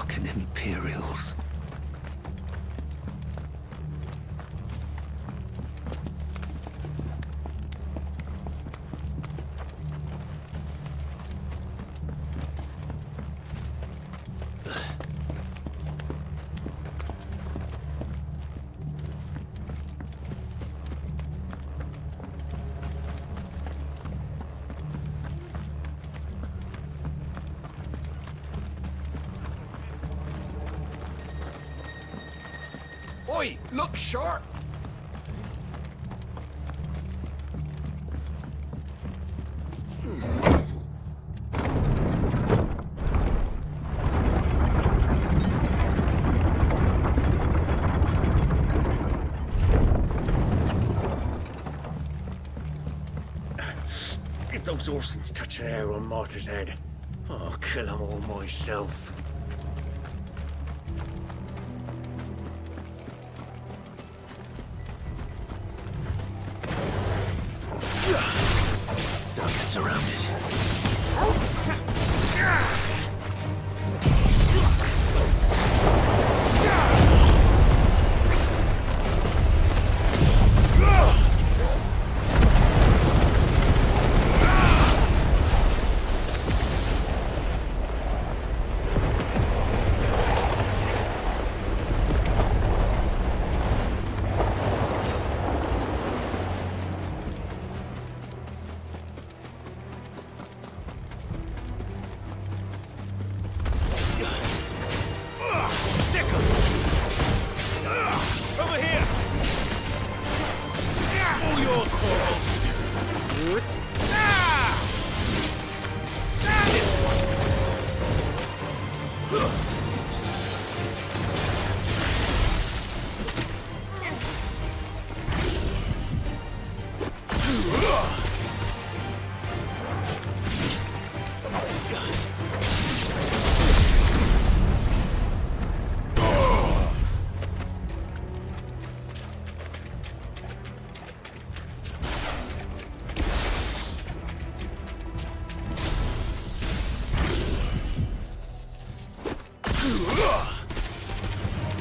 fucking Imperials. Oi, look sharp! If those Orsons touch an hair on Martha's head, I'll kill them all myself. Don't get surrounded. Over here! All yours, Torvald!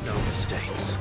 No mistakes.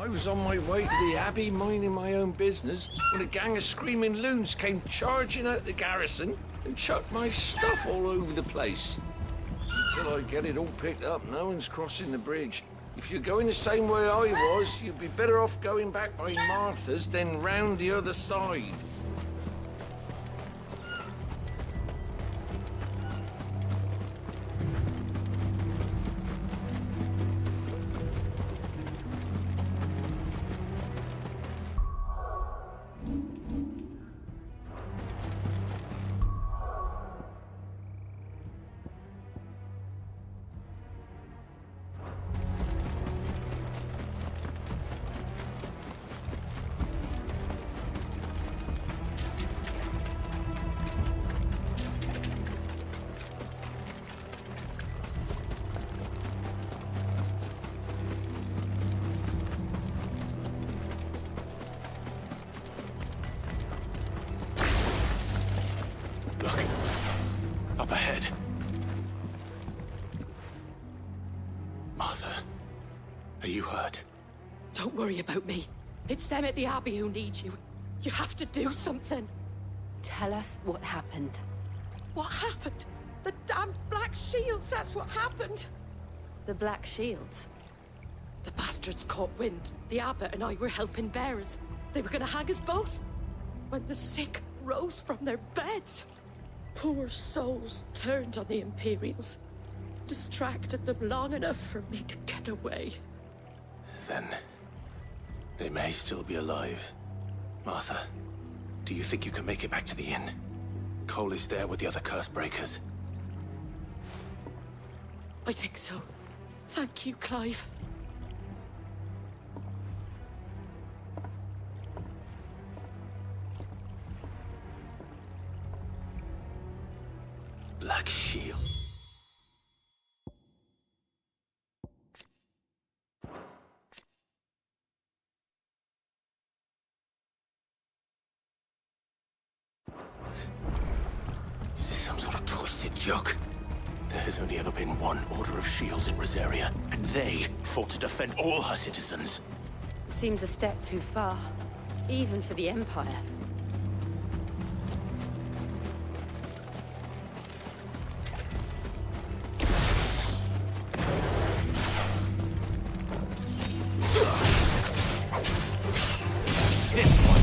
I was on my way to the Abbey minding my own business when a gang of screaming loons came charging out the garrison and chucked my stuff all over the place. Until I get it all picked up, no one's crossing the bridge. If you're going the same way I was, you'd be better off going back by Martha's than round the other side. Look. Up ahead. Martha, are you hurt? Don't worry about me. It's them at the Abbey who need you. You have to do something. Tell us what happened. What happened? The damn Black Shields, that's what happened. The Black Shields. The bastards caught wind. The abbot and I were helping bearers. They were gonna hang us both. When the sick rose from their beds. Poor souls turned on the Imperials. Distracted them long enough for me to get away. Then they may still be alive. Martha, do you think you can make it back to the inn? Cole is there with the other curse breakers. I think so. Thank you, Clive. Black Shield. Is this some sort of twisted joke? There has only ever been one Order of Shields in Rosaria, and they fought to defend all her citizens. Seems a step too far, even for the Empire. This one.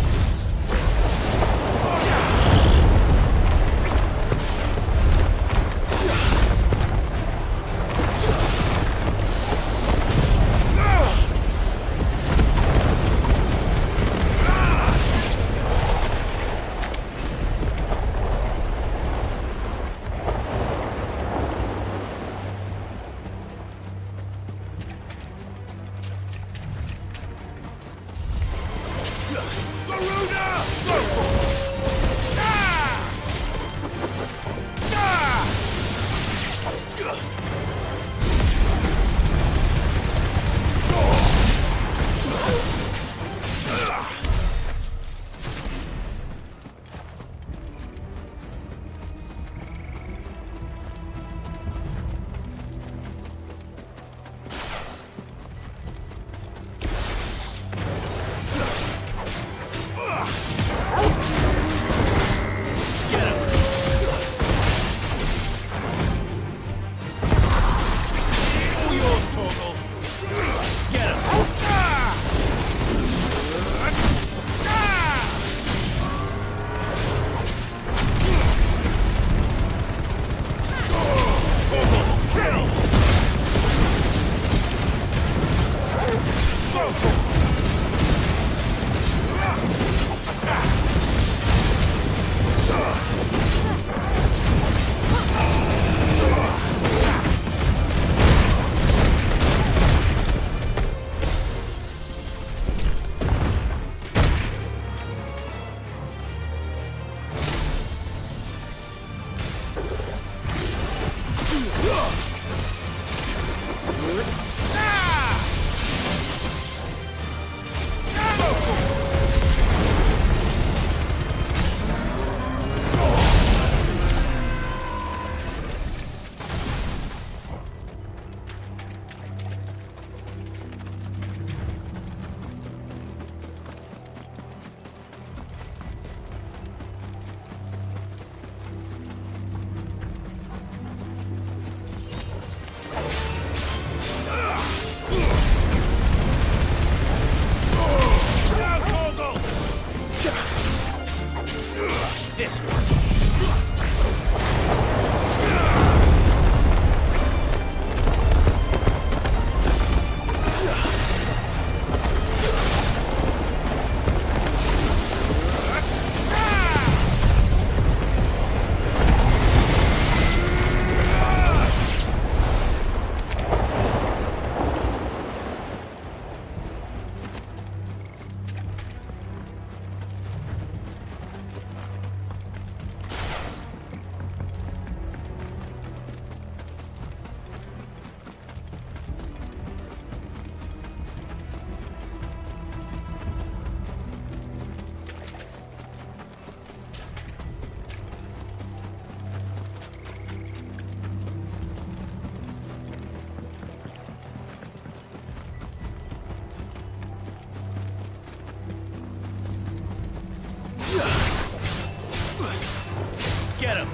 Get him!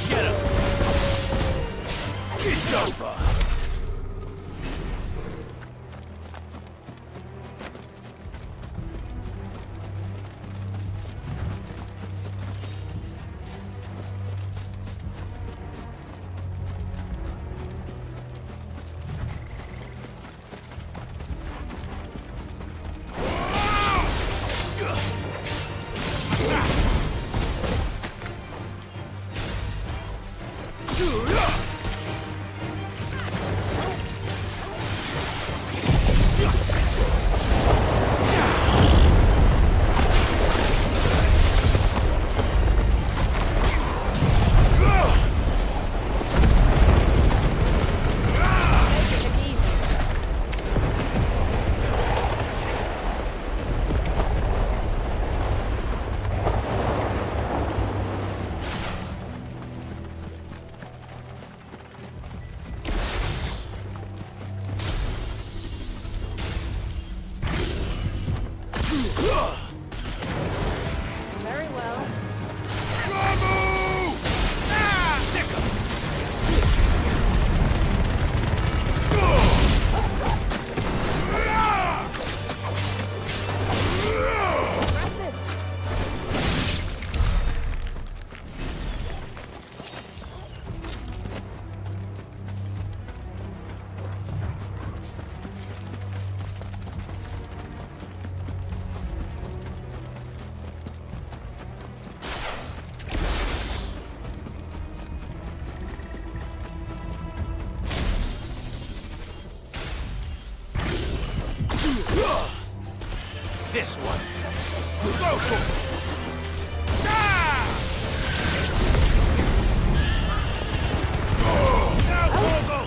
Get him! It's over! Very well. Impressive. This one. Go for it! Now, Corvo!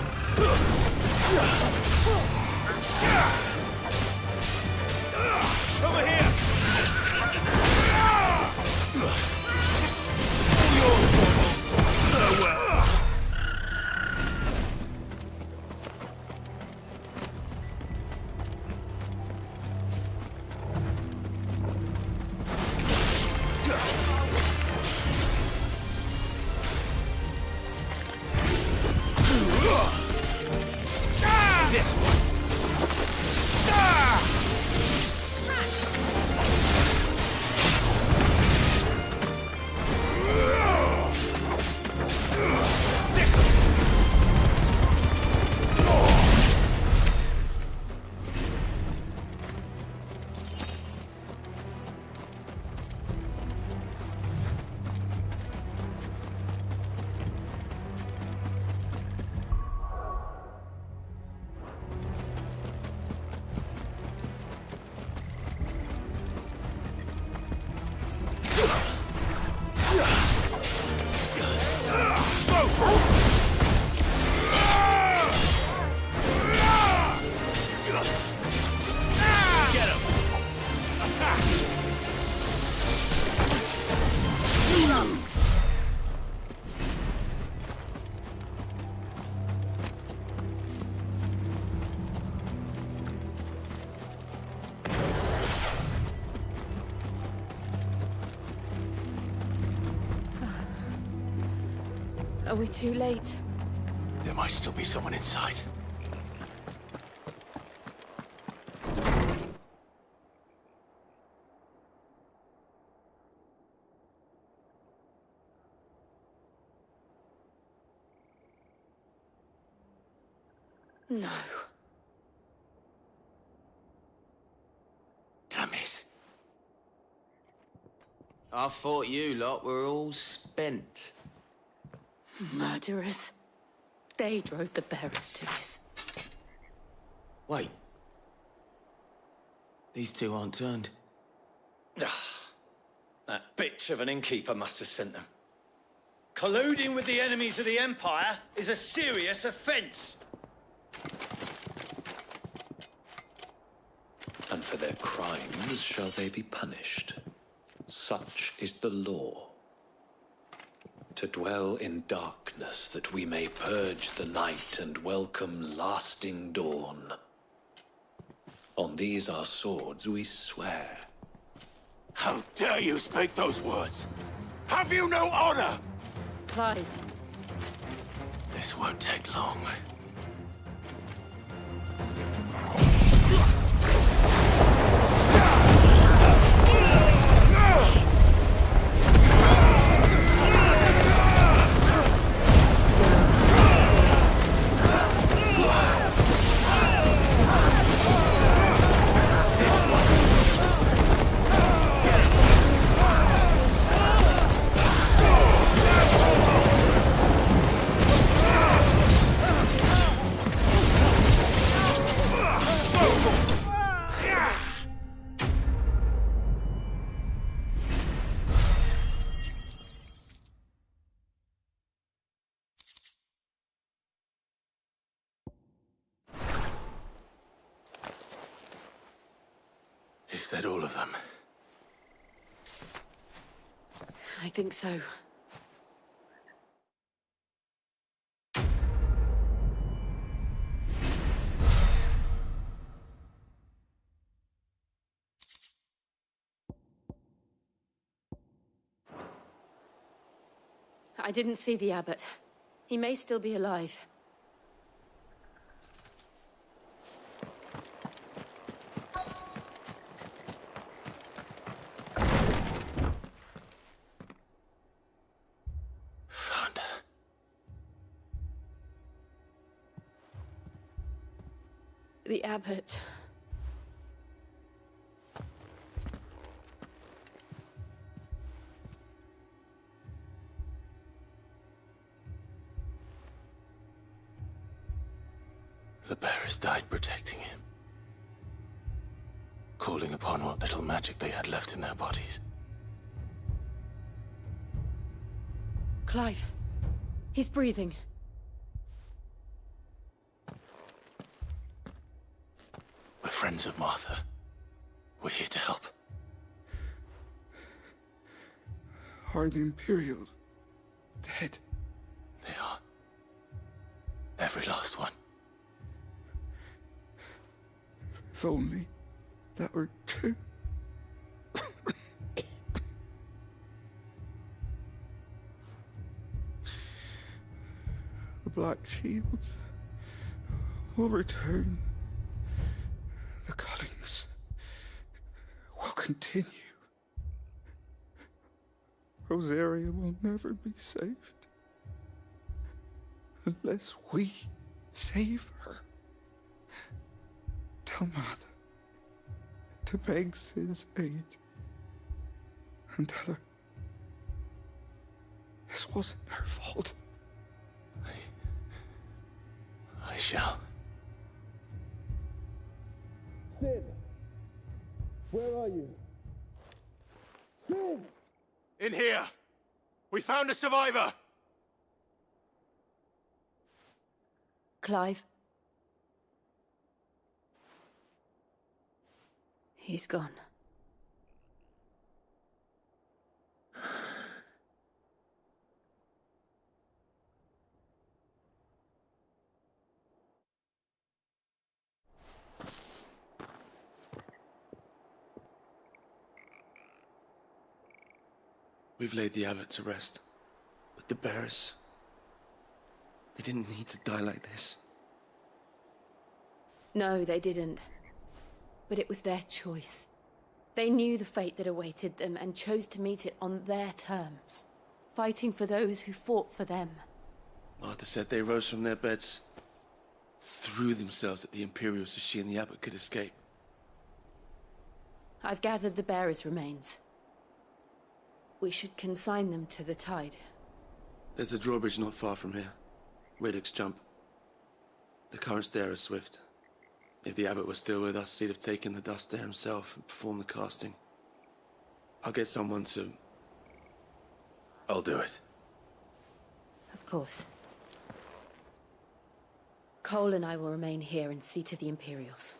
Over here! All yours, Corvo! Farewell! This one. Are we too late? There might still be someone inside. No. Damn it. I thought you lot were all spent. Murderers. They drove the bearers to this. Wait. These two aren't turned. That bitch of an innkeeper must have sent them. Colluding with the enemies of the Empire is a serious offence. And for their crimes shall they be punished. Such is the law. To dwell in darkness that we may purge the night and welcome lasting dawn. On these our swords we swear. How dare you speak those words? Have you no honor? Clive, This won't take long. Is that all of them? I think so. I didn't see the abbot. He may still be alive. Found her. The abbot. The bearers died protecting him. Calling upon what little magic they had left in their bodies. Clive. He's breathing. We're friends of Martha. We're here to help. Are the Imperials dead? They are. Every last one. If only that were true. The Black Shields will return. The cuttings will continue. Rosaria will never be saved unless we save her. Tell Martha to beg Sid's aid and tell her this wasn't her fault. I shall. Sid! Where are you? Sid! In here! We found a survivor! Clive. He's gone. We've laid the abbot to rest, but the bearers, They didn't need to die like this. No, they didn't. But it was their choice. They knew the fate that awaited them and chose to meet it on their terms, fighting for those who fought for them. Martha said they rose from their beds, threw themselves at the Imperials so she and the Abbot could escape. I've gathered the bearers' remains. We should consign them to the tide. There's a drawbridge not far from here. Radix jump. The currents there are swift. If the Abbot was still with us, he'd have taken the dust there himself and performed the casting. I'll get someone to... I'll do it. Of course. Cole and I will remain here and see to the Imperials.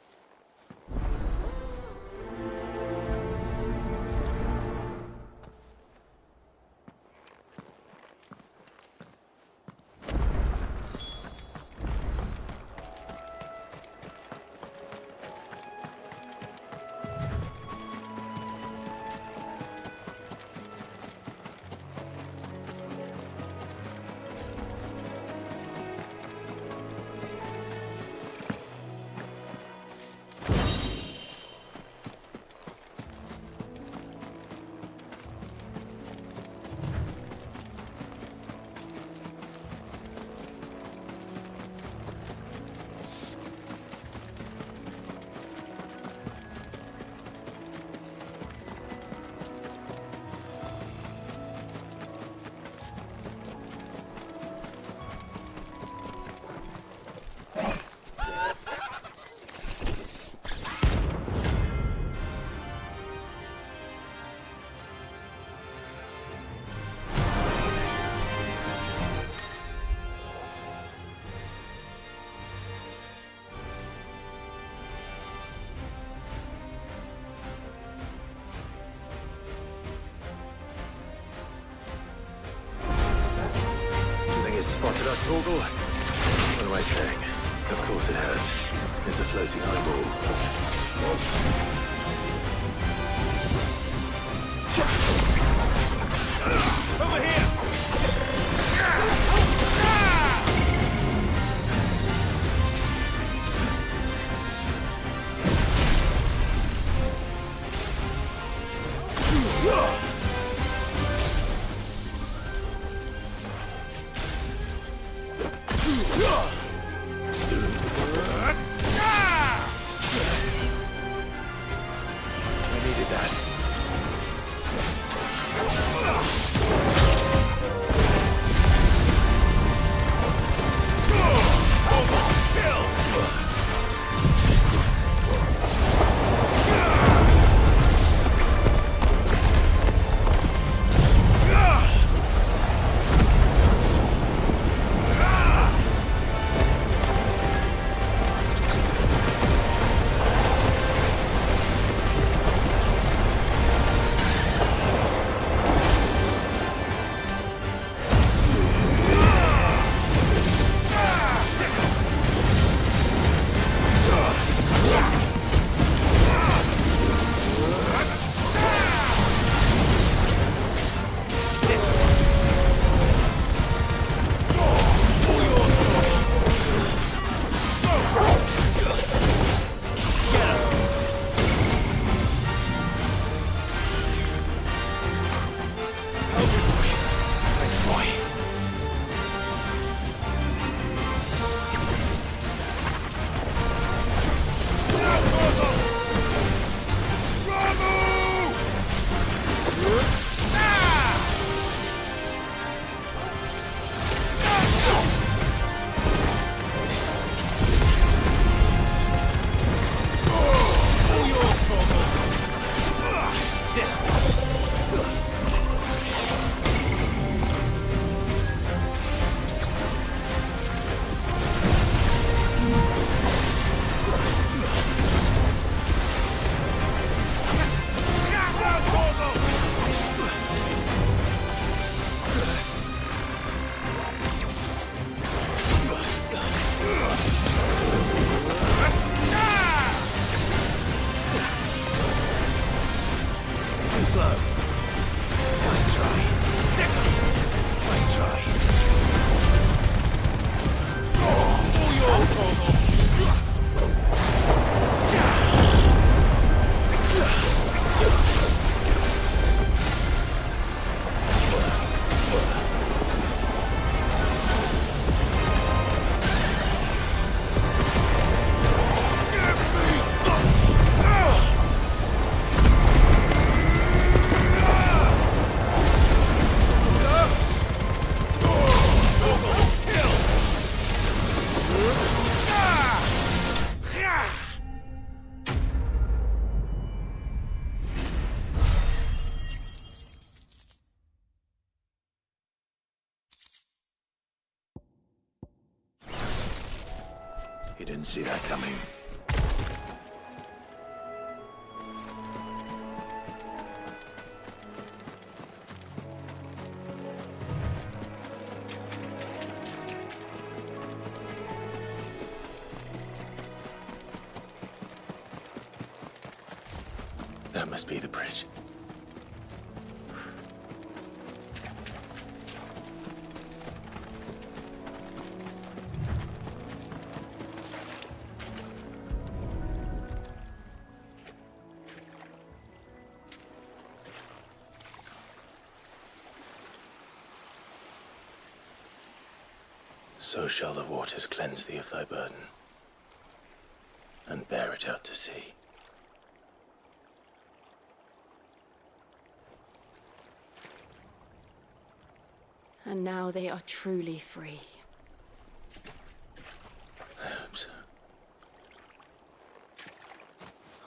Spotted us, Torgal? What am I saying? Of course it has. It's a floating eyeball. Over here! You didn't see that coming. That must be the bridge. So shall the waters cleanse thee of thy burden, and bear it out to sea. And now they are truly free. I hope so.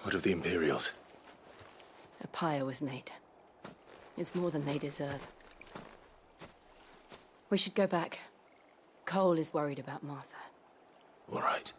What of the Imperials? A pyre was made. It's more than they deserve. We should go back. Cole is worried about Martha. All right.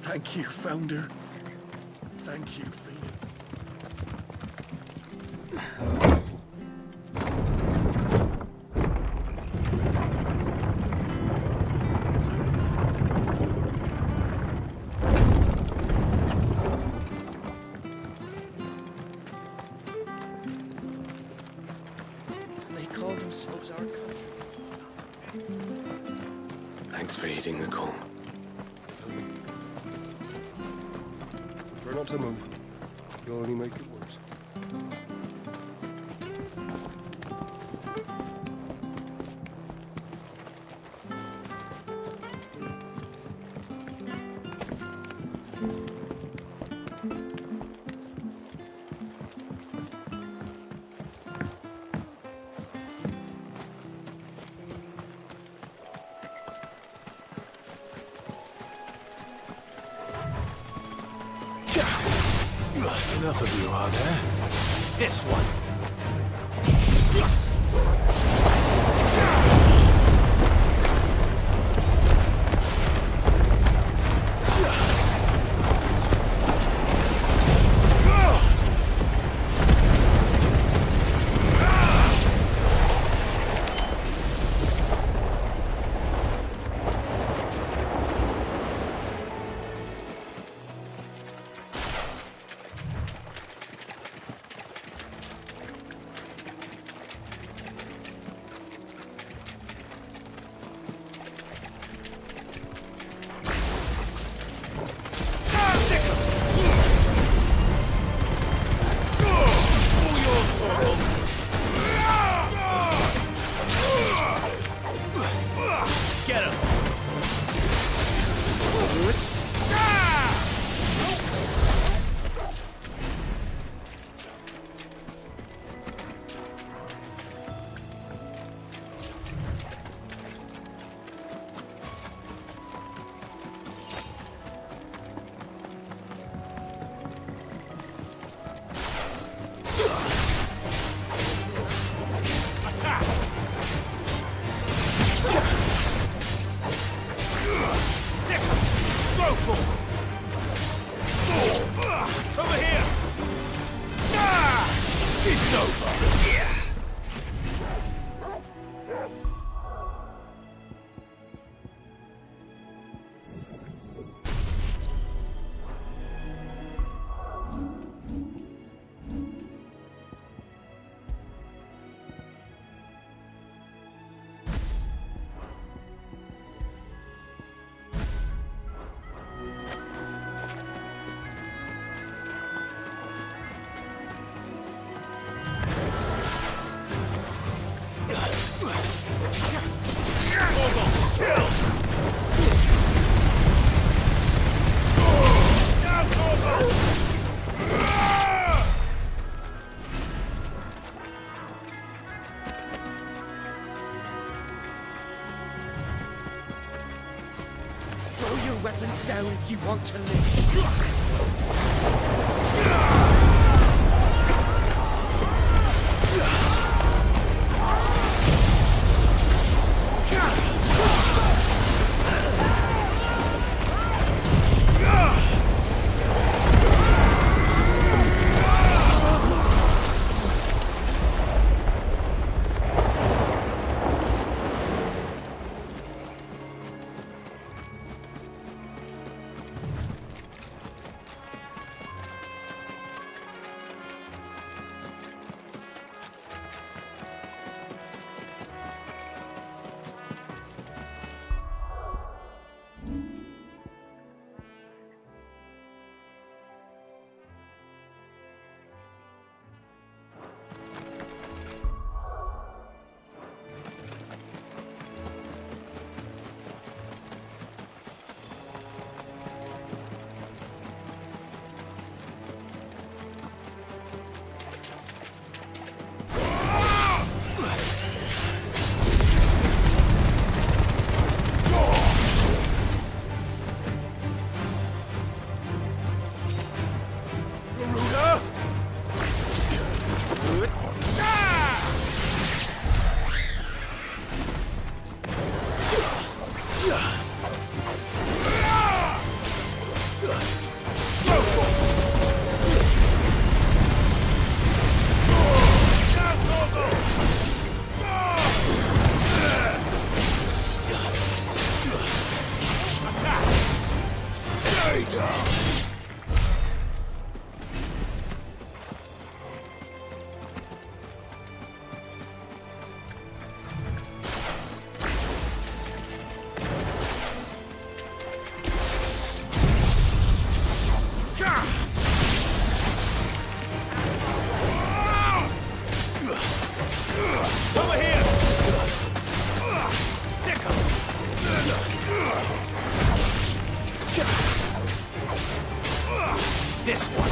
Thank you, Founder. Thank you, Phoenix. They call themselves our country. Thanks for heeding the call. Try not to move. You'll only make it worse. Enough of you, are there? This one. Over here! It's over! Yeah. Throw your weapons down if you want to live. This one.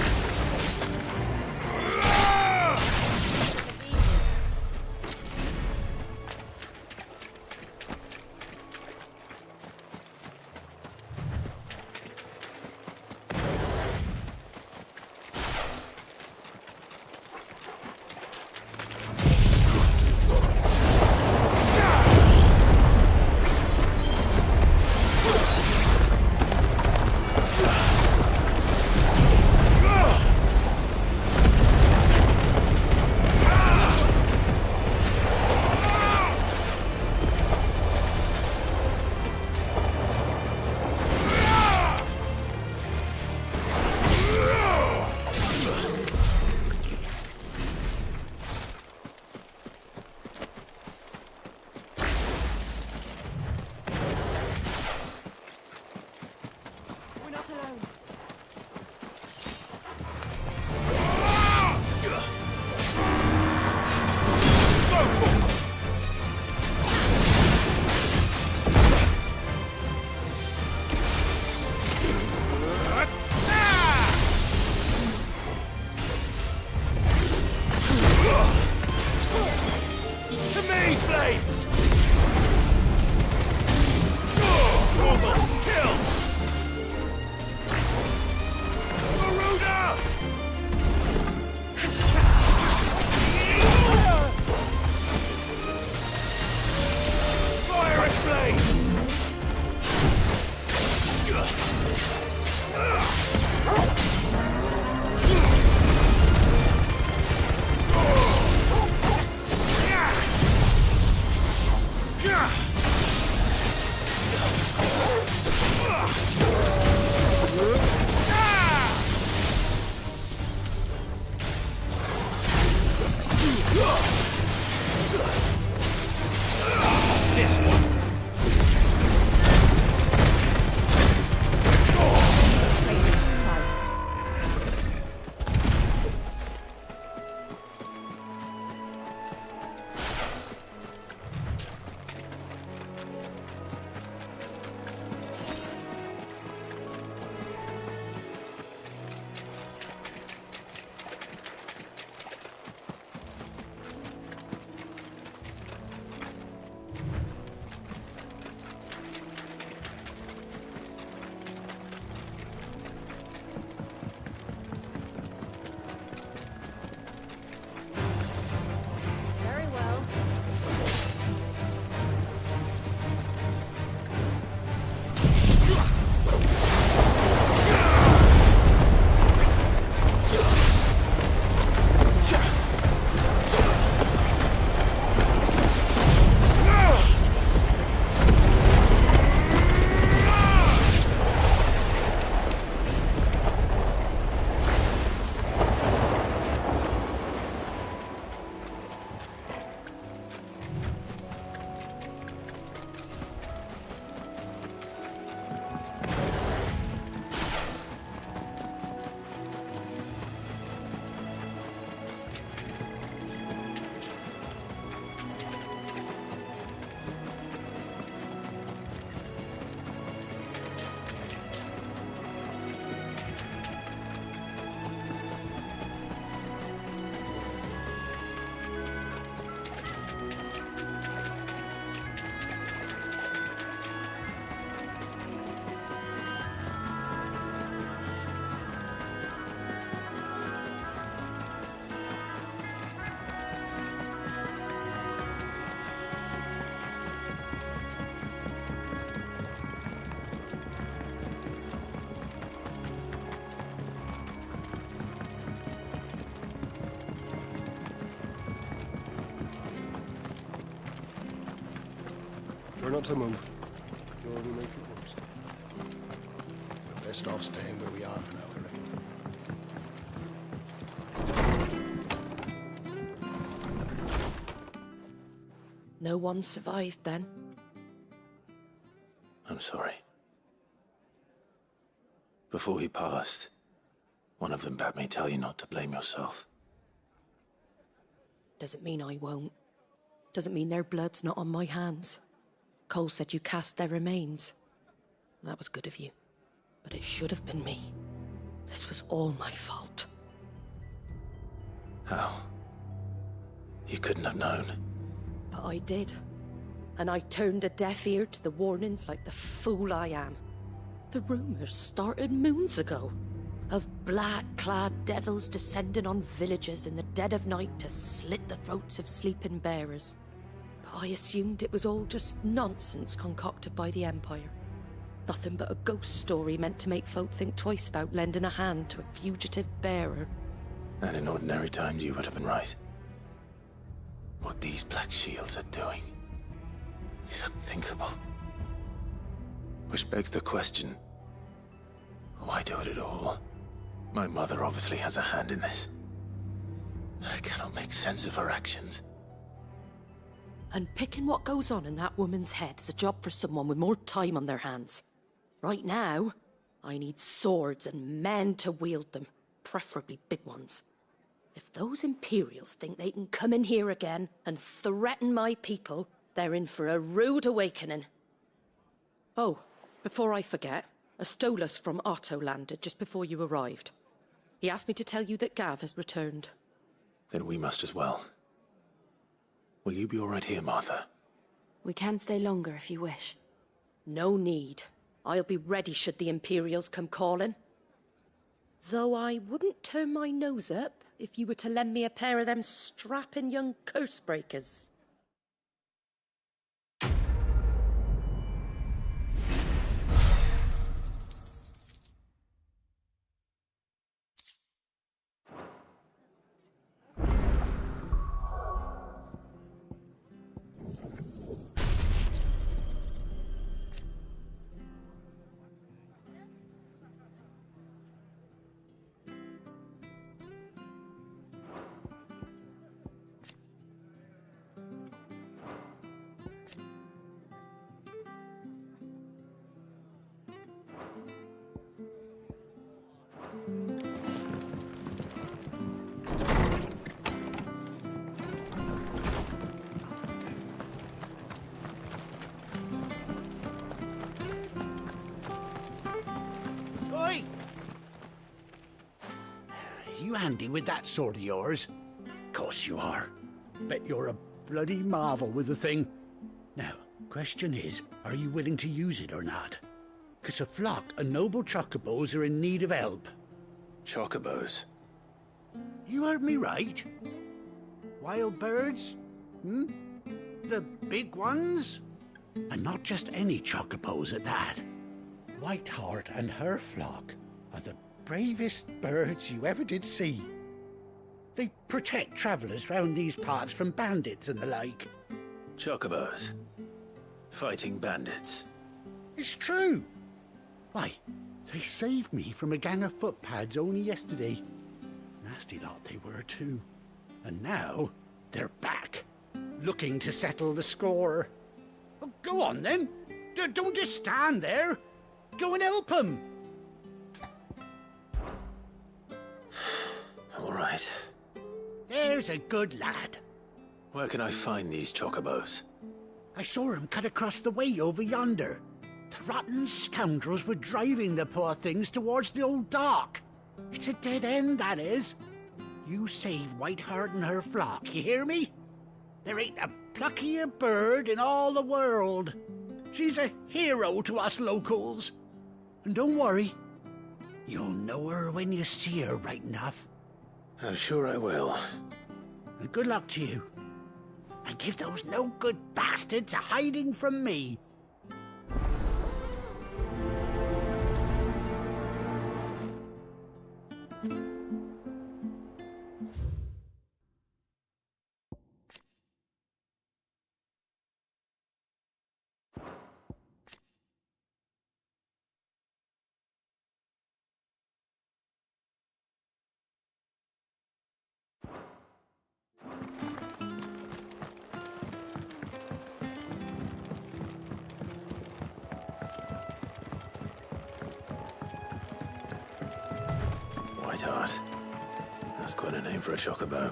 not to move. You'll only make it worse. We're best off staying where we are for now, I reckon. No one survived then? I'm sorry. Before he passed, one of them bade me tell you not to blame yourself. Doesn't mean I won't. Doesn't mean their blood's not on my hands. Cole said you cast their remains. That was good of you. But it should have been me. This was all my fault. How? You couldn't have known. But I did. And I turned a deaf ear to the warnings like the fool I am. The rumours started moons ago. Of black-clad devils descending on villages in the dead of night to slit the throats of sleeping bearers. But I assumed it was all just nonsense concocted by the Empire. Nothing but a ghost story meant to make folk think twice about lending a hand to a fugitive bearer. And in ordinary times you would have been right. What these Black Shields are doing is unthinkable. Which begs the question, why do it at all? My mother obviously has a hand in this. I cannot make sense of her actions. And picking what goes on in that woman's head is a job for someone with more time on their hands. Right now, I need swords and men to wield them, preferably big ones. If those Imperials think they can come in here again and threaten my people, they're in for a rude awakening. Oh, before I forget, a Stolas from Otto landed just before you arrived. He asked me to tell you that Gav has returned. Then we must as well. Will you be all right here, Martha? We can stay longer if you wish. No need. I'll be ready should the Imperials come calling. Though I wouldn't turn my nose up if you were to lend me a pair of them strapping young curse-breakers. Oi! You handy with that sword of yours? Course you are. Bet you're a bloody marvel with the thing. Now, question is, are you willing to use it or not? 'Cause a flock of noble chocobos are in need of help. Chocobos? You heard me right. Wild birds? The big ones? And not just any chocobos at that. Whiteheart and her flock are the bravest birds you ever did see. They protect travellers round these parts from bandits and the like. Chocobos? Fighting bandits? It's true. Why, they saved me from a gang of footpads only yesterday. Nasty lot they were too. And now they're back, looking to settle the score. Oh, go on then. Don't just stand there. Go and help them. All right. There's a good lad. Where can I find these chocobos? I saw him cut across the way over yonder. The rotten scoundrels were driving the poor things towards the old dock. It's a dead end, that is. You save Whiteheart and her flock, you hear me? There ain't a pluckier bird in all the world. She's a hero to us locals. And don't worry, you'll know her when you see her right enough. I'm sure I will. And good luck to you. And give those no-good bastards a hiding from me. White Hart. That's quite a name for a chocobo.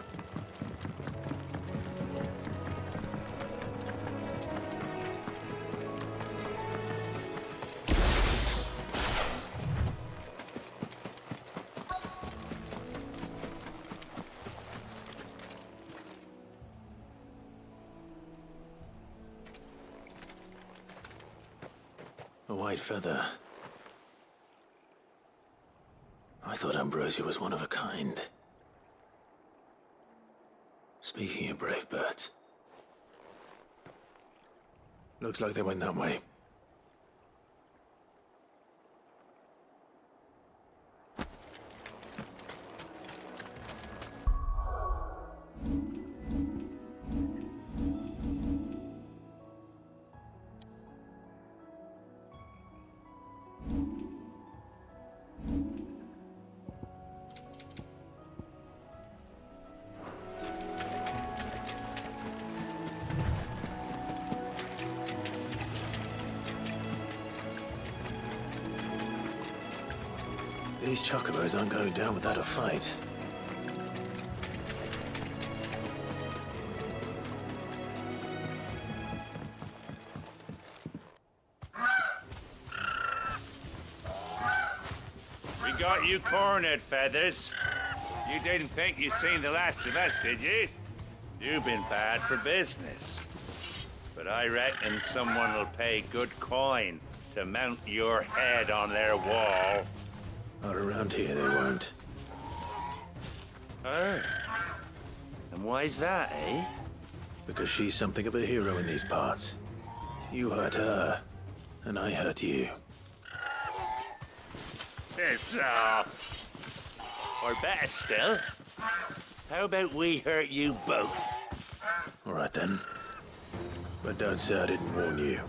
A white feather. I thought Ambrosia was one of a kind. Speaking of brave birds. Looks like they went that way. These chocobos aren't going down without a fight. We got you cornered, Feathers. You didn't think you'd seen the last of us, did you? You've been bad for business. But I reckon someone will pay good coin to mount your head on their wall. Not around here, they won't. Oh. And why's that, eh? Because she's something of a hero in these parts. You hurt her, and I hurt you. Piss off. Or better still, how about we hurt you both? All right then. But don't say I didn't warn you.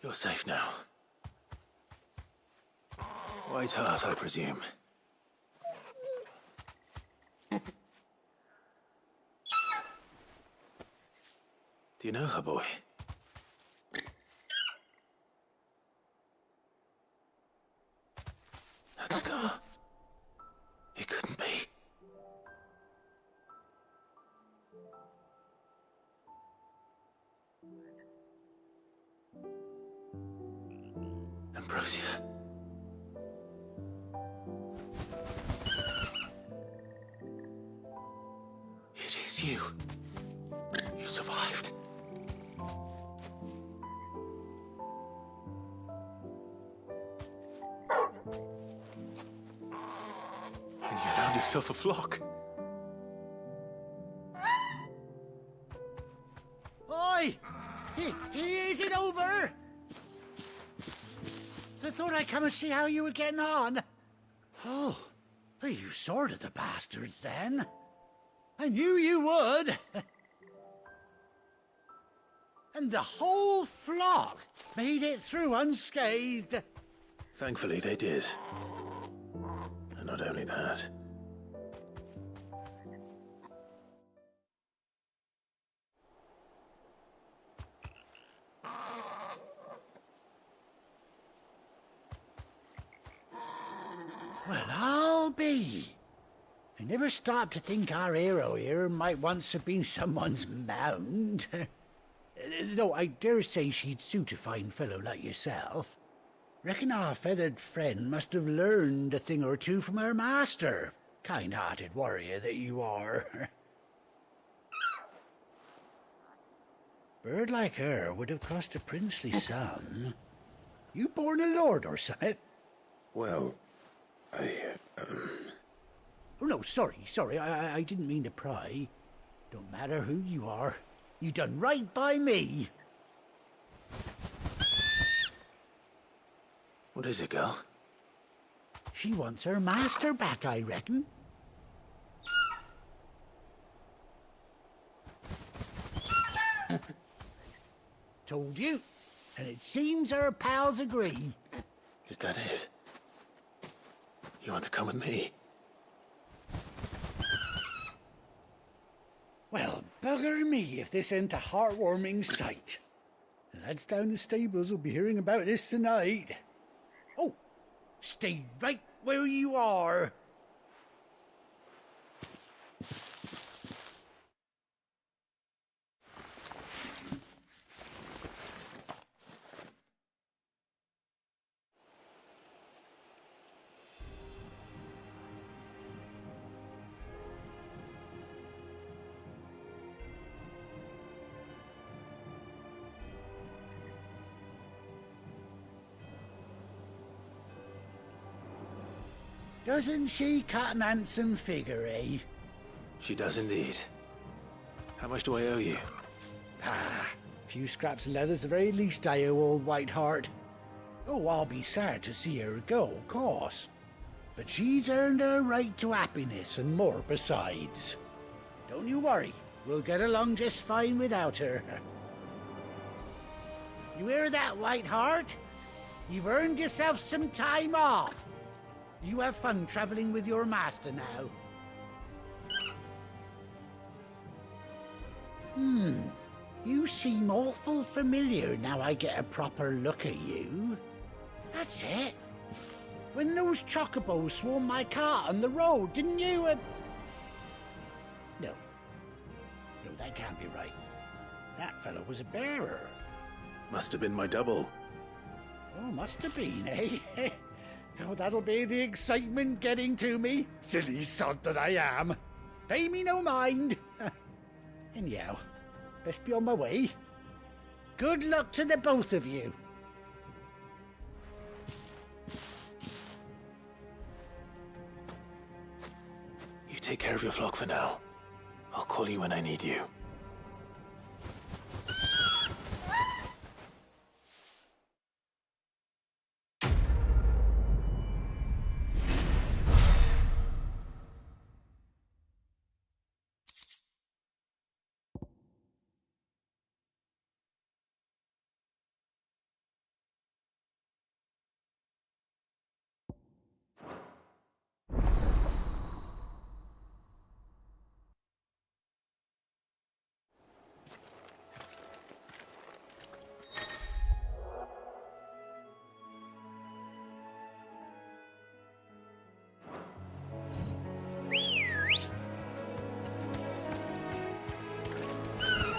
You're safe now. White Hart, I presume. Do you know her, boy? That scar. It couldn't be. Ambrosia. It is you. You survived. And you found yourself a flock. Oi! Is it over? I thought I'd come and see how you were getting on. Oh, well, you sorted the bastards then. I knew you would. And the whole flock made it through unscathed. Thankfully, they did. And not only that. Well, I'll be. I never stopped to think our hero here might once have been someone's mount. Though I dare say she'd suit a fine fellow like yourself. Reckon our feathered friend must have learned a thing or two from her master. Kind-hearted warrior that you are. Bird like her would have cost a princely sum. You born a lord or something? Well, Oh, no, sorry. I didn't mean to pry. Don't matter who you are. You done right by me. What is it, girl? She wants her master back, I reckon. Told you. And it seems her pals agree. Is that it? You want to come with me? Well, bugger me if this ain't a heartwarming sight. The lads down the stables will be hearing about this tonight. Oh, stay right where you are. Doesn't she cut an handsome figure, eh? She does indeed. How much do I owe you? A few scraps of leather's the very least I owe old Whiteheart. Oh, I'll be sad to see her go, of course. But she's earned her right to happiness and more besides. Don't you worry, we'll get along just fine without her. You hear that, Whiteheart? You've earned yourself some time off. You have fun traveling with your master now. You seem awful familiar now I get a proper look at you. That's it. When those chocobos swarmed my cart on the road, didn't you? No, that can't be right. That fellow was a bearer. Must have been my double. Oh, must have been, eh? Oh, that'll be the excitement getting to me. Silly sod that I am. Pay me no mind. Anyhow, best be on my way. Good luck to the both of you. You take care of your flock for now. I'll call you when I need you.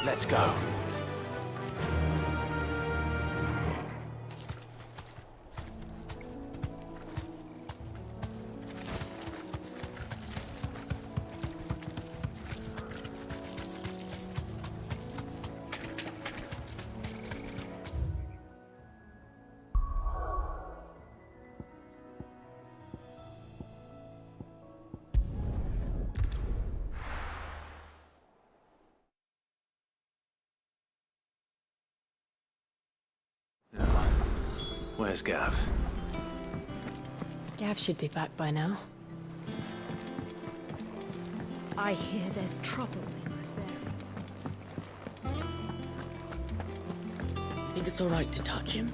Let's go. Where's Gav? Gav should be back by now. I hear there's trouble in Rosaria. Think it's all right to touch him?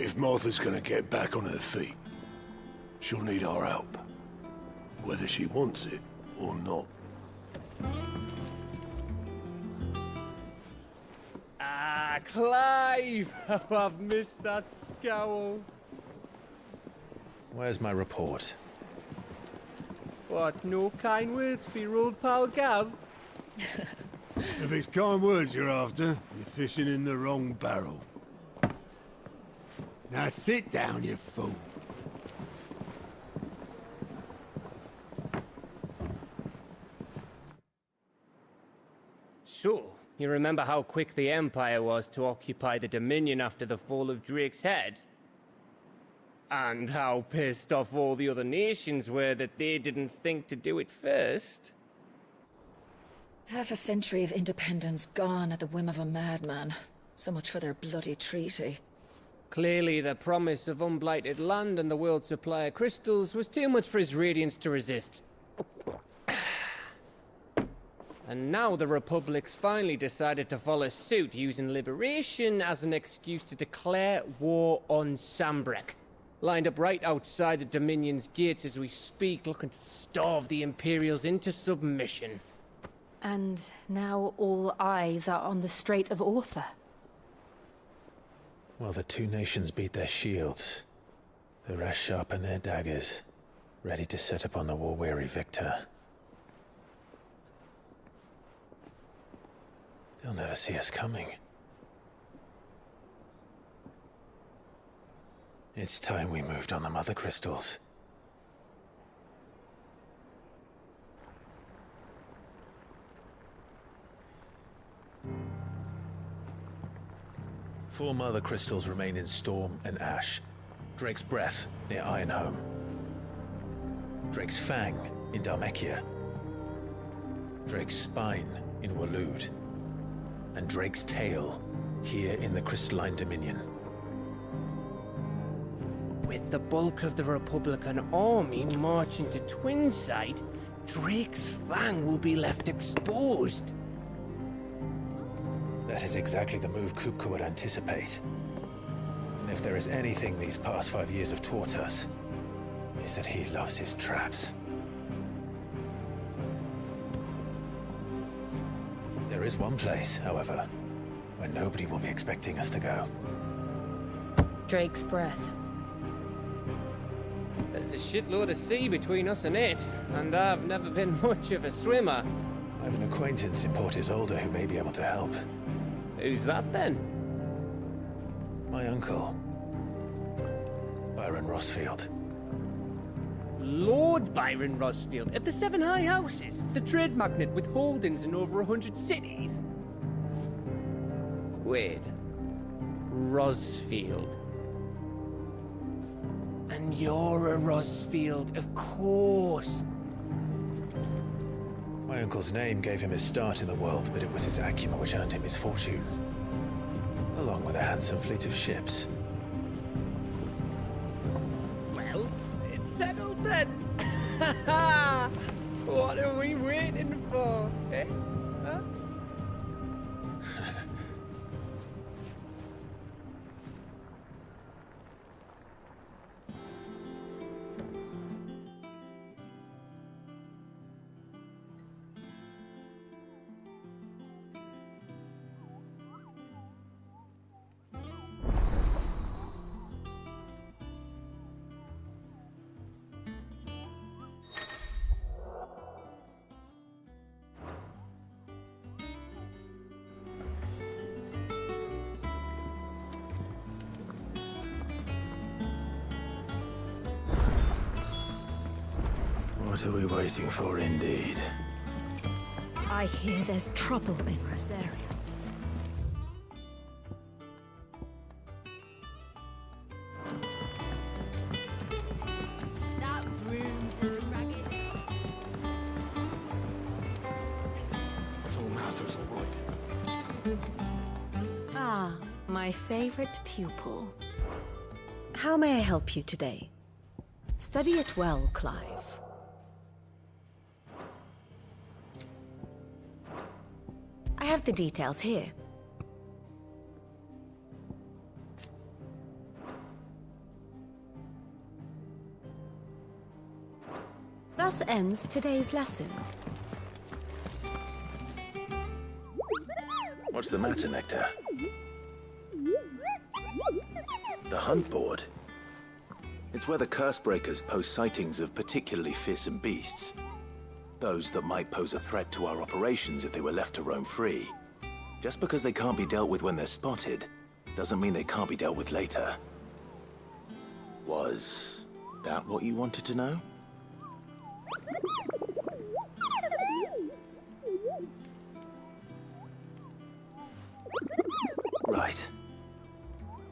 If Martha's gonna get back on her feet, she'll need our help. Whether she wants it or not. Ah, Clive! Oh, I've missed that scowl. Where's my report? What, no kind words for your old pal Gav? If it's kind words you're after, you're fishing in the wrong barrel. Now sit down, you fool. So, you remember how quick the Empire was to occupy the Dominion after the fall of Drake's head? And how pissed off all the other nations were that they didn't think to do it first? Half a century of independence gone at the whim of a madman. So much for their bloody treaty. Clearly, the promise of unblighted land and the world's supply of crystals was too much for his radiance to resist. And now the Republic's finally decided to follow suit, using liberation as an excuse to declare war on Sambrek. Lined up right outside the Dominion's gates as we speak, looking to starve the Imperials into submission. And now all eyes are on the Strait of Author. Well, the two nations beat their shields. The rest sharpen their daggers, ready to set upon the war-weary victor. They'll never see us coming. It's time we moved on the Mother Crystals. Four Mother Crystals remain in Storm and Ash. Drake's Breath near Ironhome. Drake's Fang in Dhalmekia. Drake's Spine in Waloed. And Drake's Tail here in the Crystalline Dominion. With the bulk of the Republican army marching to Twinside, Drake's Fang will be left exposed. That is exactly the move Kupka would anticipate. And if there is anything these past 5 years have taught us, is that he loves his traps. There is one place, however, where nobody will be expecting us to go. Drake's Breath. shitload of sea between us and it, and I've never been much of a swimmer. I have an acquaintance in Port Isolde who may be able to help. Who's that then? My uncle, Byron Rossfield. Lord Byron Rossfield of the Seven High Houses, the trade magnate with holdings in over 100 cities. Wait, Rossfield. And you're a Rossfield, of course. My uncle's name gave him his start in the world, but it was his acumen which earned him his fortune, along with a handsome fleet of ships. Well, it's settled then. What are we waiting for, eh? Huh? What are we waiting for, indeed? I hear there's trouble in Rosaria. That room's as ragged. So Mather's all right. Ah, my favorite pupil. How may I help you today? Study it well, Clive. I have the details here. Thus ends today's lesson. What's the matter, Nectar? The hunt board? It's where the Cursebreakers post sightings of particularly fearsome beasts. Those that might pose a threat to our operations if they were left to roam free. Just because they can't be dealt with when they're spotted, doesn't mean they can't be dealt with later. Was that what you wanted to know? Right.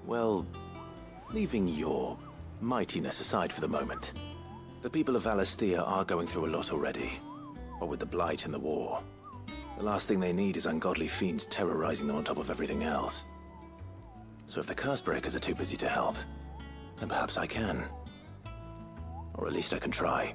Well, leaving your mightiness aside for the moment, the people of Valisthea are going through a lot already. What with the Blight and the war. The last thing they need is ungodly fiends terrorizing them on top of everything else. So if the Cursebreakers are too busy to help, then perhaps I can. Or at least I can try.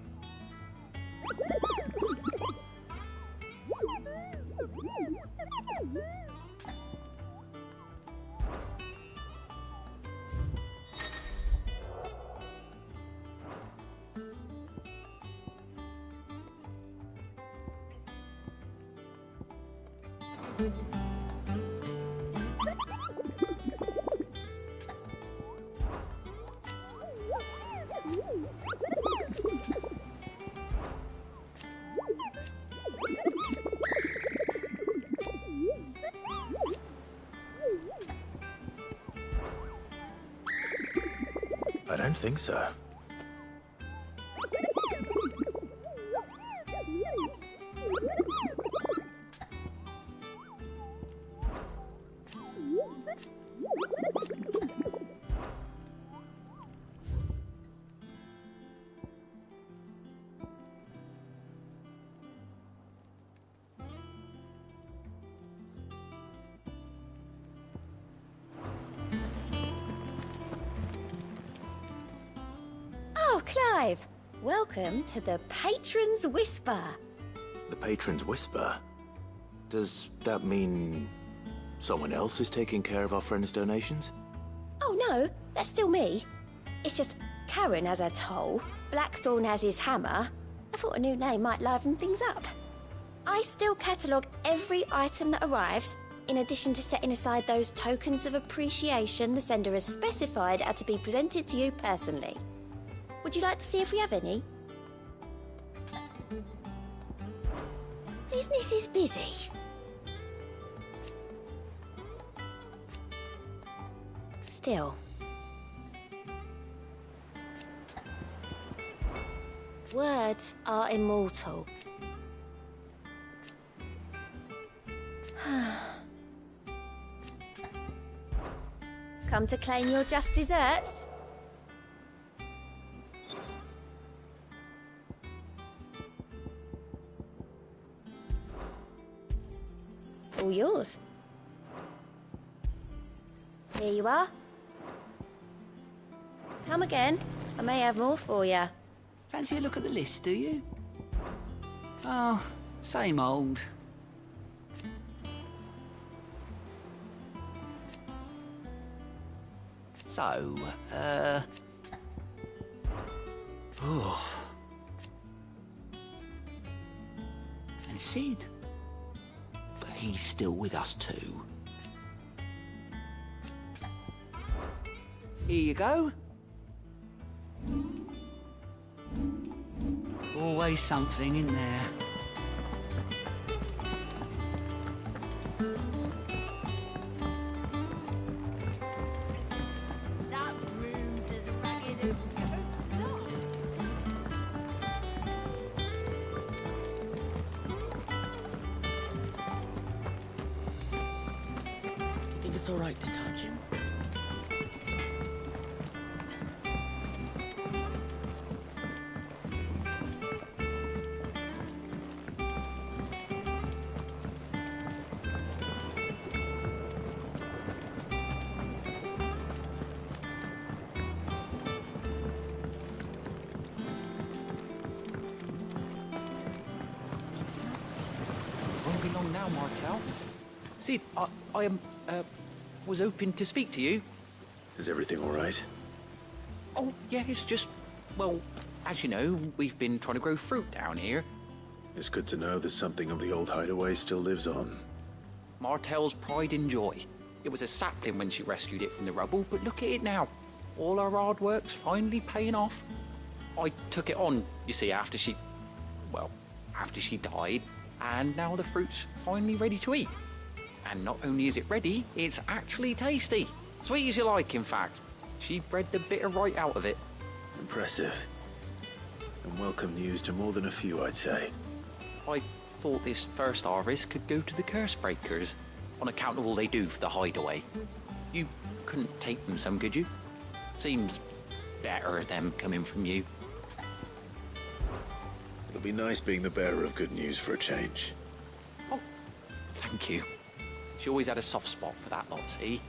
I don't think so. Oh, Clive! Welcome to the Patron's Whisper. The Patron's Whisper? Does that mean someone else is taking care of our friend's donations? Oh no, that's still me. It's just Karen has her toll, Blackthorn has his hammer. I thought a new name might liven things up. I still catalogue every item that arrives, in addition to setting aside those tokens of appreciation the sender has specified are to be presented to you personally. Would you like to see if we have any? Business is busy. Still. Words are immortal. Come to claim your just desserts? All yours. Here you are. Come again. I may have more for you. Fancy a look at the list, do you? Oh, same old. So, oh. And Sid. But he's still with us too. Here you go. Always something in there. That room's as ragged as goat's lot. Think it's all right to touch him? Won't be long now, Martel. Sid, I was hoping to speak to you. Is everything all right? Oh, yeah, it's just, well, as you know, we've been trying to grow fruit down here. It's good to know that something of the old hideaway still lives on. Martel's pride and joy. It was a sapling when she rescued it from the rubble, but look at it now. All our hard work's finally paying off. I took it on, you see, after she died, and now the fruit's finally ready to eat. And not only is it ready, it's actually tasty. Sweet as you like, in fact. She bred the bitter right out of it. Impressive. And welcome news to more than a few, I'd say. I thought this first harvest could go to the curse breakers, on account of all they do for the hideaway. You couldn't take them some, could you? Seems better them coming from you. It'll be nice being the bearer of good news for a change. Oh, thank you. She always had a soft spot for that lot, see?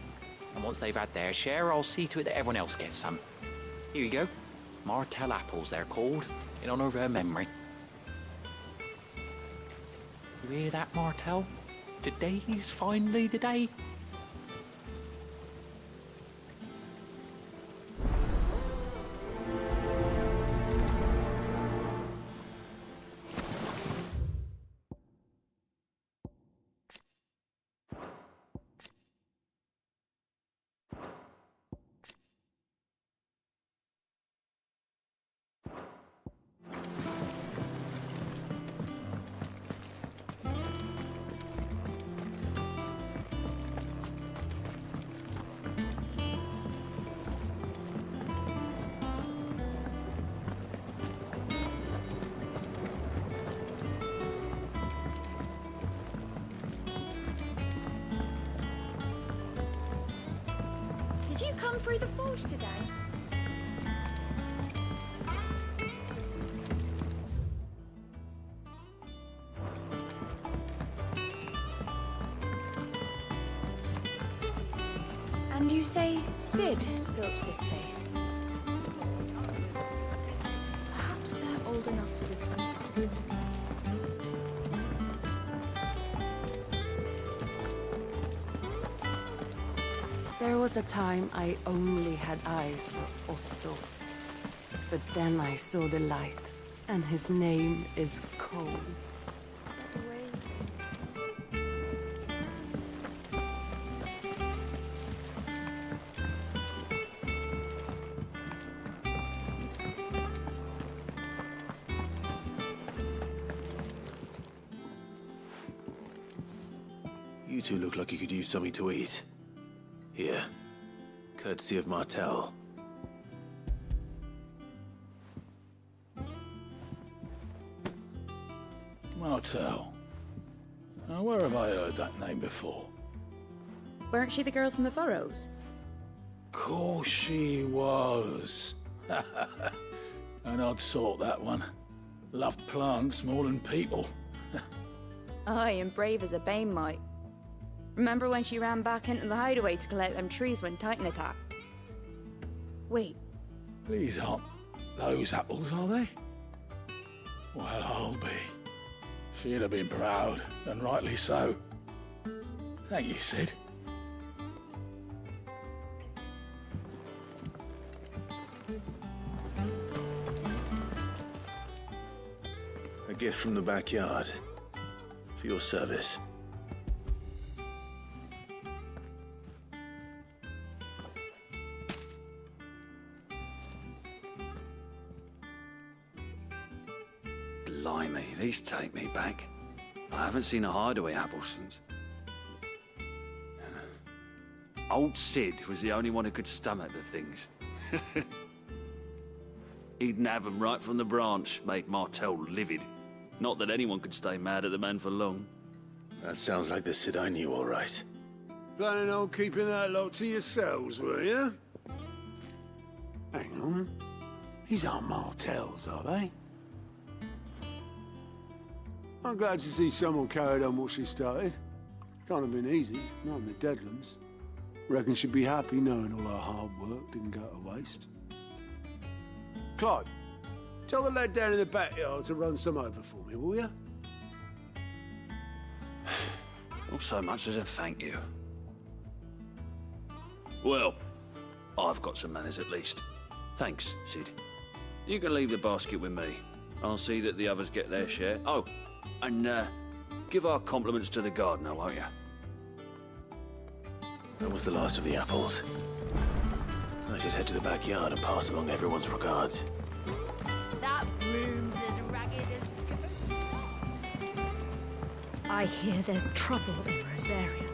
And once they've had their share, I'll see to it that everyone else gets some. Here you go. Martel apples, they're called, in honor of her memory. You hear that, Martel? Today's finally the day. Did you come through the forge today? And you say Sid built this place? Perhaps they're old enough for the census. There was a time I only had eyes for Otto. But then I saw the light, and his name is Cole. two look like you could use something to eat. Here. Courtesy of Martell. Martell. Now, where have I heard that name before? Weren't she the girl from the Furrows? Course she was. An odd sort, that one. Loved plants more than people. Aye, and brave as a bane might. Remember when she ran back into the hideaway to collect them trees when Titan attacked? Wait. These aren't those apples, are they? Well, I'll be. She'd have been proud, and rightly so. Thank you, Sid. A gift from the backyard. For your service. Blimey, these take me back. I haven't seen a hideaway apple since. Old Sid was the only one who could stomach the things. He'd nab 'em right from the branch, made Martell livid. Not that anyone could stay mad at the man for long. That sounds like the Sid I knew, all right. Planning on keeping that lot to yourselves, were you? Hang on. These aren't Martells, are they? I'm glad to see someone carried on what she started. Can't have been easy, not in the Deadlands. Reckon she'd be happy knowing all her hard work didn't go to waste. Clive, tell the lad down in the backyard to run some over for me, will you? Not so much as a thank you. Well, I've got some manners at least. Thanks, Sid. You can leave the basket with me. I'll see that the others get their share. Oh, and give our compliments to the gardener, won't you? That was the last of the apples. I should head to the backyard and pass along everyone's regards. That bloom's as ragged as... I hear there's trouble in Rosaria.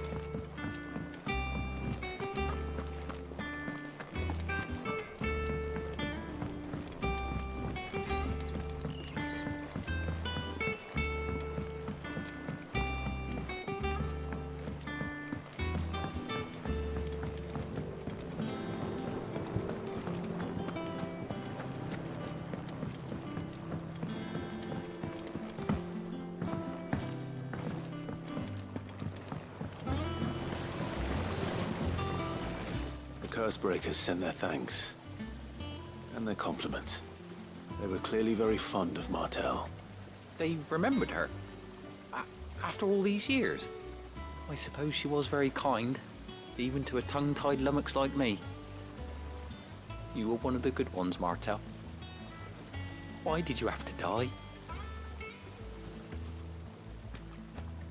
Cursebreakers send their thanks. And their compliments. They were clearly very fond of Martell. They remembered her. After all these years. I suppose she was very kind, even to a tongue-tied lummox like me. You were one of the good ones, Martell. Why did you have to die?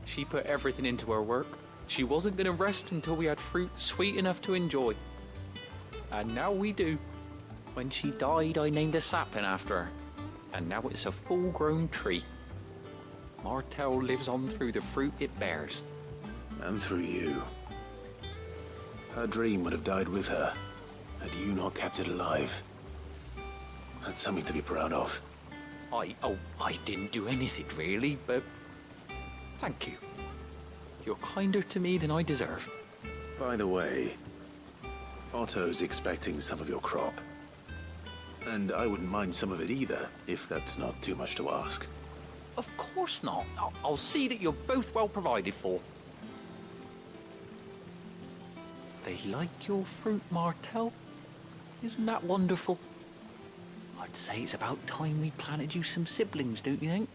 She put everything into her work. She wasn't going to rest until we had fruit sweet enough to enjoy. And now we do. When she died, I named a sapling after her. And now it's a full-grown tree. Martell lives on through the fruit it bears. And through you. Her dream would have died with her, had you not kept it alive. That's something to be proud of. I didn't do anything really, but thank you. You're kinder to me than I deserve. By the way, Otto's expecting some of your crop. And I wouldn't mind some of it either, if that's not too much to ask. Of course not. I'll see that you're both well provided for. They like your fruit, Martell. Isn't that wonderful? I'd say it's about time we planted you some siblings, don't you think?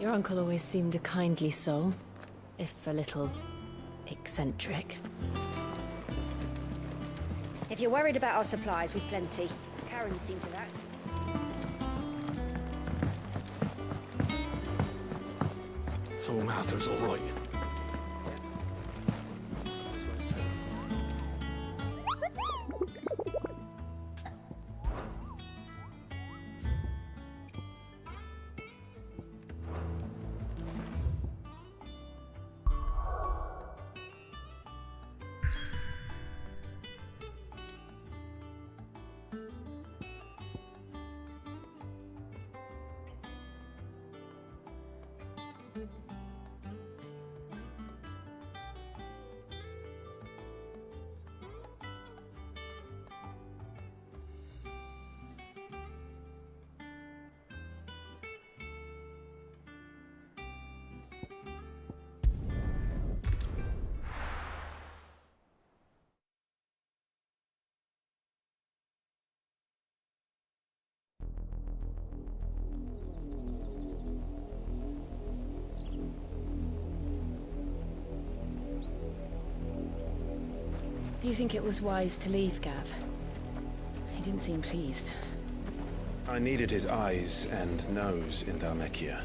Your uncle always seemed a kindly soul, if a little eccentric. If you're worried about our supplies, we've plenty. Karen's seen to that. So Mather's all right. Do you think it was wise to leave, Gav? He didn't seem pleased. I needed his eyes and nose in Dhalmekia.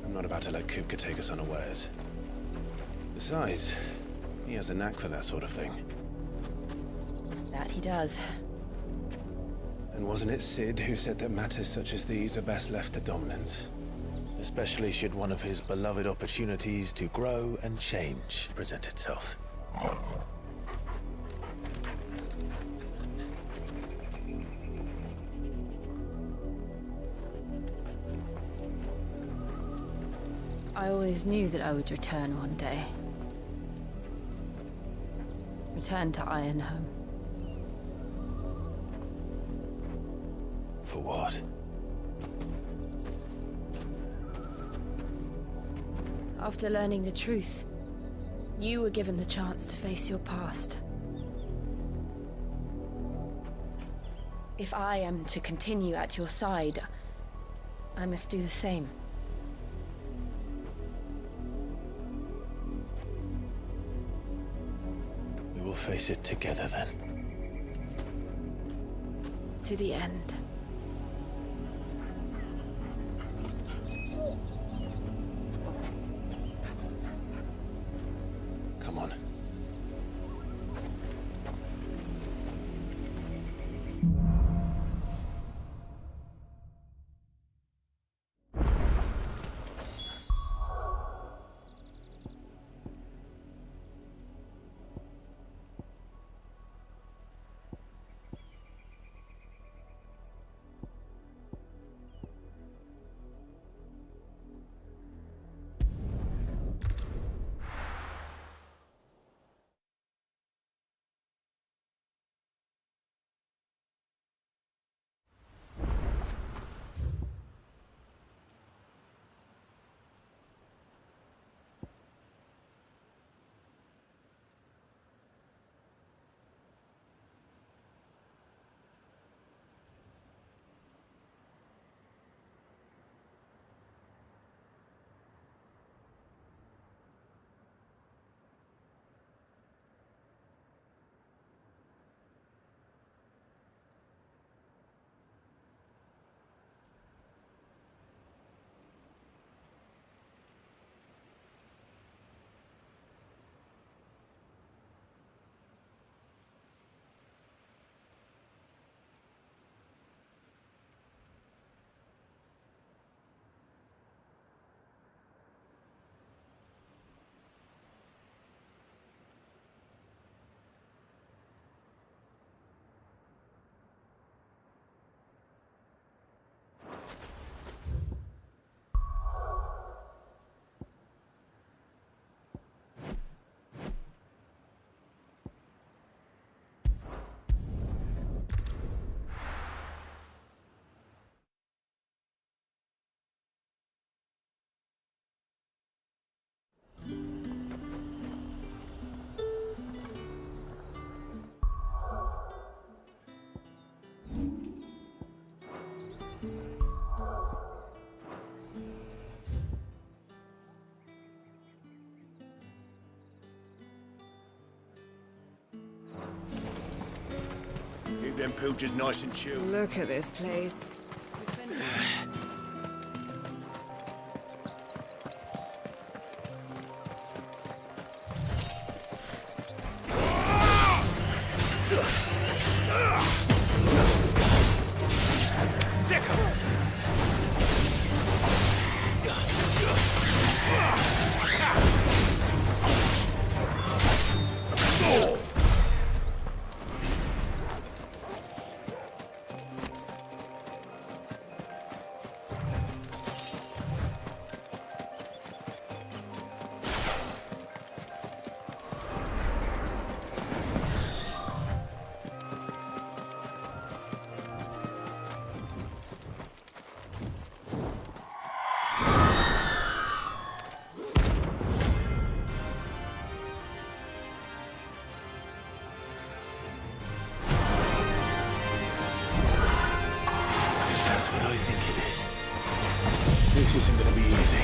I'm not about to let Kupka take us unawares. Besides, he has a knack for that sort of thing. That he does. And wasn't it Sid who said that matters such as these are best left to dominance? Especially should one of his beloved opportunities to grow and change present itself. I always knew that I would return one day. Return to Ironhome. For what? After learning the truth, you were given the chance to face your past. If I am to continue at your side, I must do the same. We will face it together then. To the end. Come on. Keep them pilgers nice and chill. Look at this place. That's what I think it is. This isn't gonna be easy.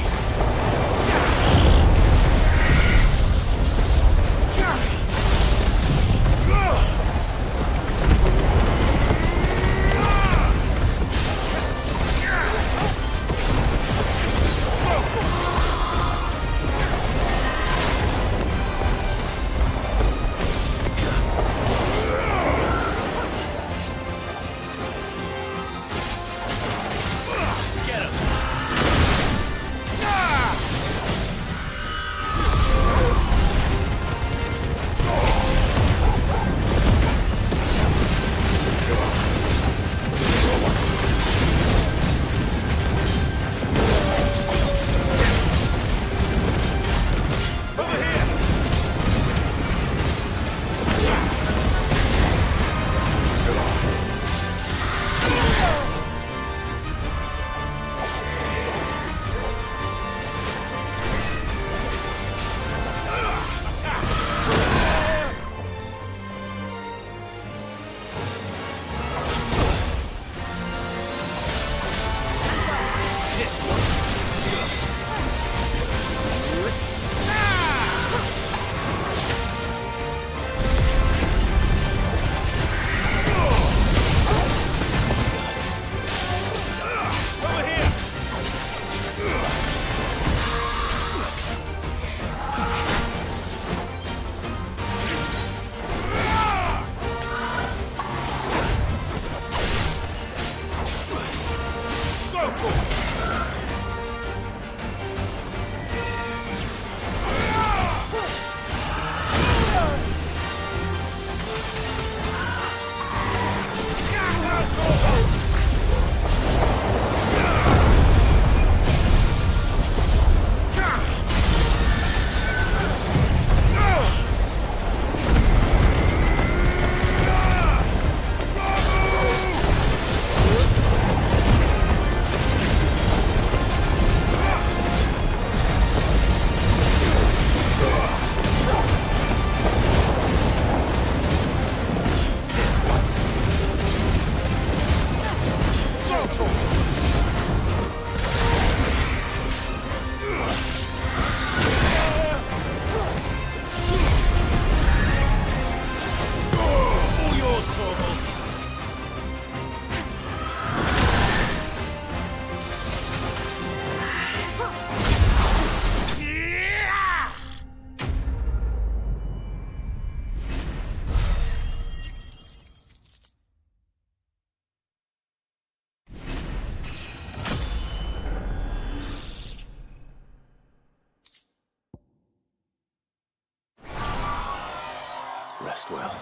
Rest well.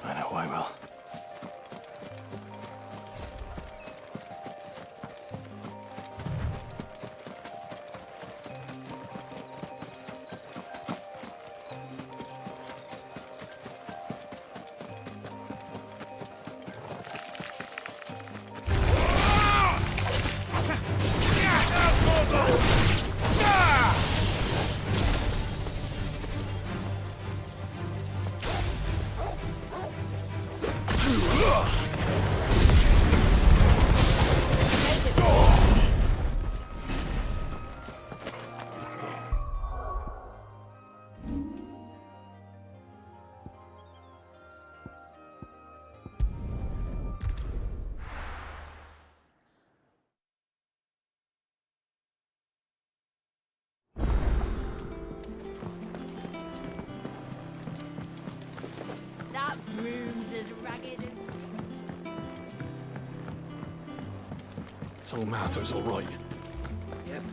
I know I will. ragged as... So Martha's all right. Yep.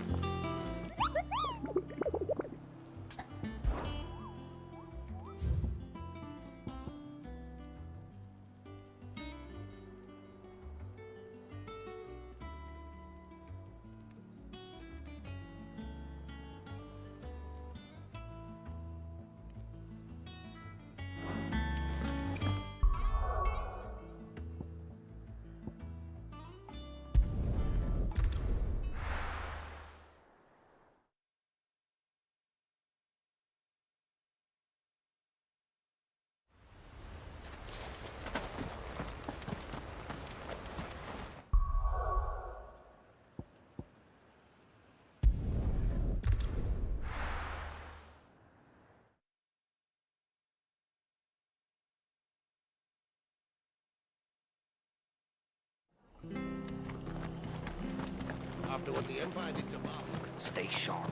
After what the Empire did to Martha. Stay sharp.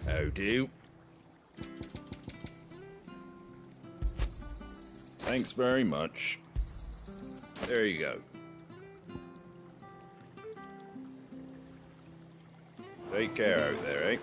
How do? Thanks very much. There you go. Take care out there, eh?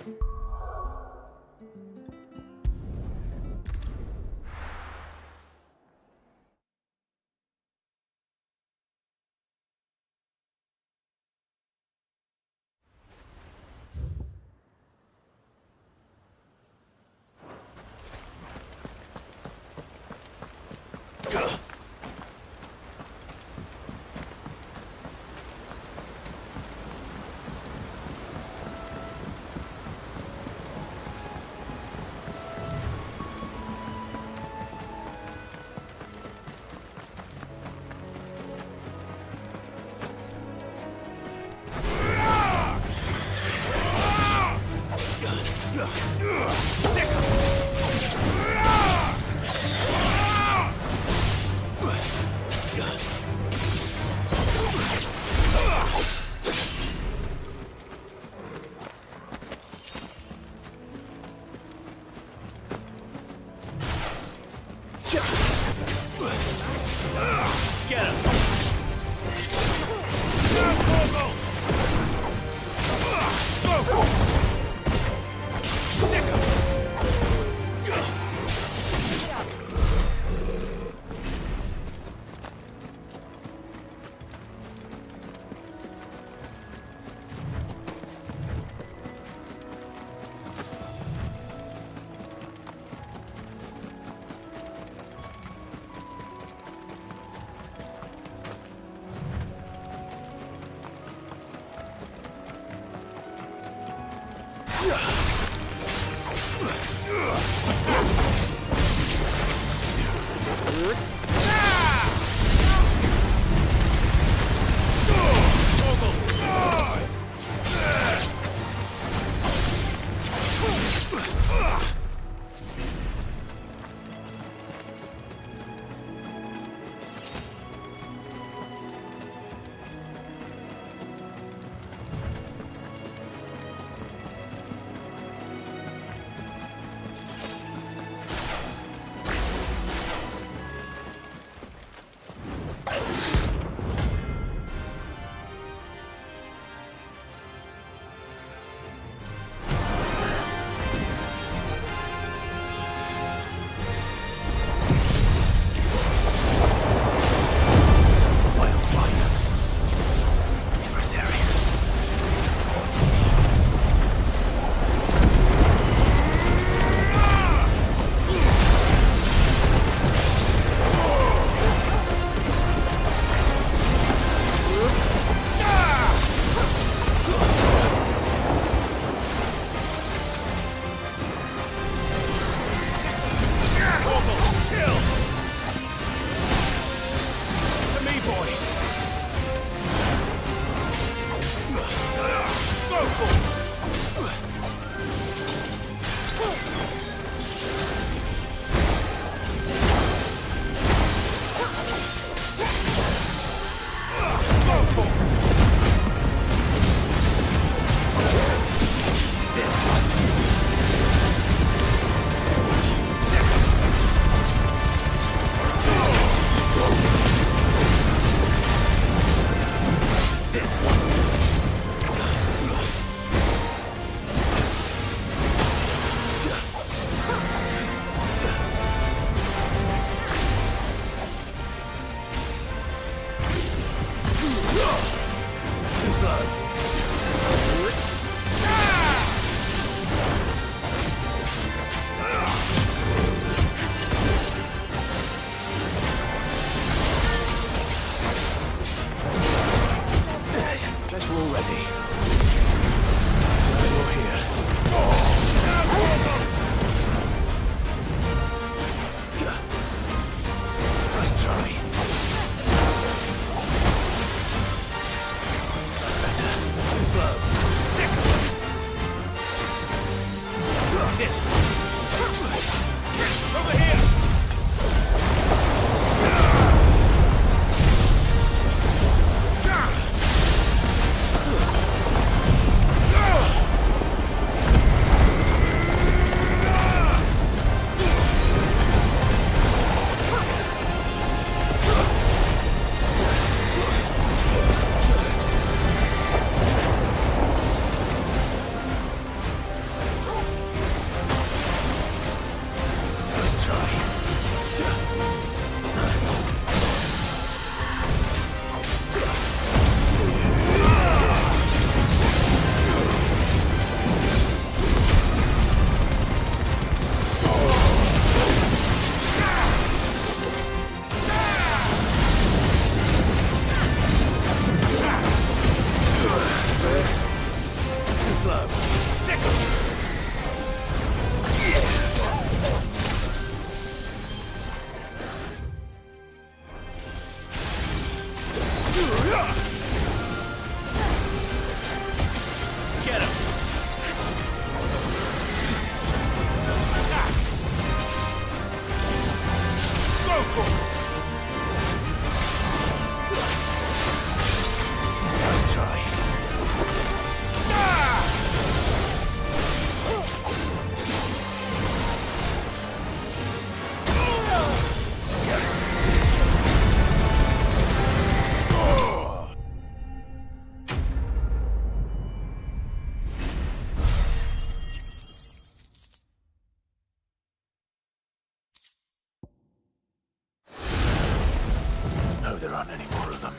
there aren't any more of them.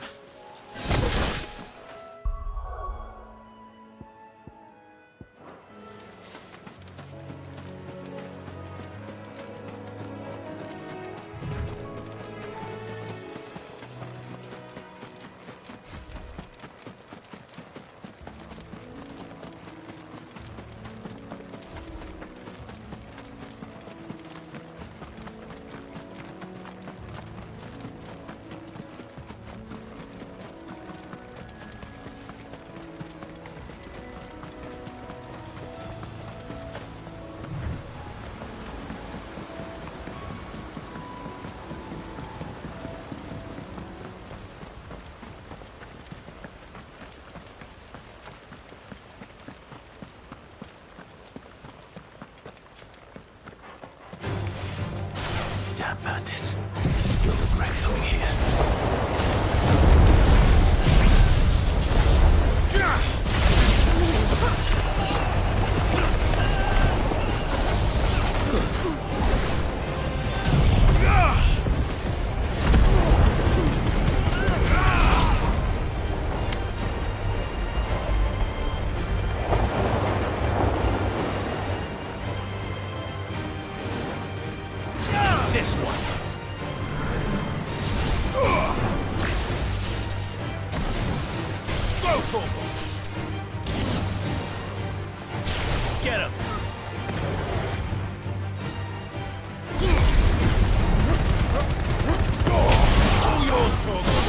Damn bandits. You'll regret coming here. This one. Go, Corporal! Get him! All yours, Corporal!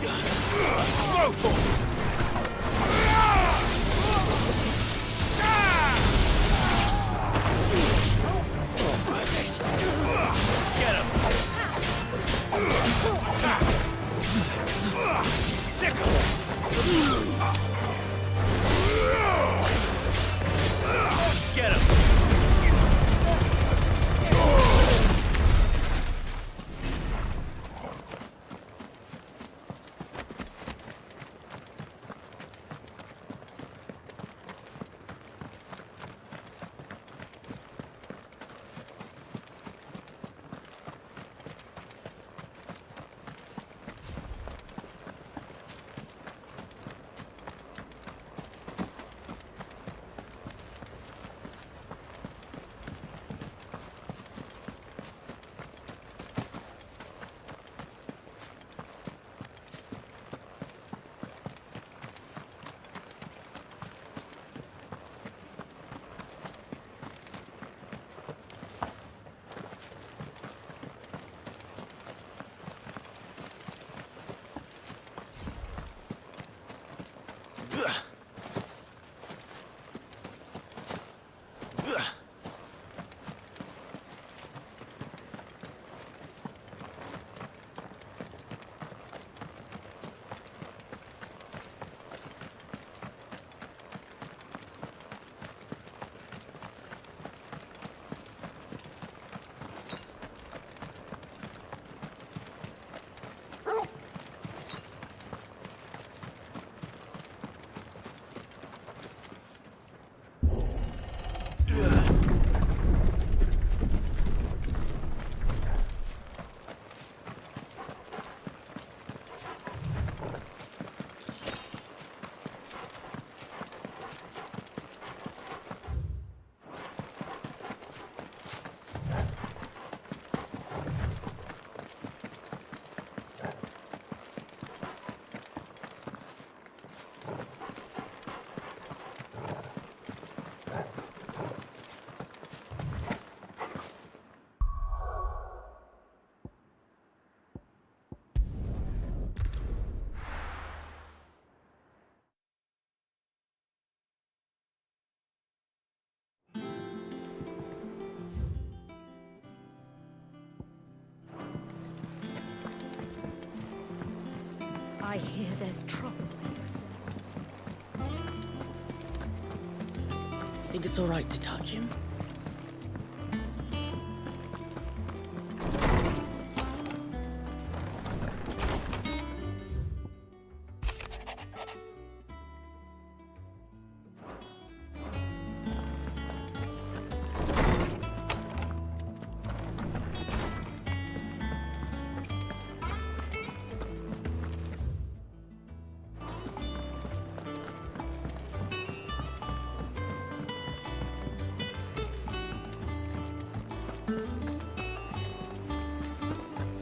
Go, Corporal! Get him! Sick him! Get him! I hear there's trouble. Think it's all right to touch him?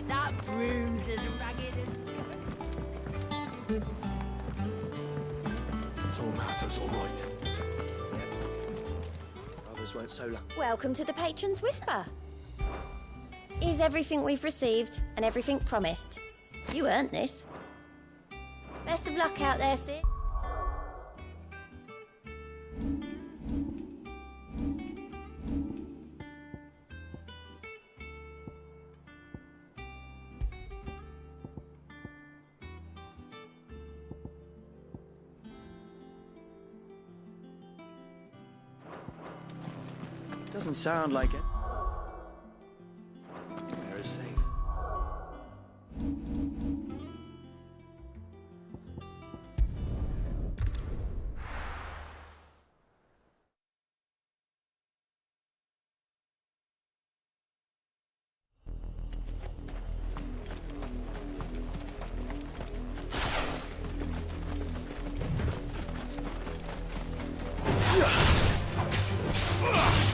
That broom's as ragged as... So Martha's all right. Others weren't so lucky. Welcome to the Patron's Whisper. Is everything we've received and everything promised? You earned this. Best of luck out there, Sid. Doesn't sound like it. Where is safe?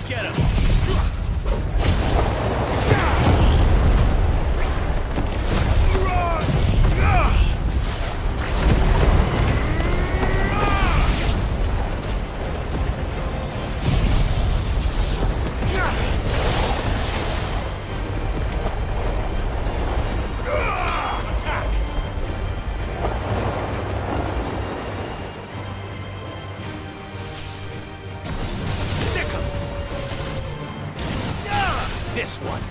Get him! This one.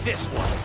This one.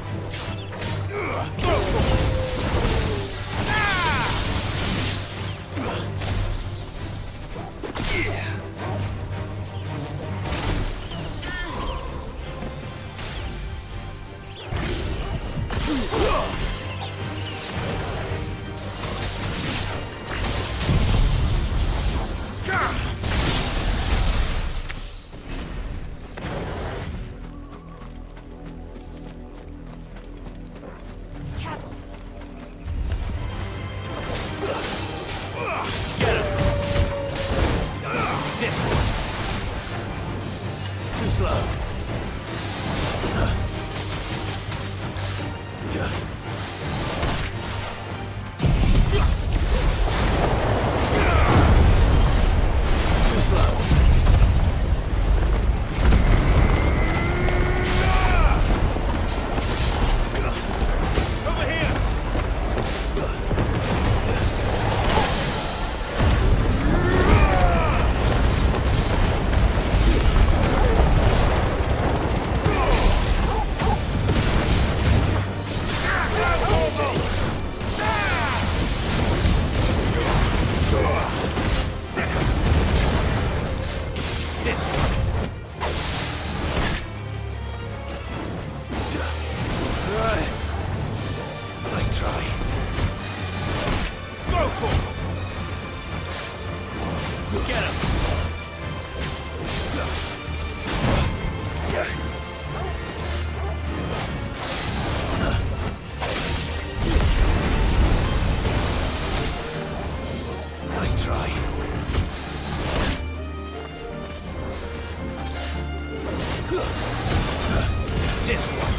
This one.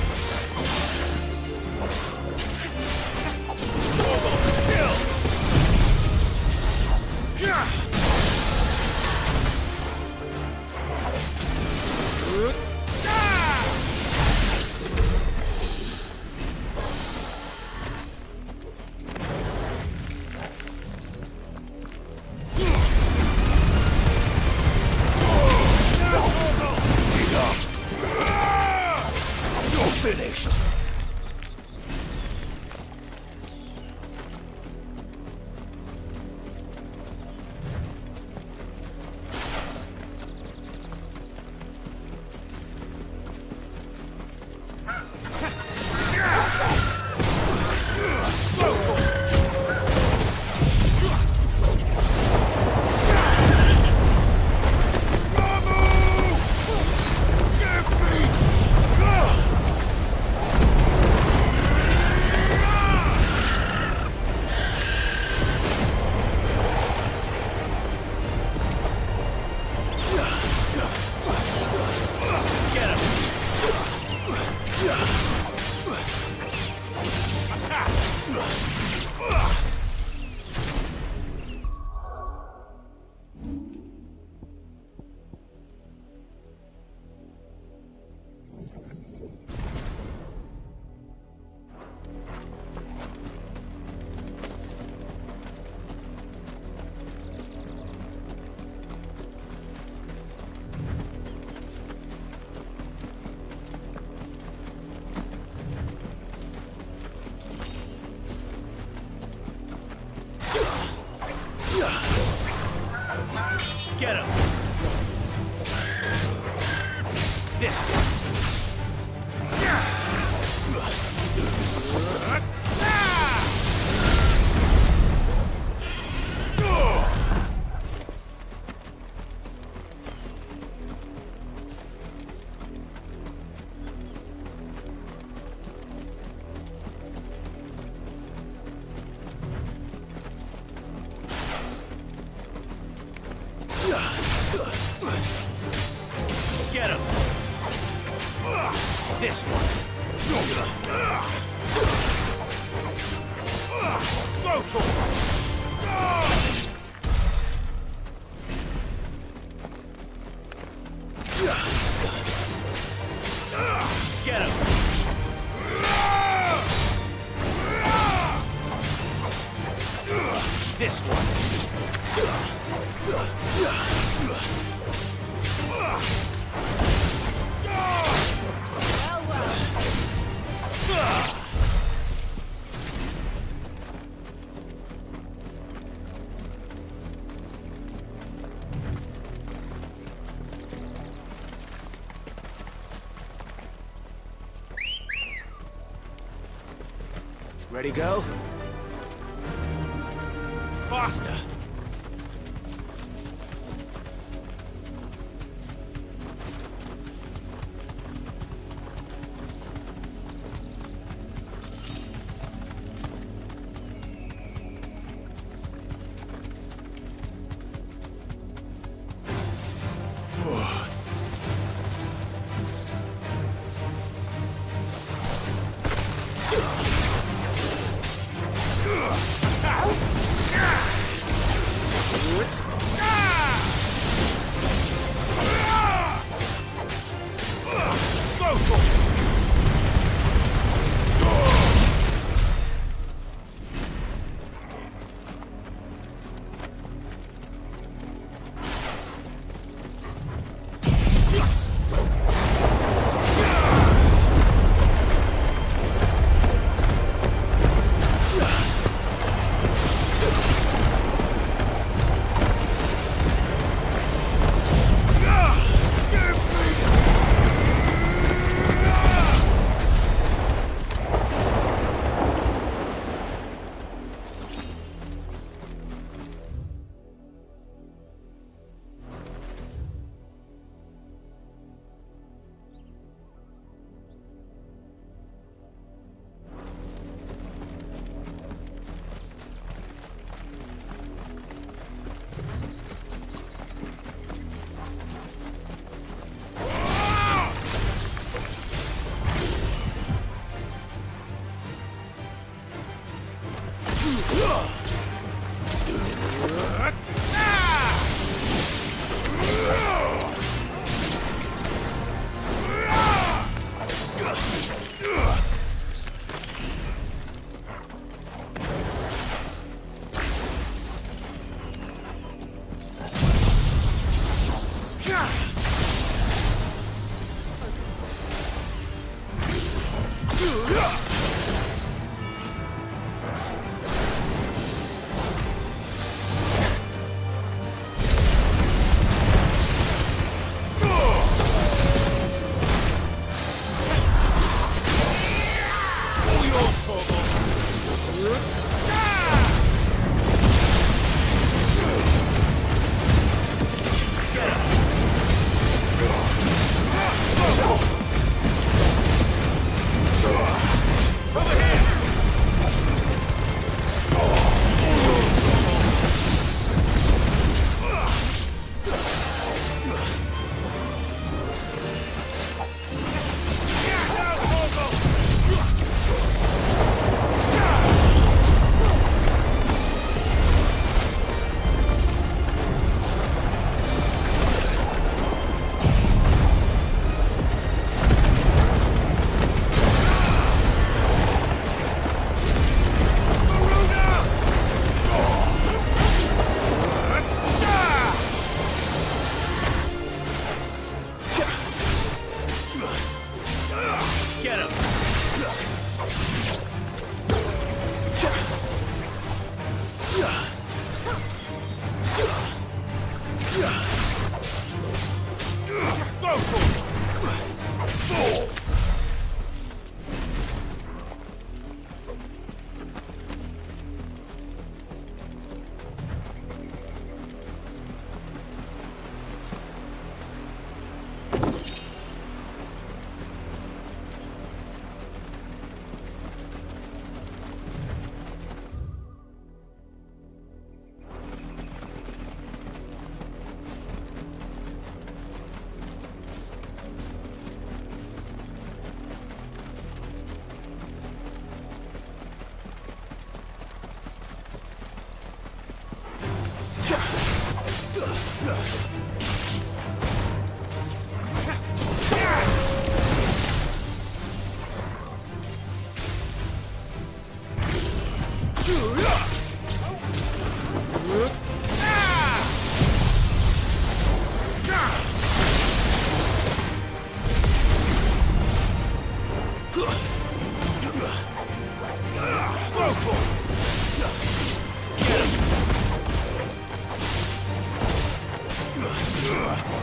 Get him! This one! Get him! This one! Go to him! Get him! This one! Ready, go? Faster!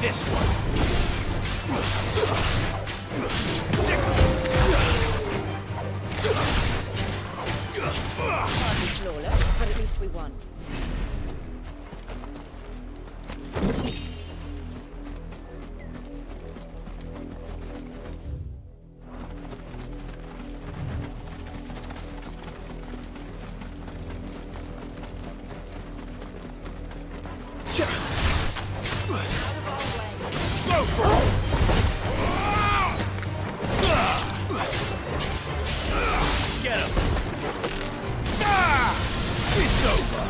This one. Hardly flawless, but at least we won. Get him! It's over!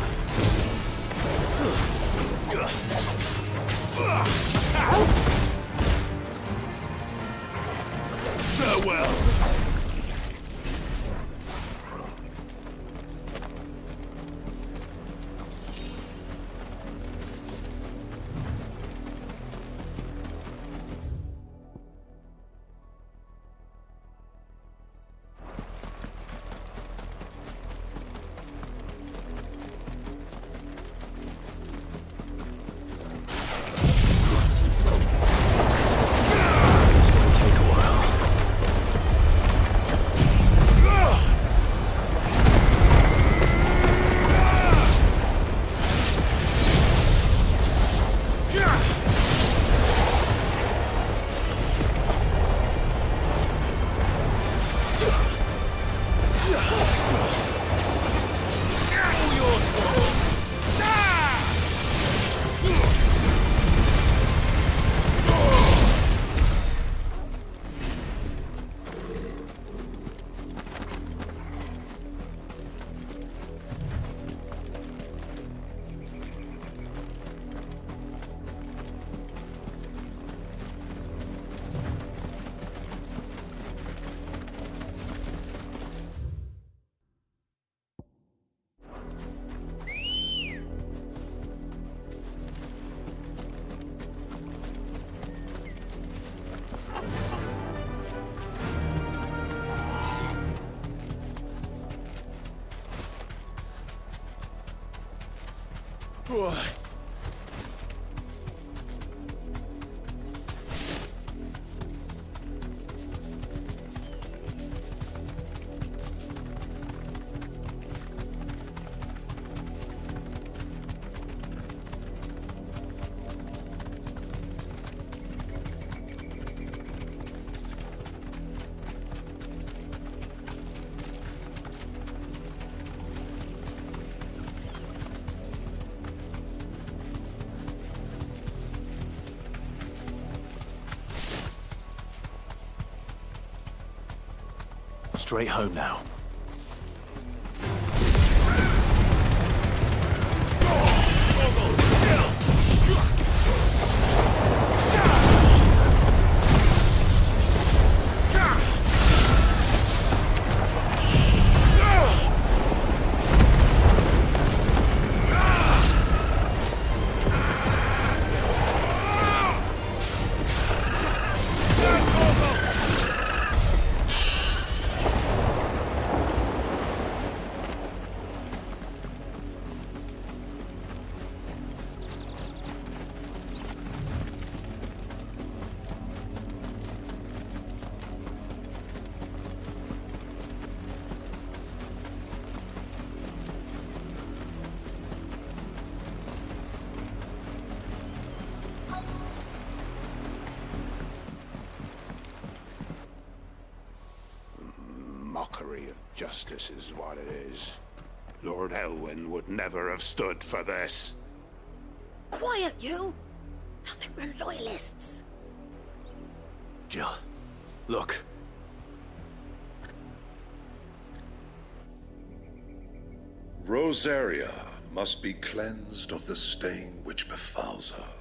Farewell! Boy. Straight home now. Mockery of justice is what it is. Lord Elwyn would never have stood for this. Quiet, you! They'll think we're loyalists. Jill, look. Rosaria must be cleansed of the stain which befouls her,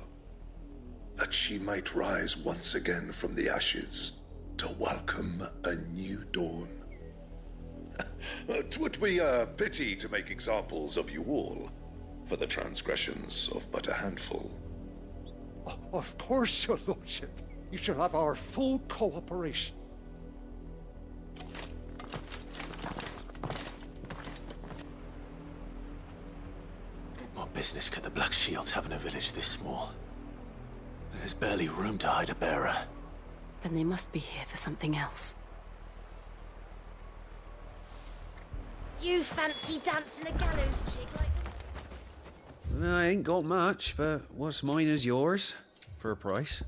that she might rise once again from the ashes to welcome a new dawn. 'twould be a pity to make examples of you all for the transgressions of but a handful. Of course, your lordship. You shall have our full cooperation. What business could the Black Shields have in a village this small? There's barely room to hide a bearer. Then they must be here for something else. You fancy dancing a gallows jig like... I ain't got much, but what's mine is yours, for a price.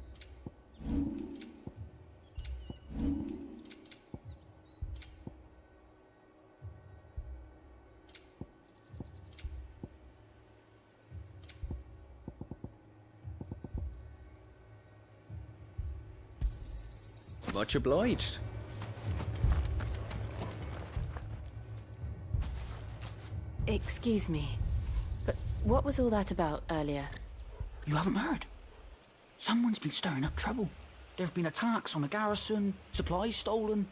Much obliged. Excuse me, but what was all that about earlier? You haven't heard? Someone's been stirring up trouble. There have been attacks on the garrison, supplies stolen.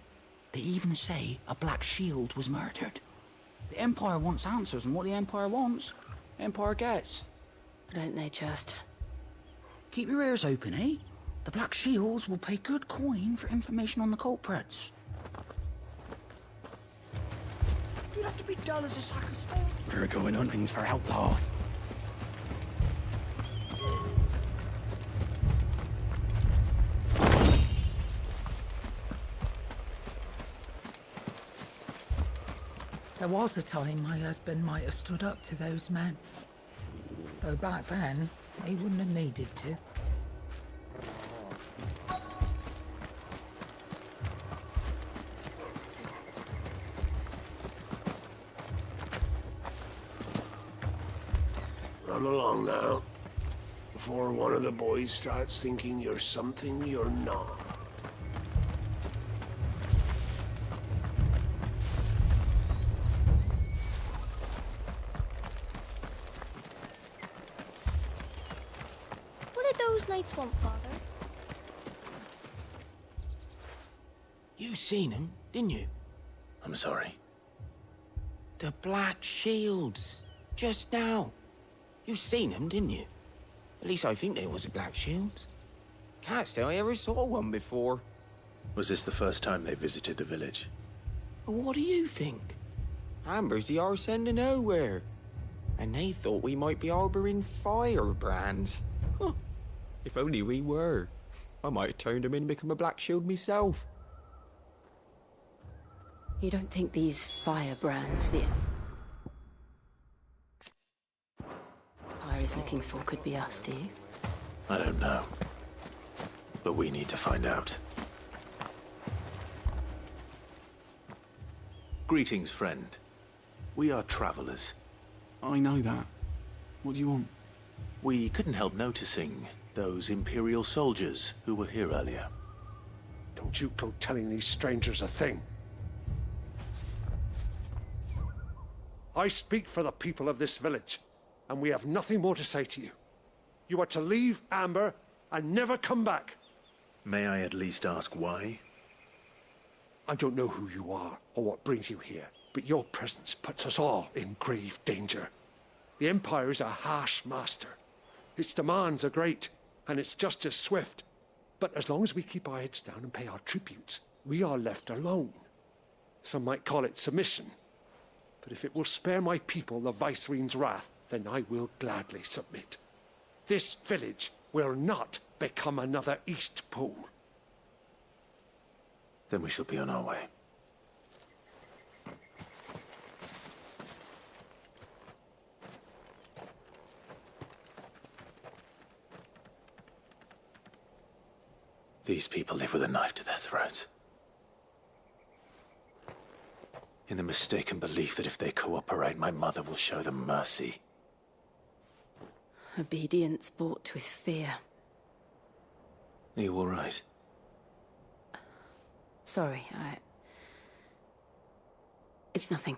They even say a Black Shield was murdered. The Empire wants answers, and what the Empire wants, Empire gets. Don't they just? Keep your ears open, eh? The Black Shields will pay good coin for information on the culprits. You'd have to be dull as a sack of stone. We're going hunting for outlaws. There was a time my husband might have stood up to those men. Though back then, he wouldn't have needed to. Run along now, before one of the boys starts thinking you're something you're not. What did those knights want, Father? You seen him, didn't you? I'm sorry. The Black Shields. Just now. You seen them, didn't you? At least I think there was a Black Shield. Can't say I ever saw one before. Was this the first time they visited the village? What do you think? Amber's the arse end of nowhere. And they thought we might be harboring firebrands. Huh. If only we were. I might have turned them in and become a Black Shield myself. You don't think these firebrands the Empire is looking for could be us, do you? I don't know. But we need to find out. Greetings, friend. We are travelers. I know that. What do you want? We couldn't help noticing those Imperial soldiers who were here earlier. Don't you go telling these strangers a thing. I speak for the people of this village, and we have nothing more to say to you. You are to leave Amber and never come back. May I at least ask why? I don't know who you are or what brings you here, but your presence puts us all in grave danger. The Empire is a harsh master. Its demands are great, and its justice swift. But as long as we keep our heads down and pay our tributes, we are left alone. Some might call it submission. But if it will spare my people the Viceroy's wrath, then I will gladly submit. This village will not become another East Pool. Then we shall be on our way. These people live with a knife to their throats. In the mistaken belief that if they cooperate, my mother will show them mercy. Obedience bought with fear. Are you all right? Sorry, It's nothing.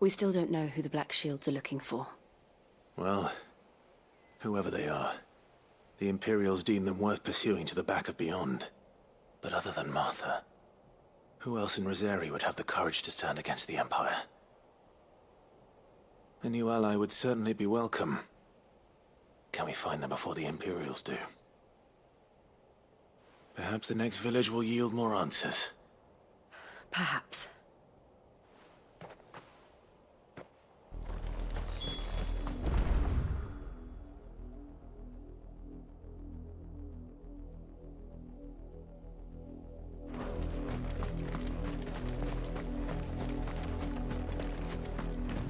We still don't know who the Black Shields are looking for. Well, whoever they are, the Imperials deem them worth pursuing to the back of beyond. But other than Martha, who else in Rosari would have the courage to stand against the Empire? A new ally would certainly be welcome. Can we find them before the Imperials do? Perhaps the next village will yield more answers. Perhaps.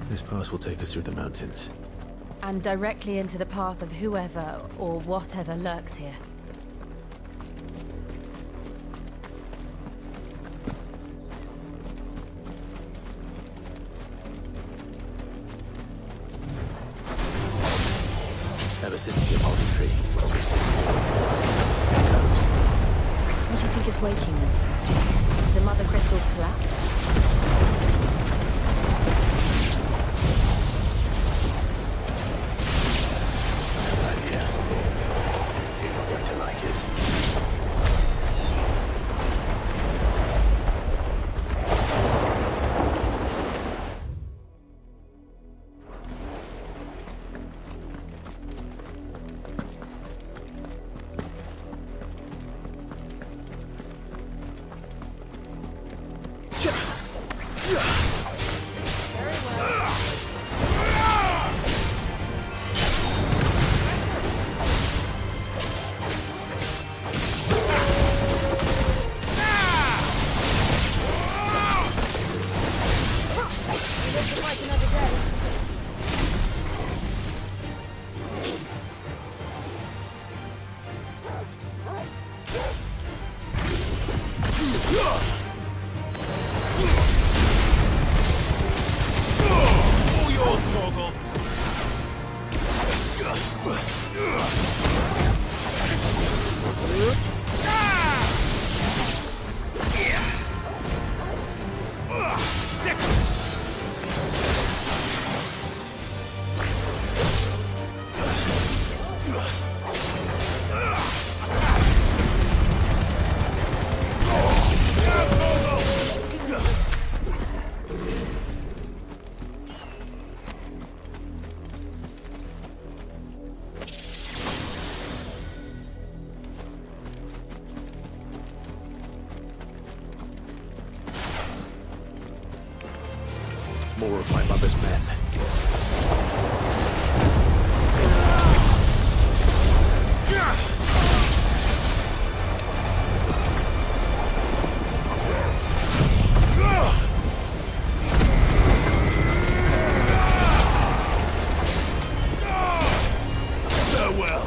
This pass will take us through the mountains. And directly into the path of whoever or whatever lurks here. Ever since the apple tree. What do you think is waking them? The Mother Crystal's collapse? More of my mother's men. Farewell.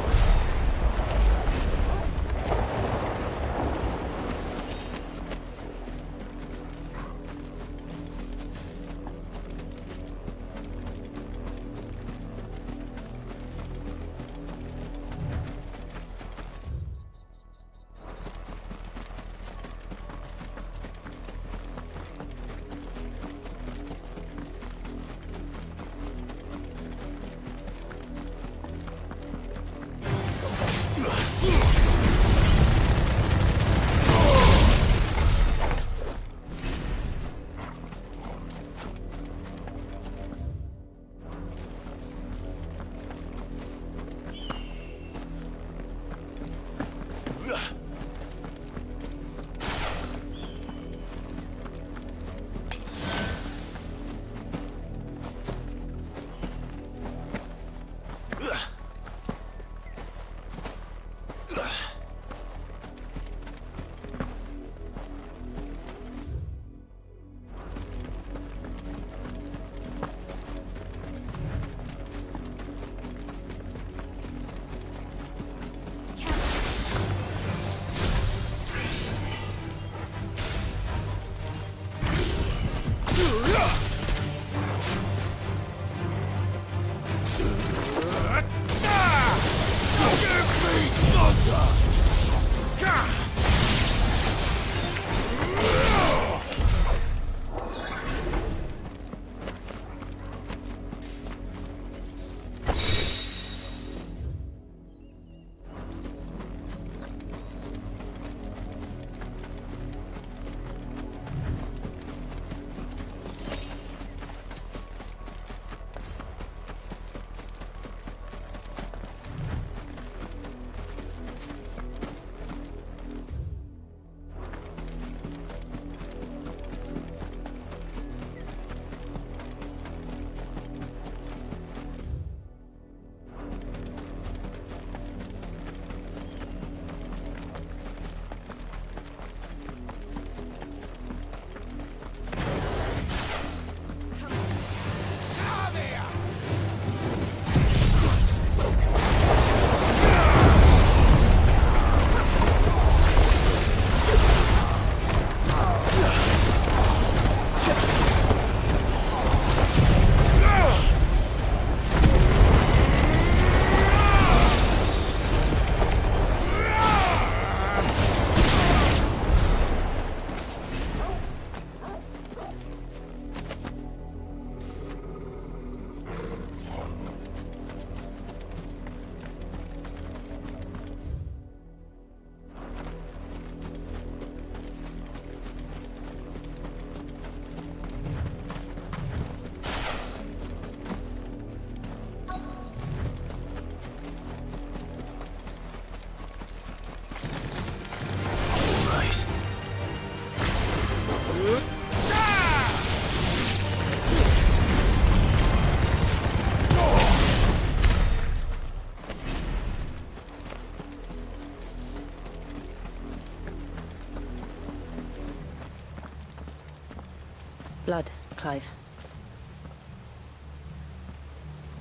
Clive.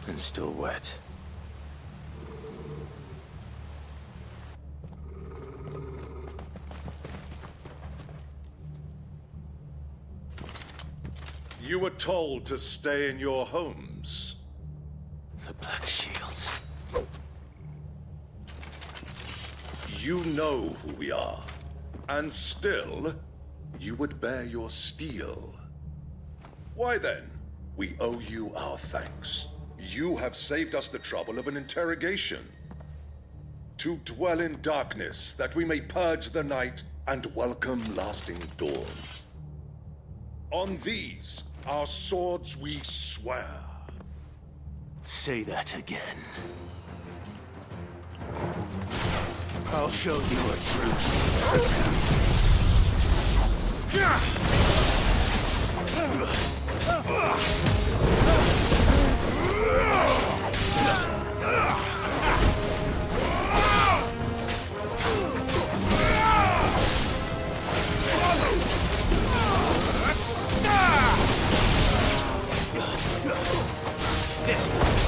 And still wet. You were told to stay in your homes. The Black Shields. You know who we are. And still, you would bear your steel. Why then, we owe you our thanks. You have saved us the trouble of an interrogation. To dwell in darkness, that we may purge the night and welcome lasting dawn. On these, our swords we swear. Say that again. I'll show you a true sheep. This one.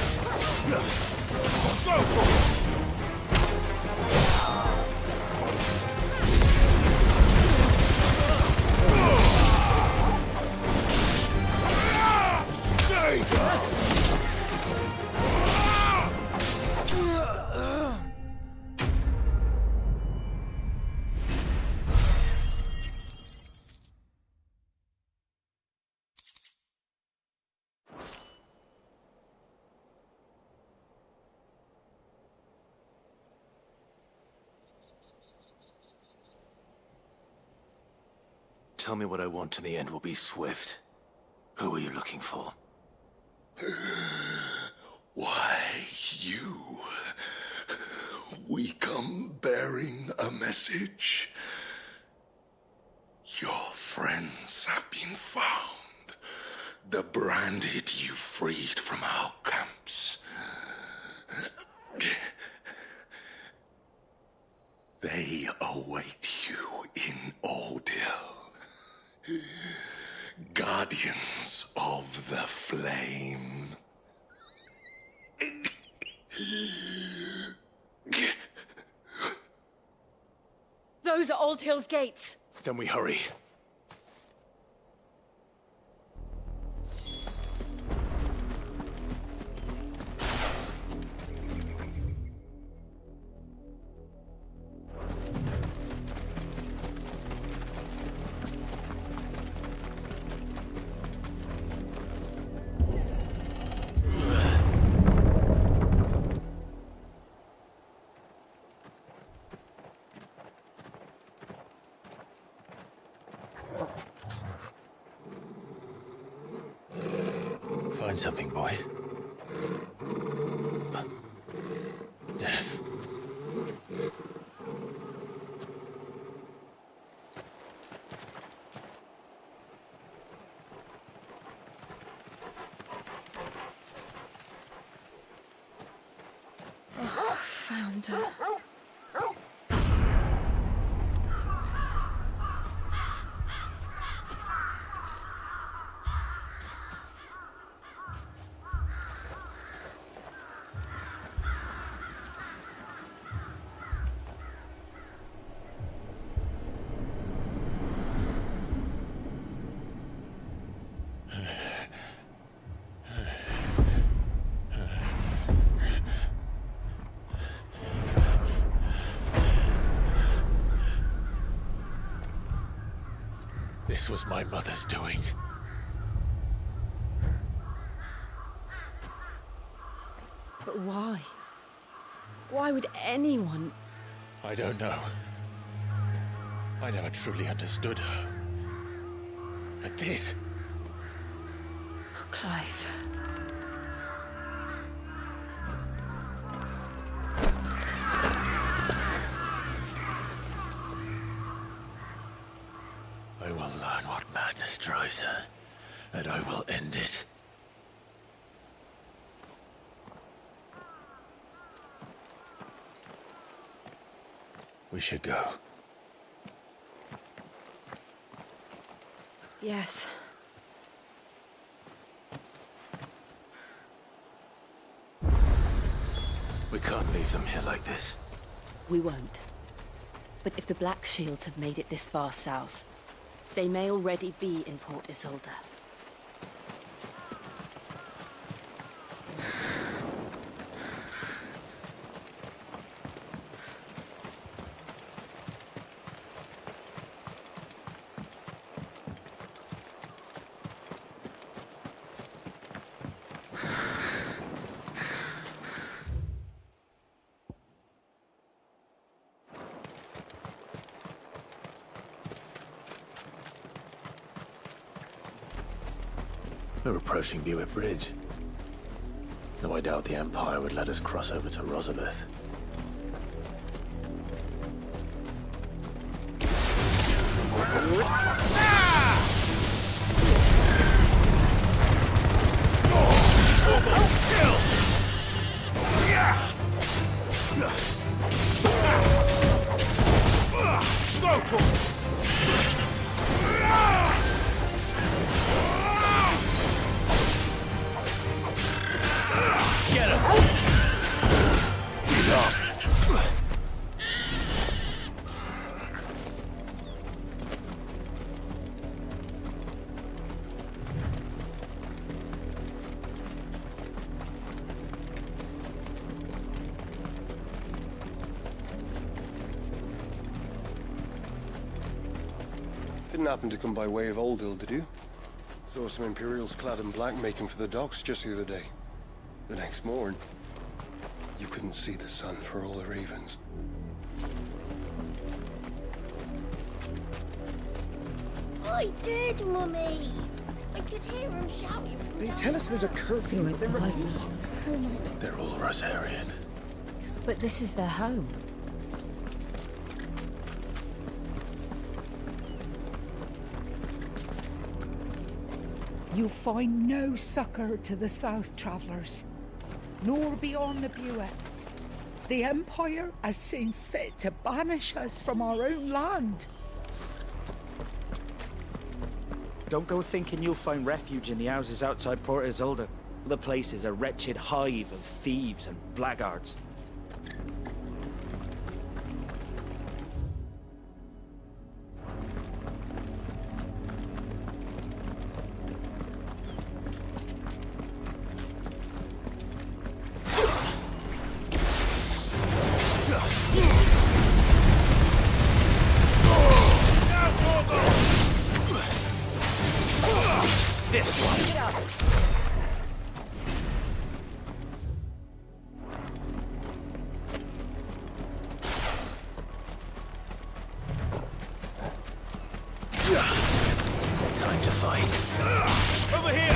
Tell me what I want and the end will be swift. Who are you looking for? Why, you. We come bearing a message. Your friends have been found. The branded you freed from our camps. They await you in Odil. Guardians of the Flame. Those are Old Hill's gates. Then we hurry. Find something, boy. Death. Found her. This was my mother's doing. But why? Why would anyone... I don't know. I never truly understood her. But this... Oh, Clive. I will learn what madness drives her, and I will end it. We should go. Yes. We can't leave them here like this. We won't. But if the Black Shields have made it this far south, they may already be in Port Isolde. We're approaching Buick Bridge. Though I doubt the Empire would let us cross over to Rosabeth. Didn't happen to come by way of Oldhill, did you? Saw some Imperials clad in black making for the docks just the other day. The next morn, you couldn't see the sun for all the ravens. I did, Mummy. I could hear him shouting from They down tell us there's a curfew. It's They a refuse. They're all Rosarian. But this is their home. You'll find no succor to the south travellers, nor beyond the Buet. The Empire has seen fit to banish us from our own land. Don't go thinking you'll find refuge in the houses outside Port Isolde. The place is a wretched hive of thieves and blackguards. This one. Time to fight. Over here.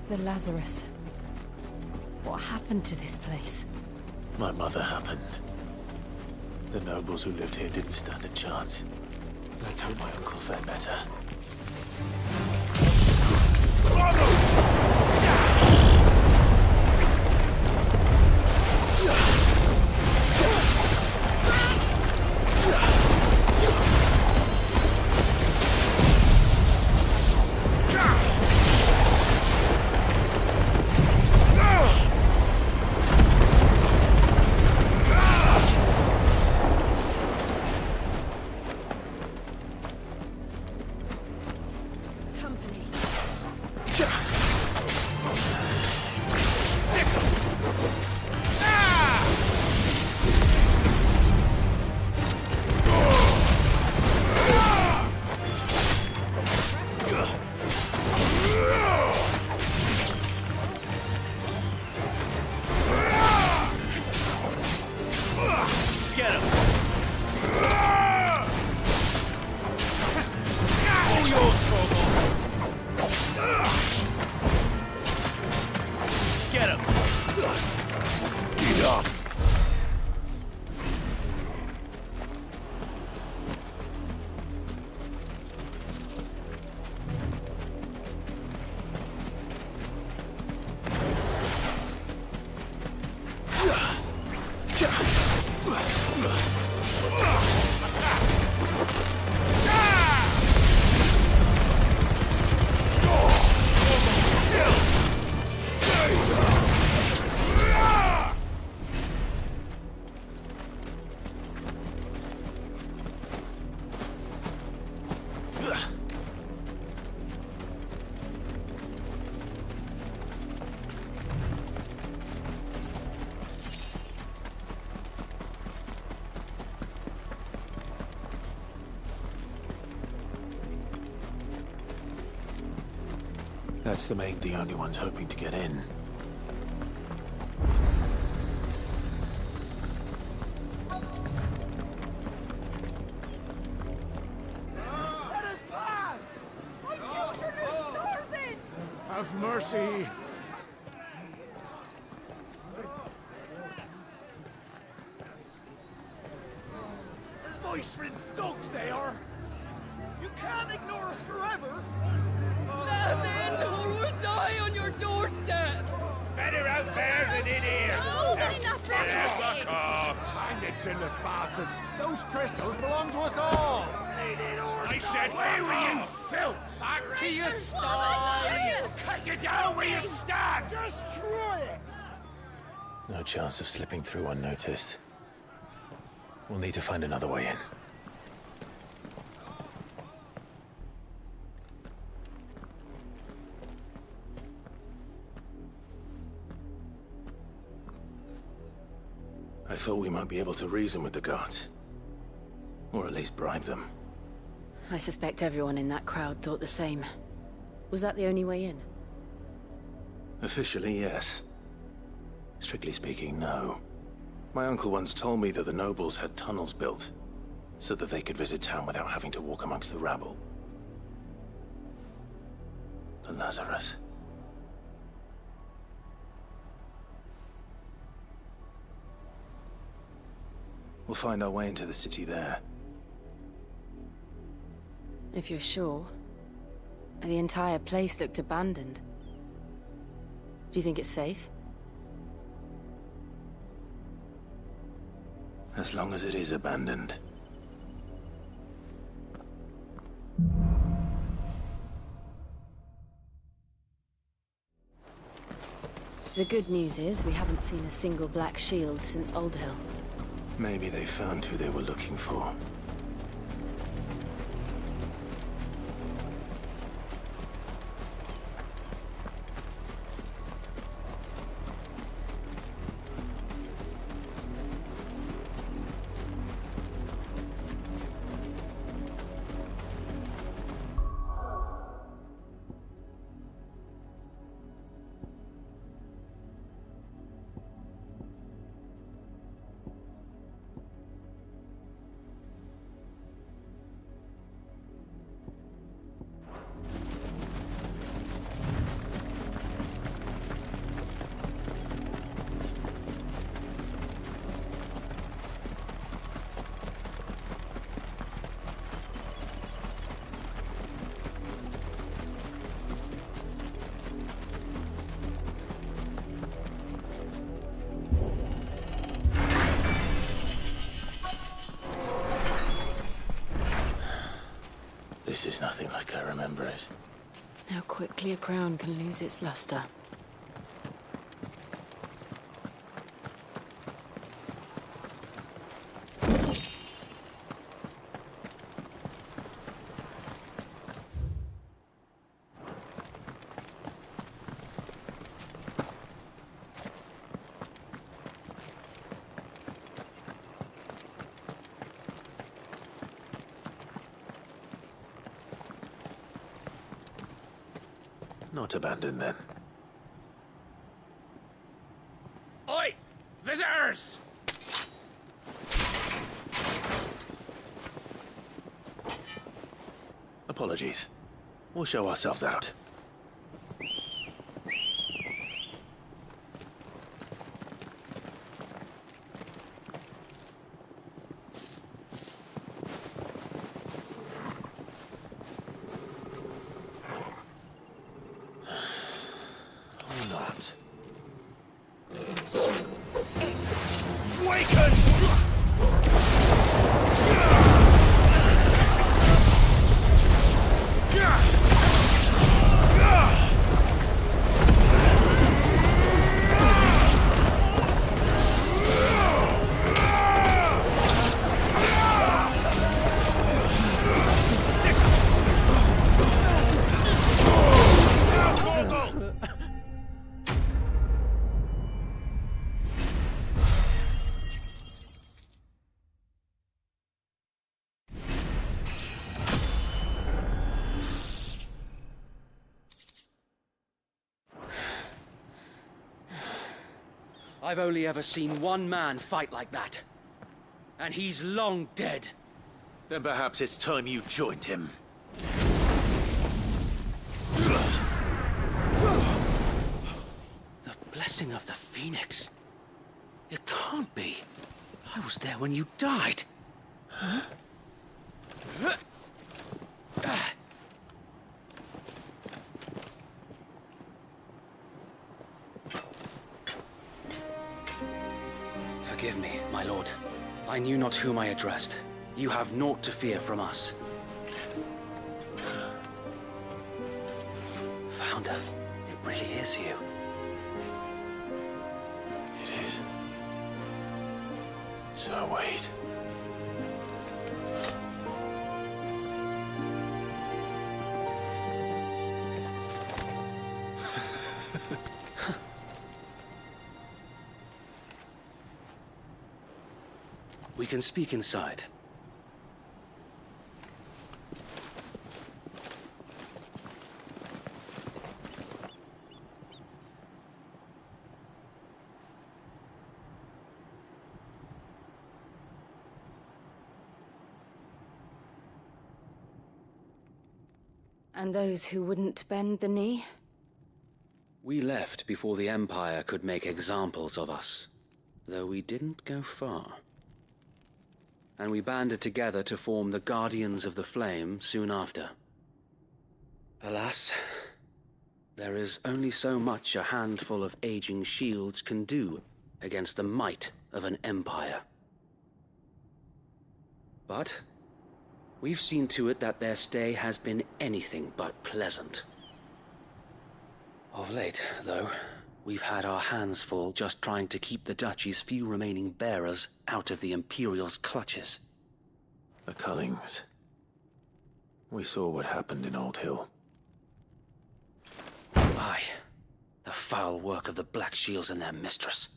The Lazarus. What happened to this place? My mother happened. The nobles who lived here didn't stand a chance. Let's hope my uncle fared better. That's the only ones hoping to get in. Let us pass! My children are starving! Have mercy! Voice-ridden dogs they are! You can't ignore us forever! Let us in, or we'll die on your doorstep! Better out there than in here! No, get enough Fuck off! Find the chinless bastards! Those crystals belong to us all! I said, where were you, filth? Back to your sties! Cut you down where you stand! Destroy it! No chance of slipping through unnoticed. We'll need to find another way in. I thought we might be able to reason with the guards. Or at least bribe them. I suspect everyone in that crowd thought the same. Was that the only way in? Officially, yes. Strictly speaking, no. My uncle once told me that the nobles had tunnels built, so that they could visit town without having to walk amongst the rabble. The Lazarus. We'll find our way into the city there. If you're sure. The entire place looked abandoned. Do you think it's safe? As long as it is abandoned. The good news is we haven't seen a single black shield since Old Hill. Maybe they found who they were looking for. This is nothing like I remember it. How quickly a crown can lose its luster. Not abandoned, then. Oi! Visitors! Apologies. We'll show ourselves out. Or not. I've only ever seen one man fight like that. And he's long dead. Then perhaps it's time you joined him. The blessing of the Phoenix. It can't be. I was there when you died. Huh? Forgive me, my lord. I knew not whom I addressed. You have naught to fear from us. Founder, it really is you. It is. So wait. We can speak inside. And those who wouldn't bend the knee? We left before the Empire could make examples of us, though we didn't go far. And we banded together to form the Guardians of the Flame soon after. Alas, there is only so much a handful of aging shields can do against the might of an empire. But we've seen to it that their stay has been anything but pleasant. Of late, though, we've had our hands full just trying to keep the Duchy's few remaining bearers out of the Imperial's clutches. The Cullings. We saw what happened in Old Hill. Aye. The foul work of the Black Shields and their mistress.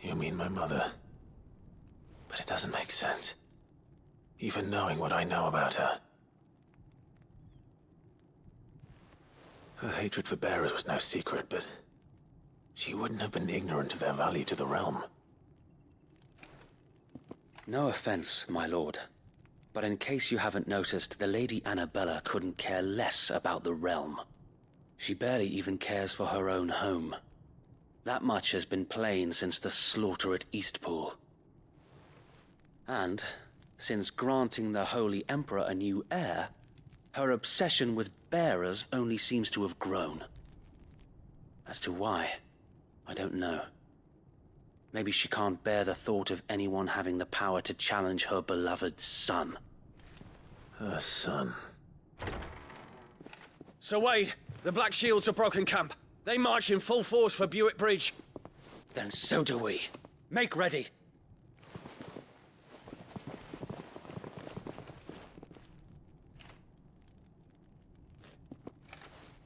You mean my mother? But it doesn't make sense. Even knowing what I know about her. Her hatred for bearers was no secret, but she wouldn't have been ignorant of their value to the realm. No offense, my lord. But in case you haven't noticed, the Lady Annabella couldn't care less about the realm. She barely even cares for her own home. That much has been plain since the slaughter at Eastpool. And, since granting the Holy Emperor a new heir, her obsession with bearers only seems to have grown. As to why, I don't know. Maybe she can't bear the thought of anyone having the power to challenge her beloved son. Her son. Sir Wade, the Black Shields have broken camp. They march in full force for Buick Bridge. Then so do we. Make ready.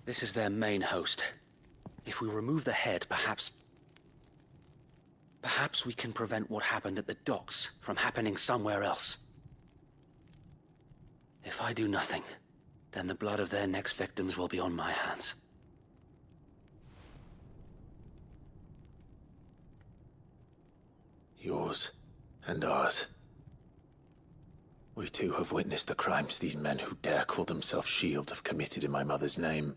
This is their main host. If we remove the head, perhaps we can prevent what happened at the docks from happening somewhere else. If I do nothing, then the blood of their next victims will be on my hands. Yours and ours. We too have witnessed the crimes these men who dare call themselves Shields have committed in my mother's name.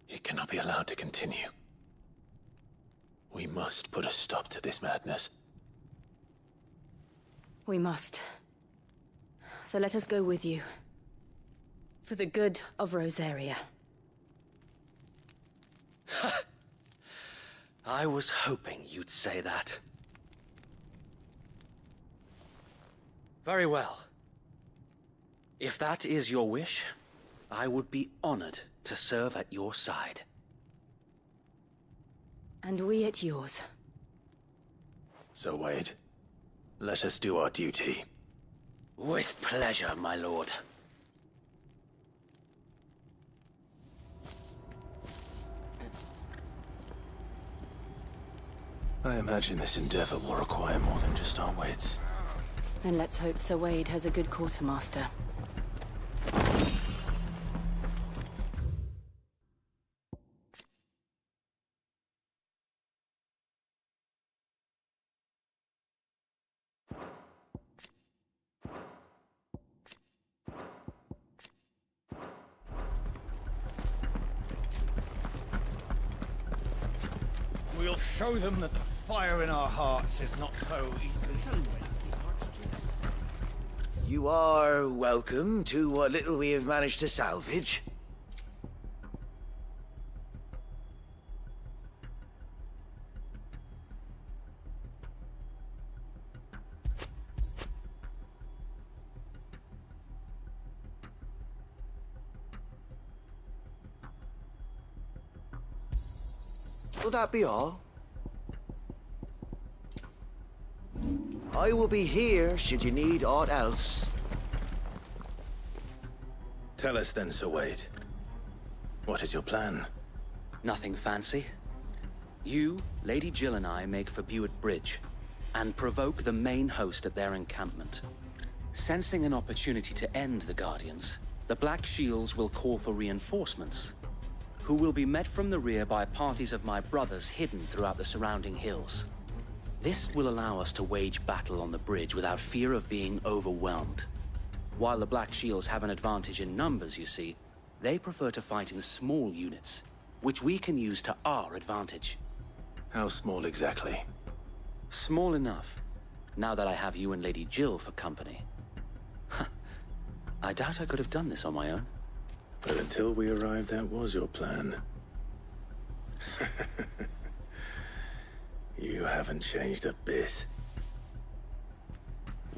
It cannot be allowed to continue. We must put a stop to this madness. We must. So let us go with you. For the good of Rosaria. I was hoping you'd say that. Very well. If that is your wish, I would be honored to serve at your side. And we at yours. So, Wade, let us do our duty. With pleasure, my lord. I imagine this endeavor will require more than just our wits. Then let's hope Sir Wade has a good quartermaster. We'll show them that the fire in our hearts is not so easily... You are welcome to what little we have managed to salvage. Will that be all? I will be here should you need aught else. Tell us then, Sir Wade. What is your plan? Nothing fancy. You, Lady Jill and I make for Buick Bridge, and provoke the main host at their encampment. Sensing an opportunity to end the Guardians, the Black Shields will call for reinforcements, who will be met from the rear by parties of my brothers hidden throughout the surrounding hills. This will allow us to wage battle on the bridge without fear of being overwhelmed. While the Black Shields have an advantage in numbers, you see, they prefer to fight in small units, which we can use to our advantage. How small exactly? Small enough, now that I have you and Lady Jill for company. I doubt I could have done this on my own. But until we arrived, that was your plan. You haven't changed a bit.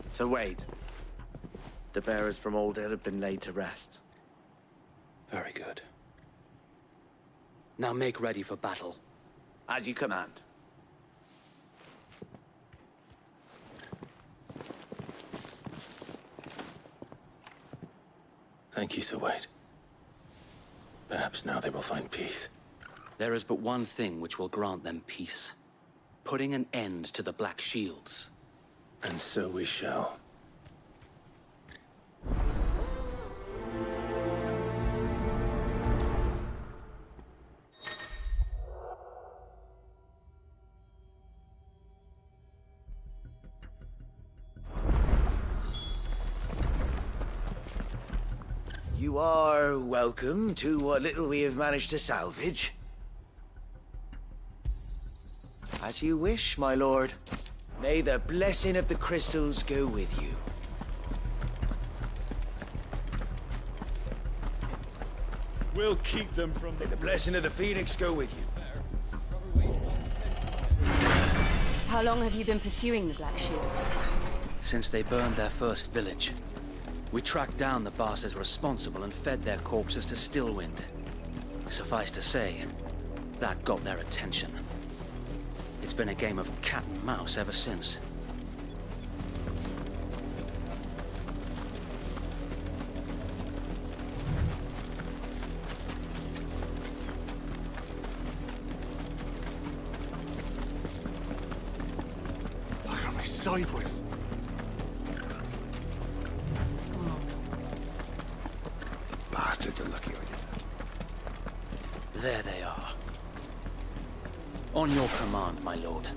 Sir Wade, the bearers from Oldale have been laid to rest. Very good. Now make ready for battle. As you command. Thank you, Sir Wade. Perhaps now they will find peace. There is but one thing which will grant them peace. Putting an end to the Black Shields. And so we shall. You are welcome to what little we have managed to salvage. As you wish, my lord. May the blessing of the crystals go with you. We'll keep them from... May the blessing of the Phoenix go with you. How long have you been pursuing the Black Shields? Since they burned their first village. We tracked down the bastards responsible and fed their corpses to Stillwind. Suffice to say, that got their attention. It's been a game of cat and mouse ever since. I got me sideways. Bastards are lucky I did that. There they are. On your command, my lord.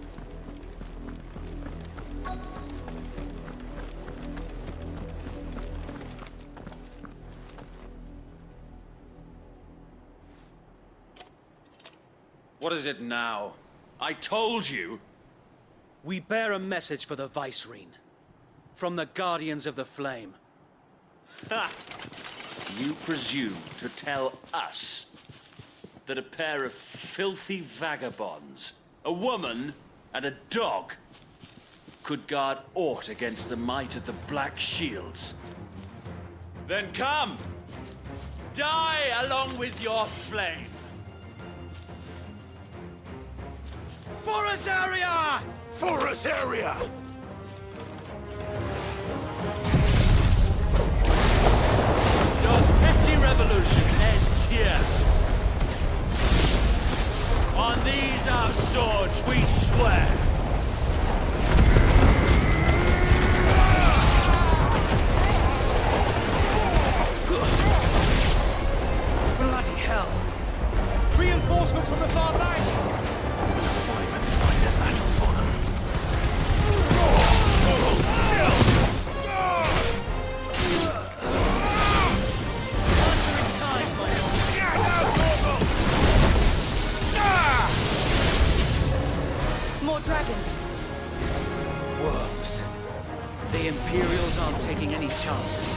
What is it now? I told you! We bear a message for the Vicereine. From the Guardians of the Flame. Ha! You presume to tell us that a pair of filthy vagabonds, a woman and a dog, could guard aught against the might of the Black Shields? Then come! Die along with your flame! For Azaria! For Azaria! Your petty revolution ends here. On these our swords we swear. Bloody hell! Reinforcements from the far bank! I'll even find a battle for them. More dragons! Worms. The Imperials aren't taking any chances.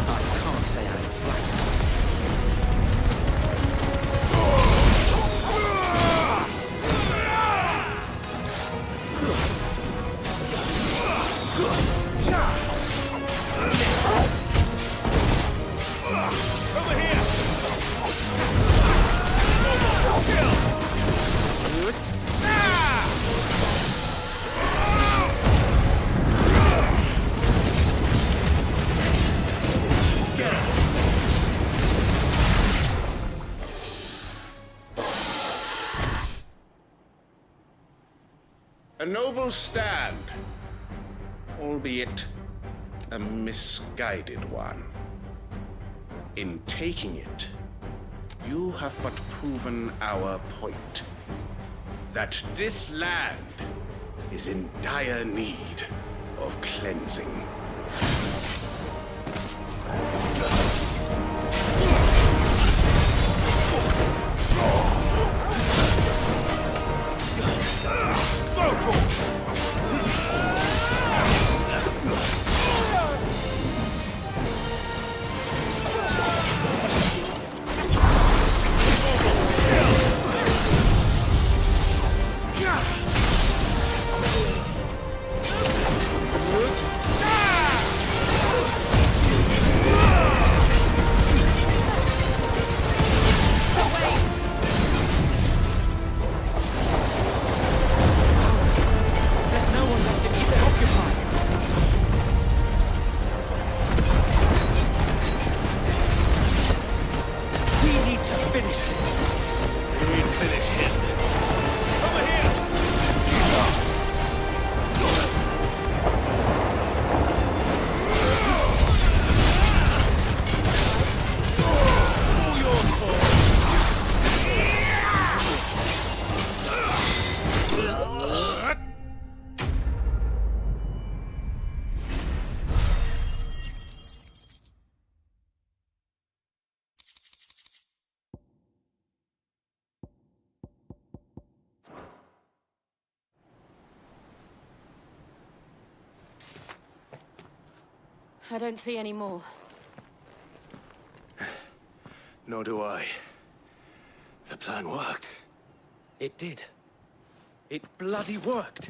I can't say I'm flattered. A noble stand, albeit a misguided one. In taking it, you have but proven our point. That this land is in dire need of cleansing. I don't see any more. Nor do I. The plan worked. It did. It bloody worked.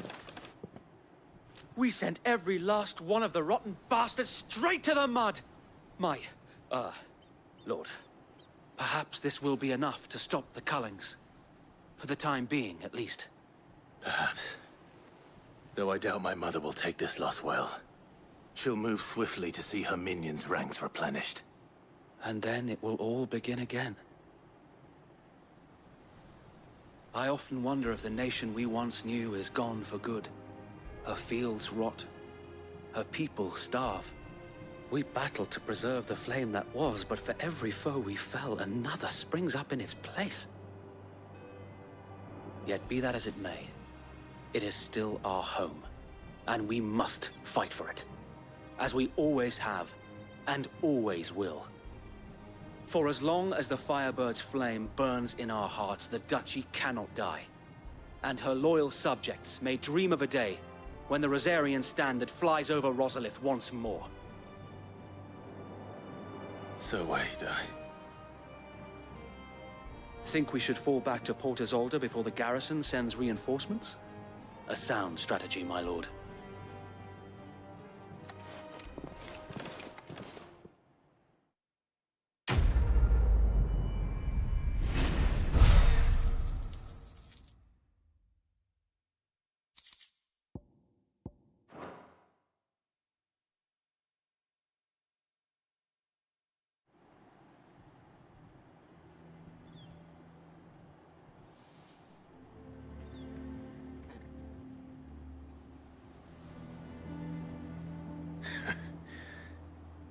We sent every last one of the rotten bastards straight to the mud! Lord, perhaps this will be enough to stop the Cullings. For the time being, at least. Perhaps. Though I doubt my mother will take this loss well. She'll move swiftly to see her minions' ranks replenished. And then it will all begin again. I often wonder if the nation we once knew is gone for good. Her fields rot. Her people starve. We battled to preserve the flame that was, but for every foe we fell, another springs up in its place. Yet be that as it may, it is still our home, and we must fight for it, as we always have, and always will. For as long as the Firebird's flame burns in our hearts, the Duchy cannot die, and her loyal subjects may dream of a day when the Rosarian standard flies over Rosalith once more. So wait, Think we should fall back to Port Isolde before the garrison sends reinforcements? A sound strategy, my lord.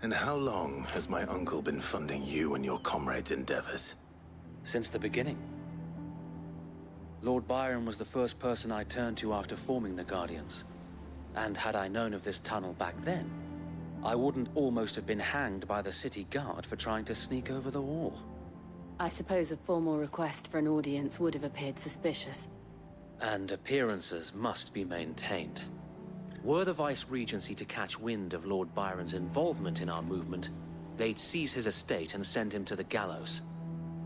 And how long has my uncle been funding you and your comrades' endeavors? Since the beginning. Lord Byron was the first person I turned to after forming the Guardians. And had I known of this tunnel back then, I wouldn't almost have been hanged by the city guard for trying to sneak over the wall. I suppose a formal request for an audience would have appeared suspicious. And appearances must be maintained. Were the Vice-Regency to catch wind of Lord Byron's involvement in our movement, they'd seize his estate and send him to the gallows,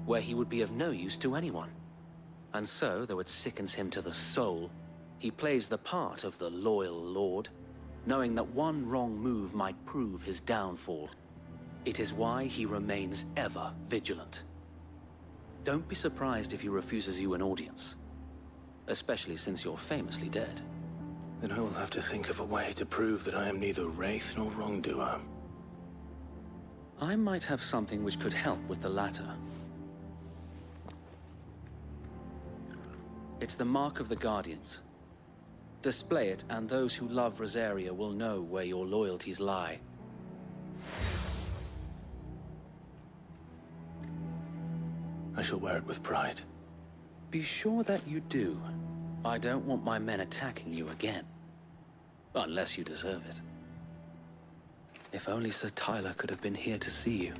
where he would be of no use to anyone. And so, though it sickens him to the soul, he plays the part of the loyal lord, knowing that one wrong move might prove his downfall. It is why he remains ever vigilant. Don't be surprised if he refuses you an audience, especially since you're famously dead. Then I will have to think of a way to prove that I am neither wraith nor wrongdoer. I might have something which could help with the latter. It's the mark of the Guardians. Display it, and those who love Rosaria will know where your loyalties lie. I shall wear it with pride. Be sure that you do. I don't want my men attacking you again. Unless you deserve it. If only Sir Tyler could have been here to see you.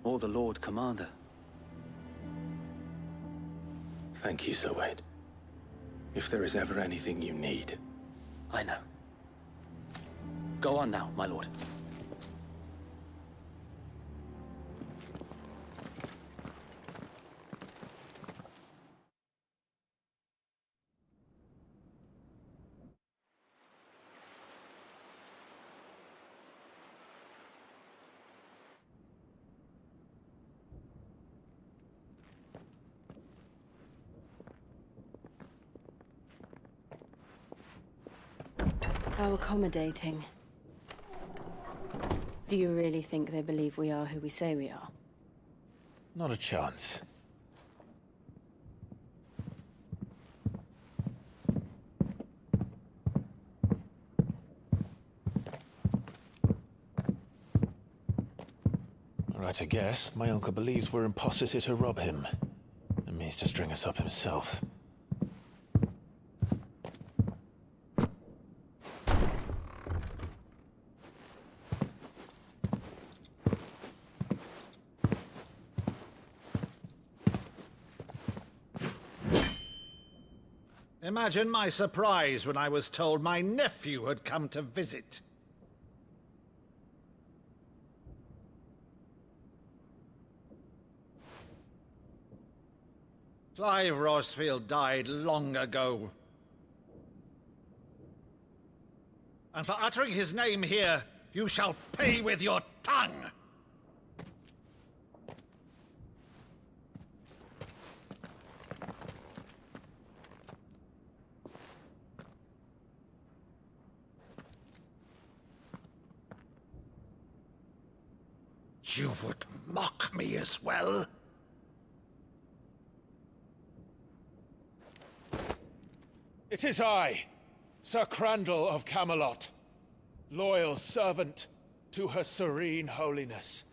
Or the Lord Commander. Thank you, Sir Wade. If there is ever anything you need. I know. Go on now, my lord. How accommodating. Do you really think they believe we are who we say we are? Not a chance. Right, I guess. My uncle believes we're imposters here to rob him. And means to string us up himself. Imagine my surprise when I was told my nephew had come to visit. Clive Rosfield died long ago. And for uttering his name here, you shall pay with your tongue! You would mock me as well? It is I, Sir Crandall of Camelot, loyal servant to Her Serene Holiness,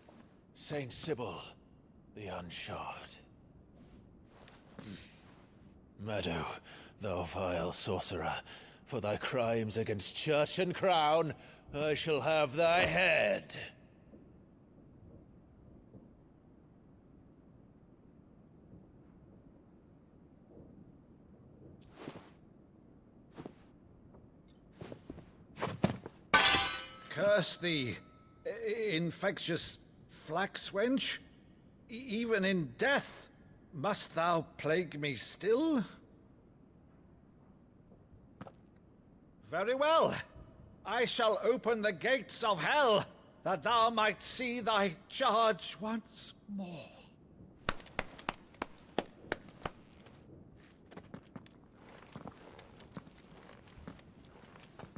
Saint Sybil the Unshod. Meadow, thou vile sorcerer, for thy crimes against church and crown, I shall have thy head. Curse thee, infectious flax wench. Even in death, must thou plague me still? Very well. I shall open the gates of hell, that thou might see thy charge once more.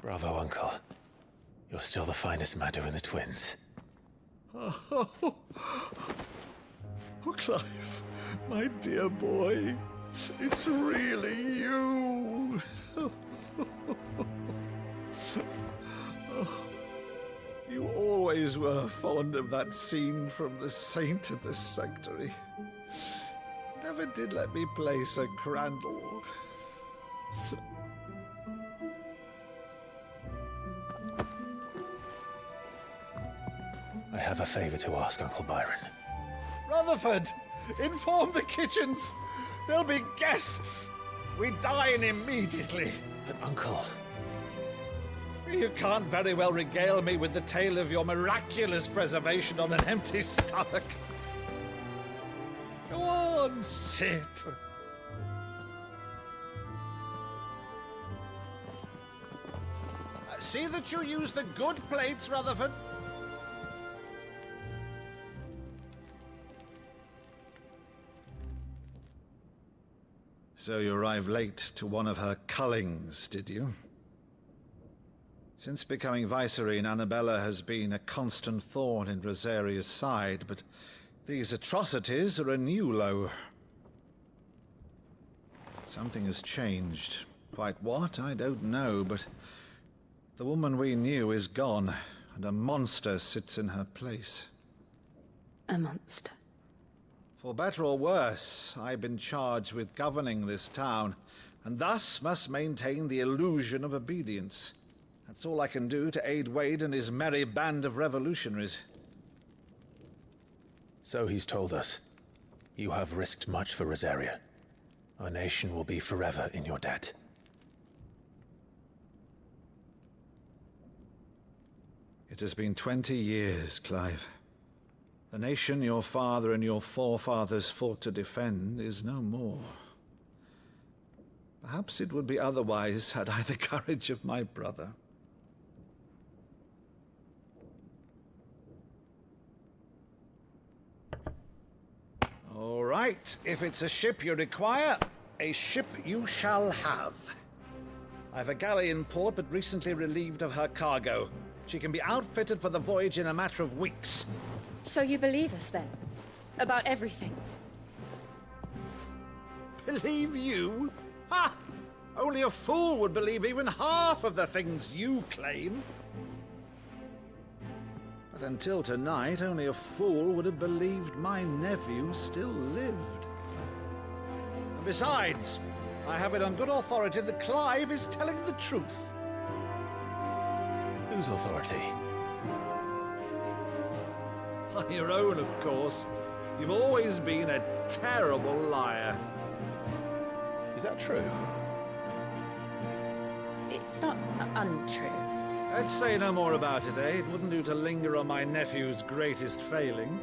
Bravo, Uncle. You're still the finest Maddo in the twins. Oh, Clive, my dear boy, it's really you. You always were fond of that scene from The Saint in the Sanctuary. Never did let me play Sir Crandall. I have a favor to ask, Uncle Byron. Rutherford, inform the kitchens. There'll be guests. We dine immediately. But, Uncle... You can't very well regale me with the tale of your miraculous preservation on an empty stomach. Go on, sit. See that you use the good plates, Rutherford. So you arrived late to one of her cullings, did you? Since becoming Vicereine, Annabella has been a constant thorn in Rosaria's side, but these atrocities are a new low. Something has changed. Quite what, I don't know, but the woman we knew is gone, and a monster sits in her place. A monster? For better or worse, I've been charged with governing this town, and thus must maintain the illusion of obedience. That's all I can do to aid Wade and his merry band of revolutionaries. So he's told us. You have risked much for Rosaria. Our nation will be forever in your debt. It has been 20 years, Clive. The nation your father and your forefathers fought to defend is no more. Perhaps it would be otherwise had I the courage of my brother. All right, if it's a ship you require, a ship you shall have. I've a galley in port, but recently relieved of her cargo. She can be outfitted for the voyage in a matter of weeks. So you believe us, then? About everything? Believe you? Ha! Only a fool would believe even half of the things you claim. But until tonight, only a fool would have believed my nephew still lived. And besides, I have it on good authority that Clive is telling the truth. Whose authority? Your own, of course. You've always been a terrible liar. Is that true? It's not untrue. Let's say no more about it, eh? It wouldn't do to linger on my nephew's greatest failing.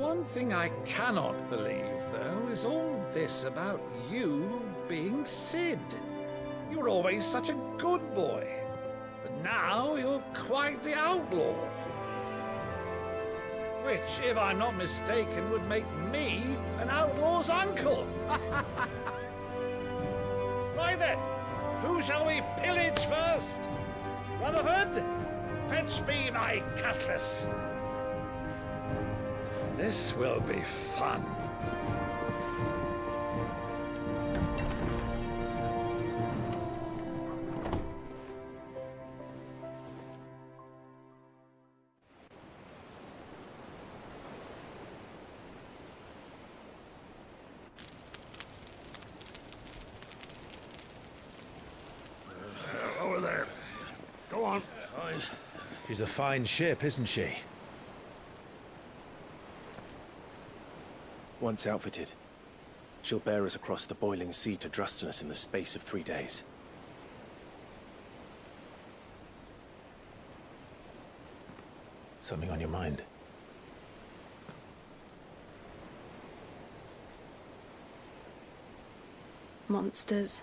one thing I cannot believe, though, is all this about you being Sid. You were always such a good boy, but now you're quite the outlaw. Which, if I'm not mistaken, would make me an outlaw's uncle. Right then, who shall we pillage first? Rutherford, fetch me my cutlass. This will be fun. Over there. Go on. She's a fine ship, isn't she? Once outfitted, she'll bear us across the boiling sea to Drustinus in the space of 3 days. Something on your mind? Monsters.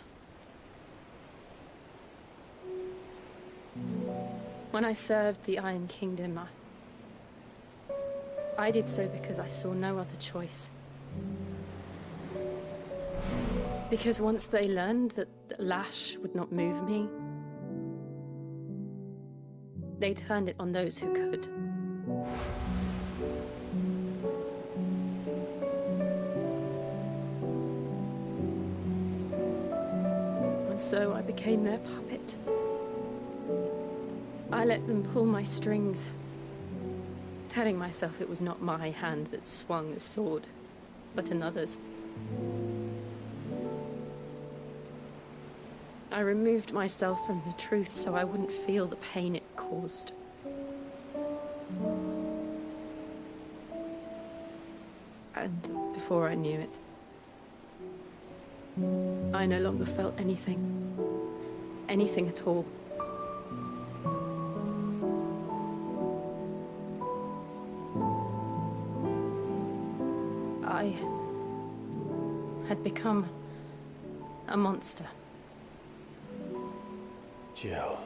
When I served the Iron Kingdom, I did so because I saw no other choice. Because once they learned that the lash would not move me, they turned it on those who could. And so I became their puppet. I let them pull my strings, telling myself it was not my hand that swung the sword, but another's. I removed myself from the truth so I wouldn't feel the pain it caused. And before I knew it, I no longer felt anything. Anything at all. I had become a monster. Jill.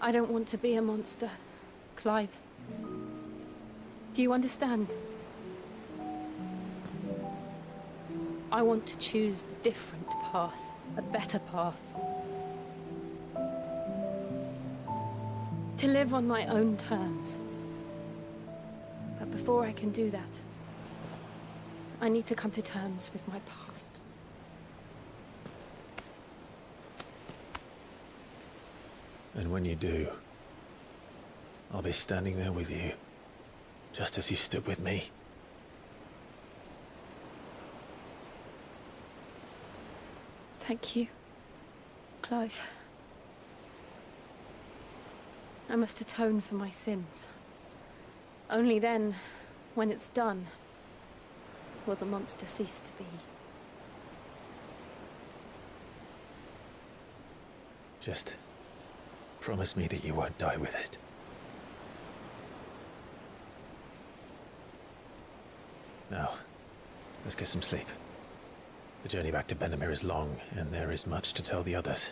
I don't want to be a monster, Clive. Do you understand? I want to choose a different path, a better path. To live on my own terms. But before I can do that, I need to come to terms with my past. And when you do, I'll be standing there with you, just as you stood with me. Thank you, Clive. I must atone for my sins. Only then, when it's done, will the monster cease to be. Just promise me that you won't die with it. Now, let's get some sleep. The journey back to Benamir is long, and there is much to tell the others.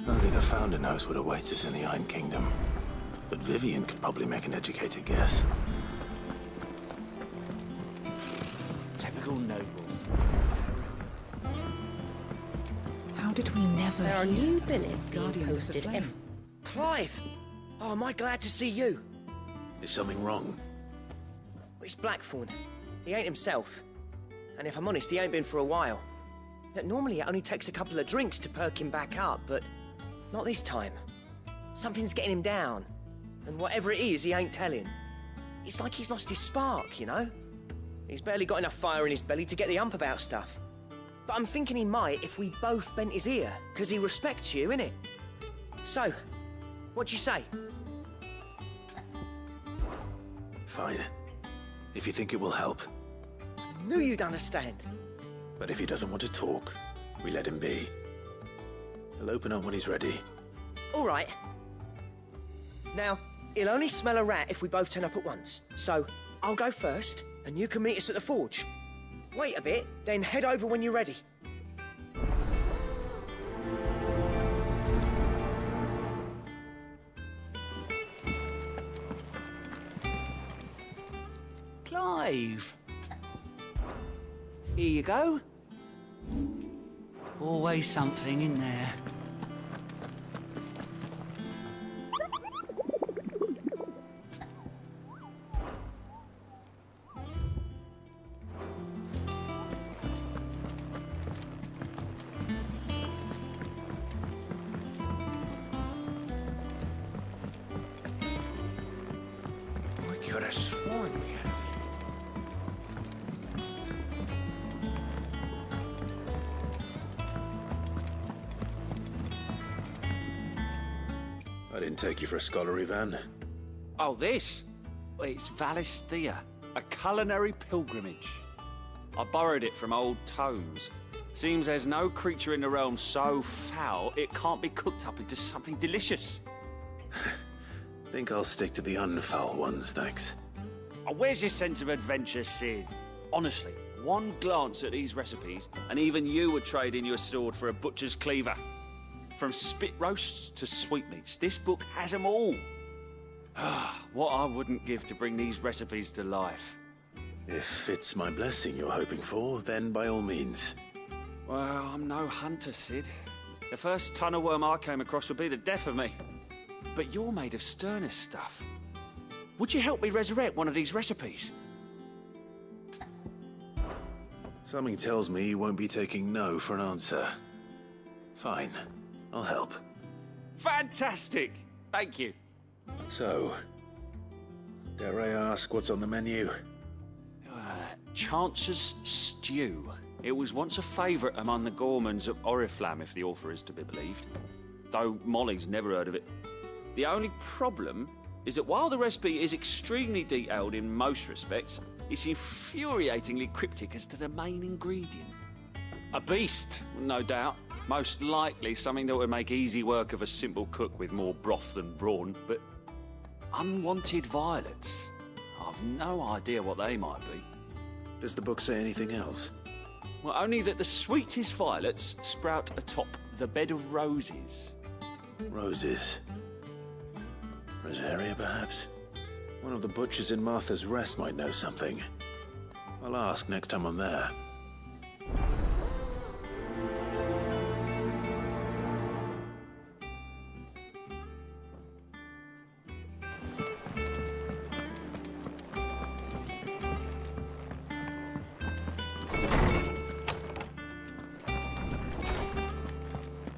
Only the Founder knows what awaits us in the Iron Kingdom. But Vivian could probably make an educated guess. Typical nobles. How did we never There are hear new of billets being Guardians of the posted Flame? every... Clive! Oh, am I glad to see you? Is something wrong? It's Blackthorn. He ain't himself. And if I'm honest, he ain't been for a while. Normally it only takes a couple of drinks to perk him back up, but not this time. Something's getting him down. And whatever it is, he ain't telling. It's like he's lost his spark, you know? He's barely got enough fire in his belly to get the ump about stuff. But I'm thinking he might if we both bent his ear, because he respects you, innit? So, what do you say? Fine. If you think it will help. I knew you'd understand. But if he doesn't want to talk, we let him be. He'll open up when he's ready. All right. Now, he'll only smell a rat if we both turn up at once. So, I'll go first, and you can meet us at the forge. Wait a bit, then head over when you're ready. Clive. Here you go. Always something in there. I could have sworn we had a few. I didn't take you for a scholarly van. Oh, this? Well, it's Valisthea, a culinary pilgrimage. I borrowed it from old tomes. Seems there's no creature in the realm so foul it can't be cooked up into something delicious. Think I'll stick to the unfoul ones, thanks. Oh, where's your sense of adventure, Sid? Honestly, one glance at these recipes, and even you would trade in your sword for a butcher's cleaver. From spit roasts to sweetmeats, this book has them all. What I wouldn't give to bring these recipes to life. If it's my blessing you're hoping for, then by all means. Well, I'm no hunter, Sid. The first ton of worm I came across would be the death of me. But you're made of sterner stuff. Would you help me resurrect one of these recipes? Something tells me you won't be taking no for an answer. Fine, I'll help. Fantastic! Thank you. So, dare I ask what's on the menu? Chance's Stew. It was once a favourite among the gourmands of Oriflamme, if the author is to be believed. Though Molly's never heard of it. The only problem is that while the recipe is extremely detailed in most respects, it's infuriatingly cryptic as to the main ingredient. A beast, no doubt. Most likely something that would make easy work of a simple cook with more broth than brawn, but unwanted violets. I've no idea what they might be. Does the book say anything else? Well, only that the sweetest violets sprout atop the bed of roses. Roses. Rosaria, perhaps? One of the butchers in Martha's Rest might know something. I'll ask next time I'm there.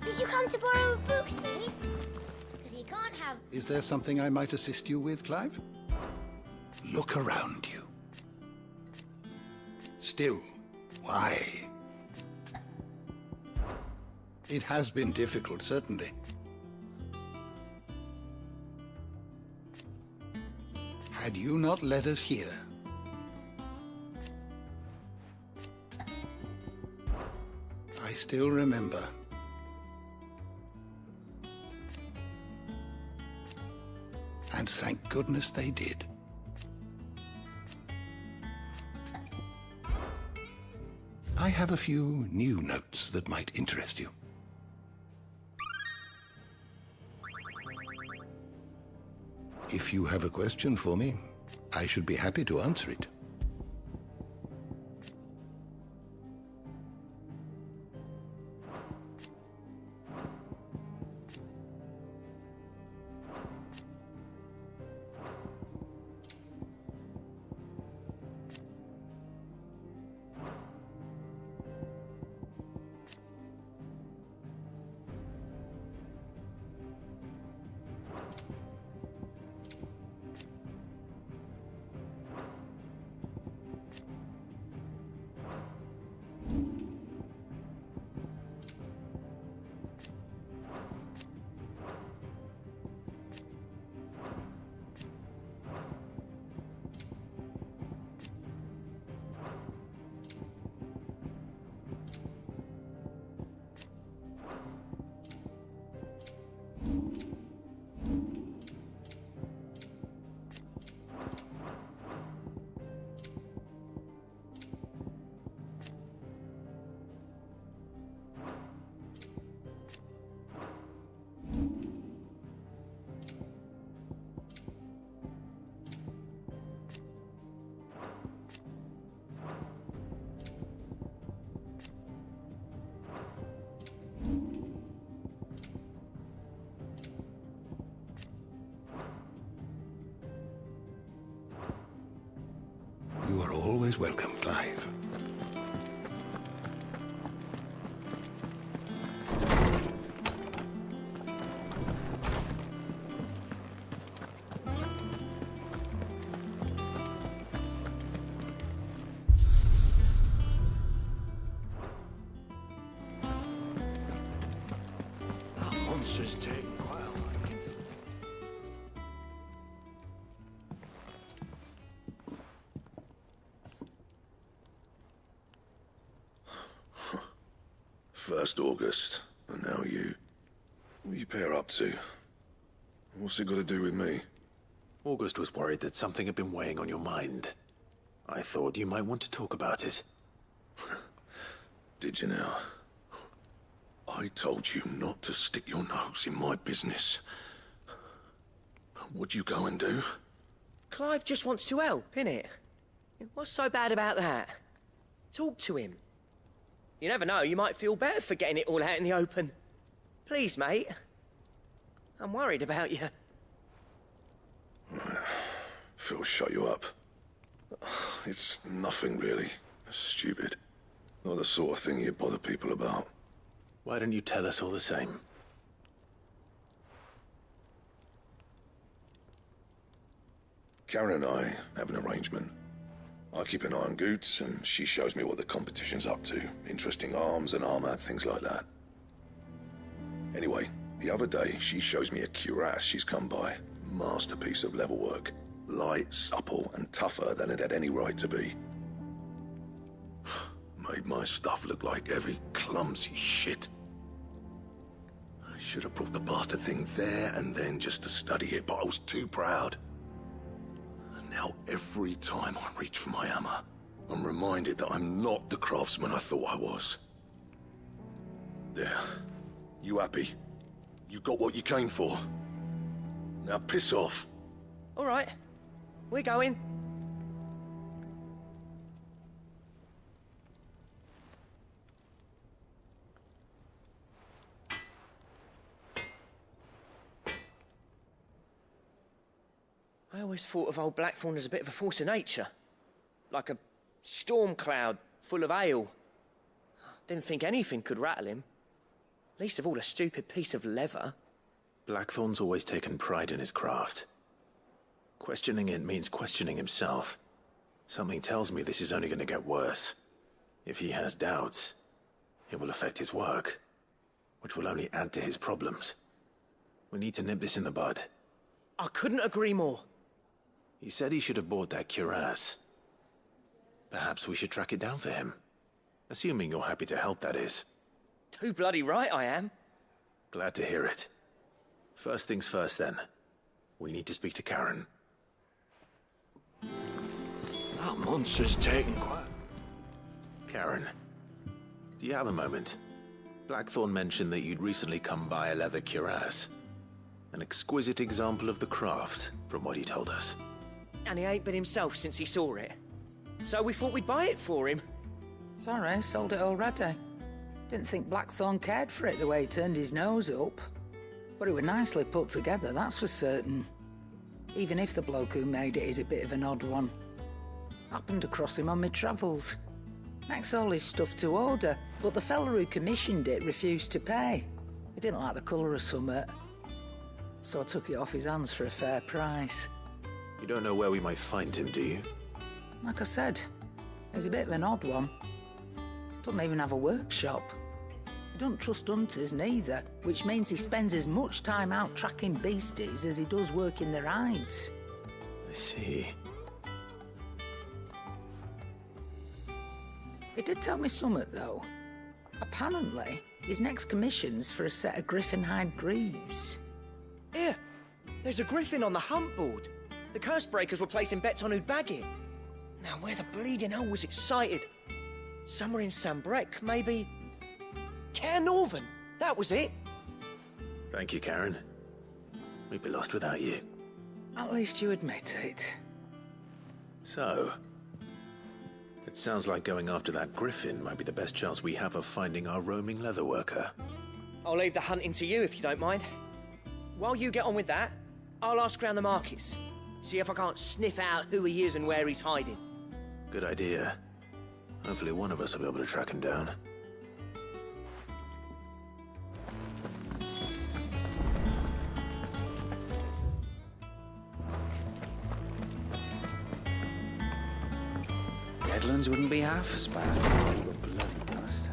Did you come to borrow a book, Sid? Because you can't have... Is there something I might assist you with, Clive? Look around you. Still, why? It has been difficult, certainly. Had you not led us here, I still remember. And thank goodness they did. I have a few new notes that might interest you. If you have a question for me, I should be happy to answer it. always welcome, Clive. That monster's taking quite a liking. First August, and now you. What are you pair up to? What's it got to do with me? August was worried that something had been weighing on your mind. I thought you might want to talk about it. Did you now? I told you not to stick your nose in my business. What'd you go and do? Clive just wants to help, innit? What's so bad about that? Talk to him. You never know, you might feel better for getting it all out in the open. Please, mate. I'm worried about you. Phil shut you up. It's nothing really. Stupid. Not the sort of thing you bother people about. Why don't you tell us all the same? Karen and I have an arrangement. I keep an eye on Goots, and she shows me what the competition's up to. Interesting arms and armor, things like that. Anyway, the other day, she shows me a cuirass she's come by. Masterpiece of level work. Light, supple, and tougher than it had any right to be. Made my stuff look like heavy, clumsy shit. I should have brought the bastard thing there and then just to study it, but I was too proud. And now every time I reach for my hammer, I'm reminded that I'm not the craftsman I thought I was. There. You happy? You got what you came for. Now piss off. All right. We're going. I always thought of old Blackthorn as a bit of a force of nature. Like a storm cloud full of hail. Didn't think anything could rattle him. Least of all a stupid piece of leather. Blackthorn's always taken pride in his craft. Questioning it means questioning himself. Something tells me this is only going to get worse. If he has doubts, it will affect his work, which will only add to his problems. We need to nip this in the bud. I couldn't agree more. He said he should have bought that cuirass. Perhaps we should track it down for him. Assuming you're happy to help, that is. Too bloody right I am. Glad to hear it. First things first, then. We need to speak to Karen. That monster's taking quite... Karen, do you have a moment? Blackthorn mentioned that you'd recently come by a leather cuirass. An exquisite example of the craft, from what he told us. And he ain't been himself since he saw it. So we thought we'd buy it for him. Sorry, sold it already. Didn't think Blackthorn cared for it the way he turned his nose up. But it was nicely put together, that's for certain. Even if the bloke who made it is a bit of an odd one. Happened across him on my travels. Makes all his stuff to order, but the fella who commissioned it refused to pay. He didn't like the colour of summit. So I took it off his hands for a fair price. You don't know where we might find him, do you? Like I said, he's a bit of an odd one. Doesn't even have a workshop. He don't trust hunters neither, which means he spends as much time out tracking beasties as he does working their hides. I see. He did tell me something, though. Apparently, his next commission's for a set of griffin hide greaves. Here, there's a griffin on the hunt board. The curse breakers were placing bets on who'd bag it. Now, where the bleeding hell was it sighted? Somewhere in Sambrec, maybe... Caer Northern, that was it. Thank you, Karen. We'd be lost without you. At least you admit it. So, it sounds like going after that griffin might be the best chance we have of finding our roaming leatherworker. I'll leave the hunting to you if you don't mind. While you get on with that, I'll ask round the markets. See if I can't sniff out who he is and where he's hiding. Good idea. Hopefully one of us will be able to track him down. Redlands wouldn't be half as bad. The bloody bastard.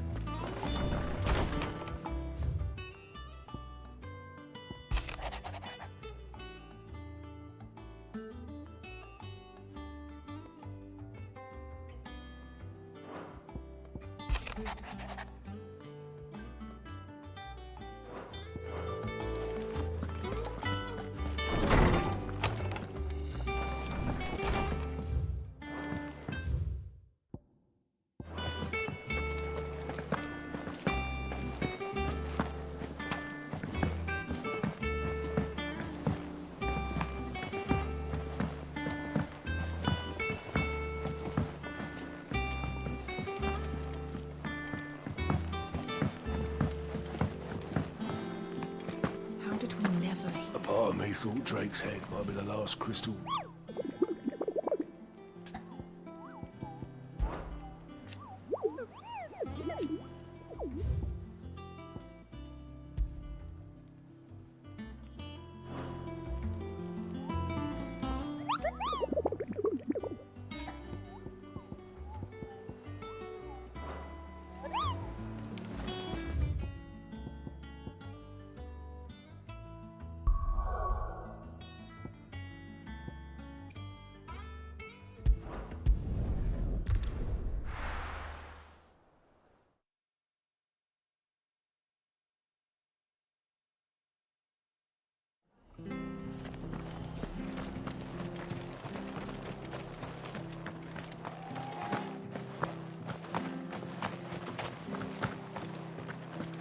How did we never... A part of me thought Drake's head might be the last crystal.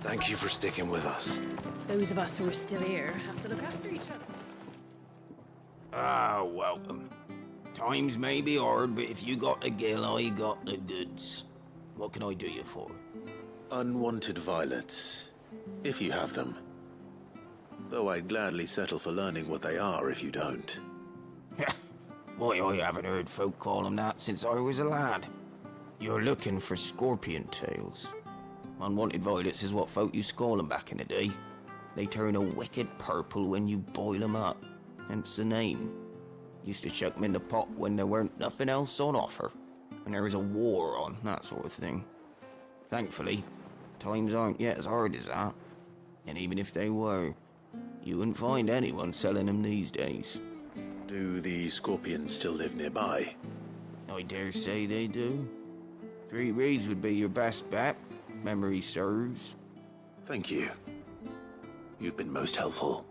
Thank you for sticking with us. Those of us who are still here have to look after each other. Ah, welcome. Times may be hard, but if you got the gill, I got the goods. What can I do you for? Unwanted violets, if you have them. Though I'd gladly settle for learning what they are if you don't. Why, I haven't heard folk call them that since I was a lad. You're looking for scorpion tails. Unwanted violets is what folk used to call them back in the day. They turn a wicked purple when you boil them up, hence the name. Used to chuck them in the pot when there weren't nothing else on offer, and there was a war on, that sort of thing. Thankfully, times aren't yet as hard as that, and even if they were, you wouldn't find anyone selling them these days. Do the scorpions still live nearby? I dare say they do. 3 Reeds would be your best bet. Memory serves. Thank you. You've been most helpful.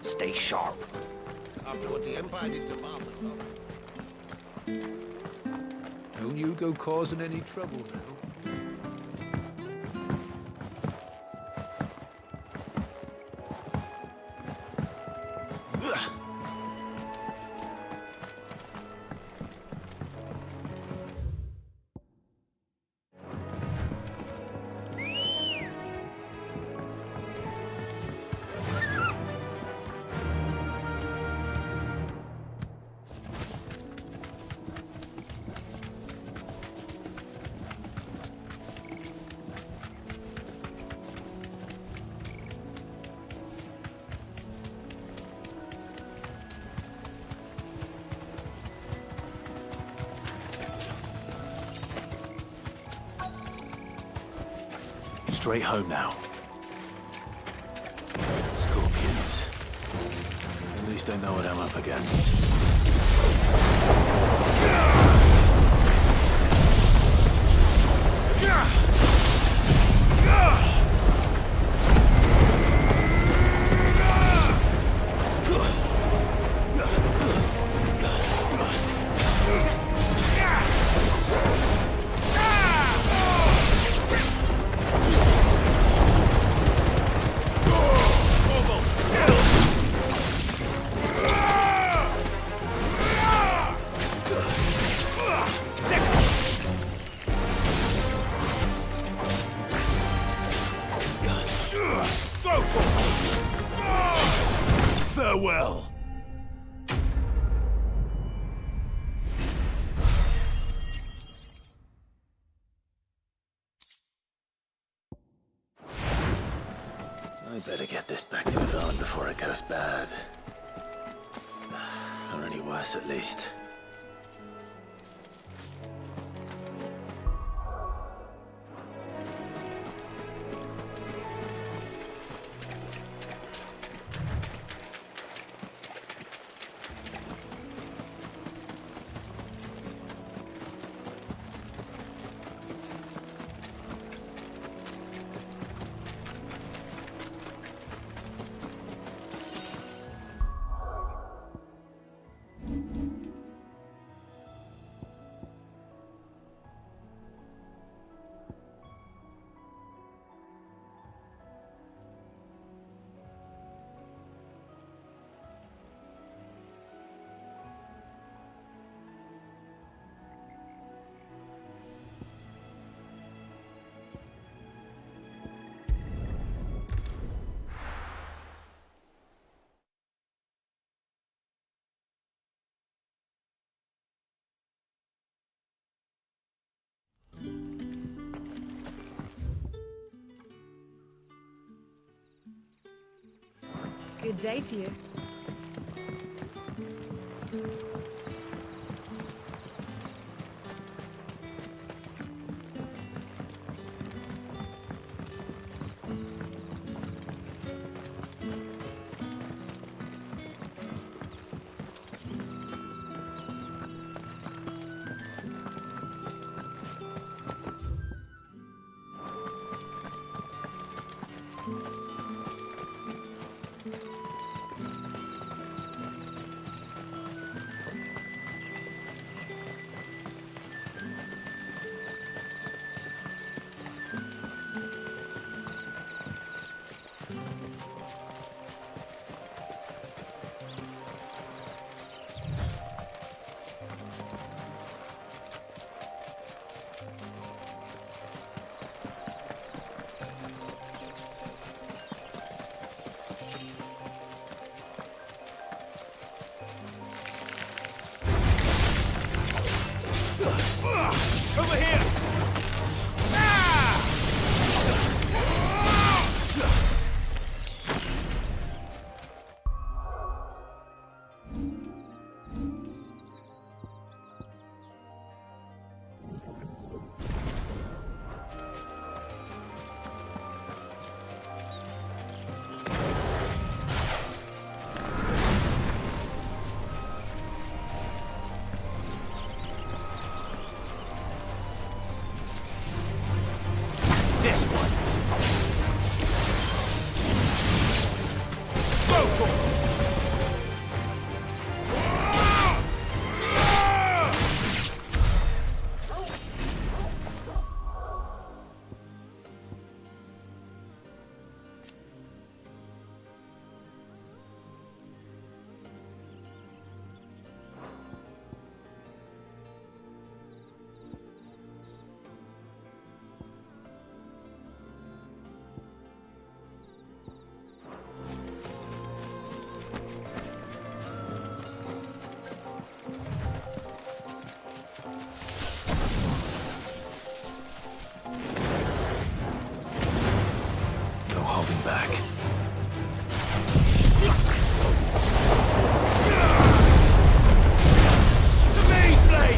Stay sharp. After what the Empire did to Martha. Don't you go causing any trouble now. Straight home now. Scorpions. At least I know what I'm up against. I better get this back to Yvonne before it goes bad. Or any worse, at least. Good day to you. Over here! This one. Go for it. No holding back. The main blade!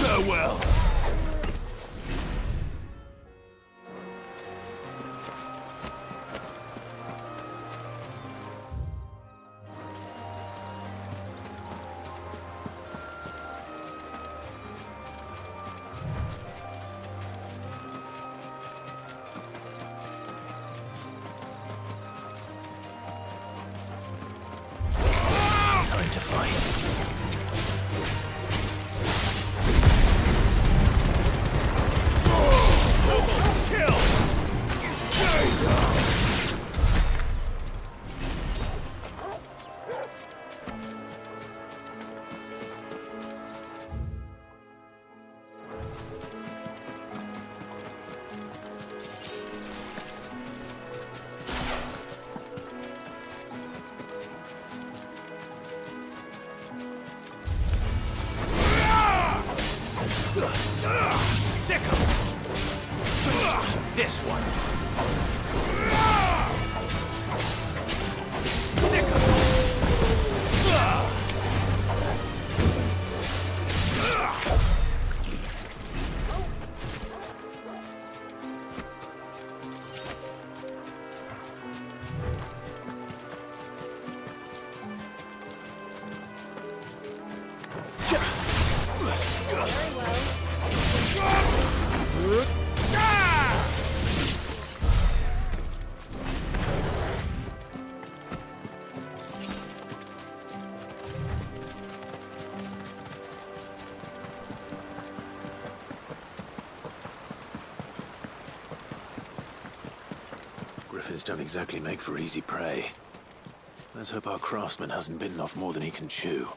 Farewell. This one. Griffins don't exactly make for easy prey. Let's hope our craftsman hasn't bitten off more than he can chew.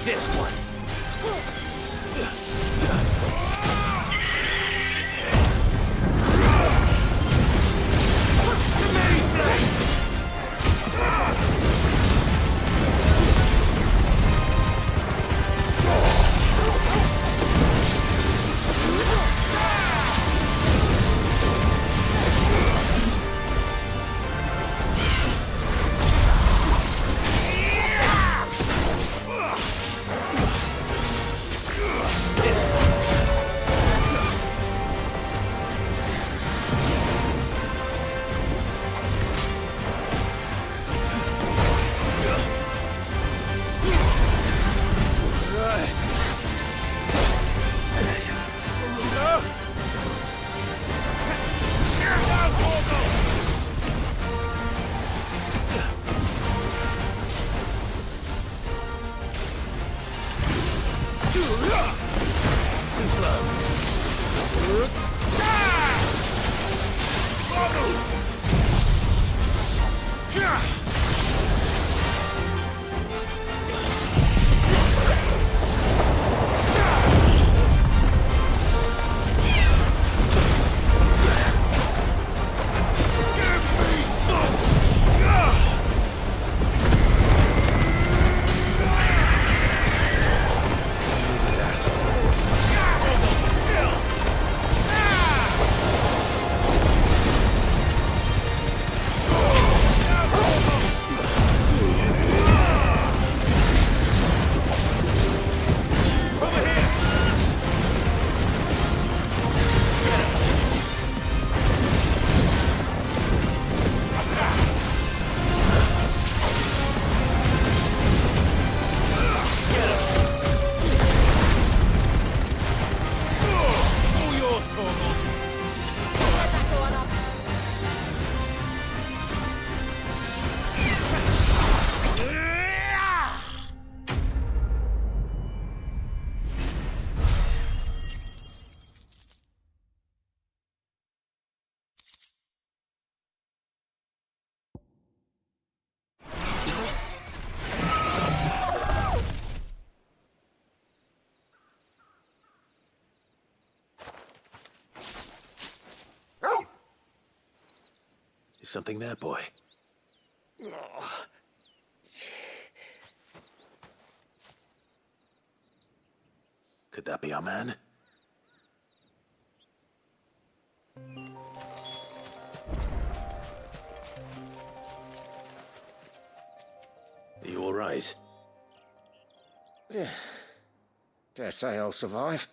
This one. Something there, boy? Could that be our man? Are you all right? Yeah. Dare say I'll survive.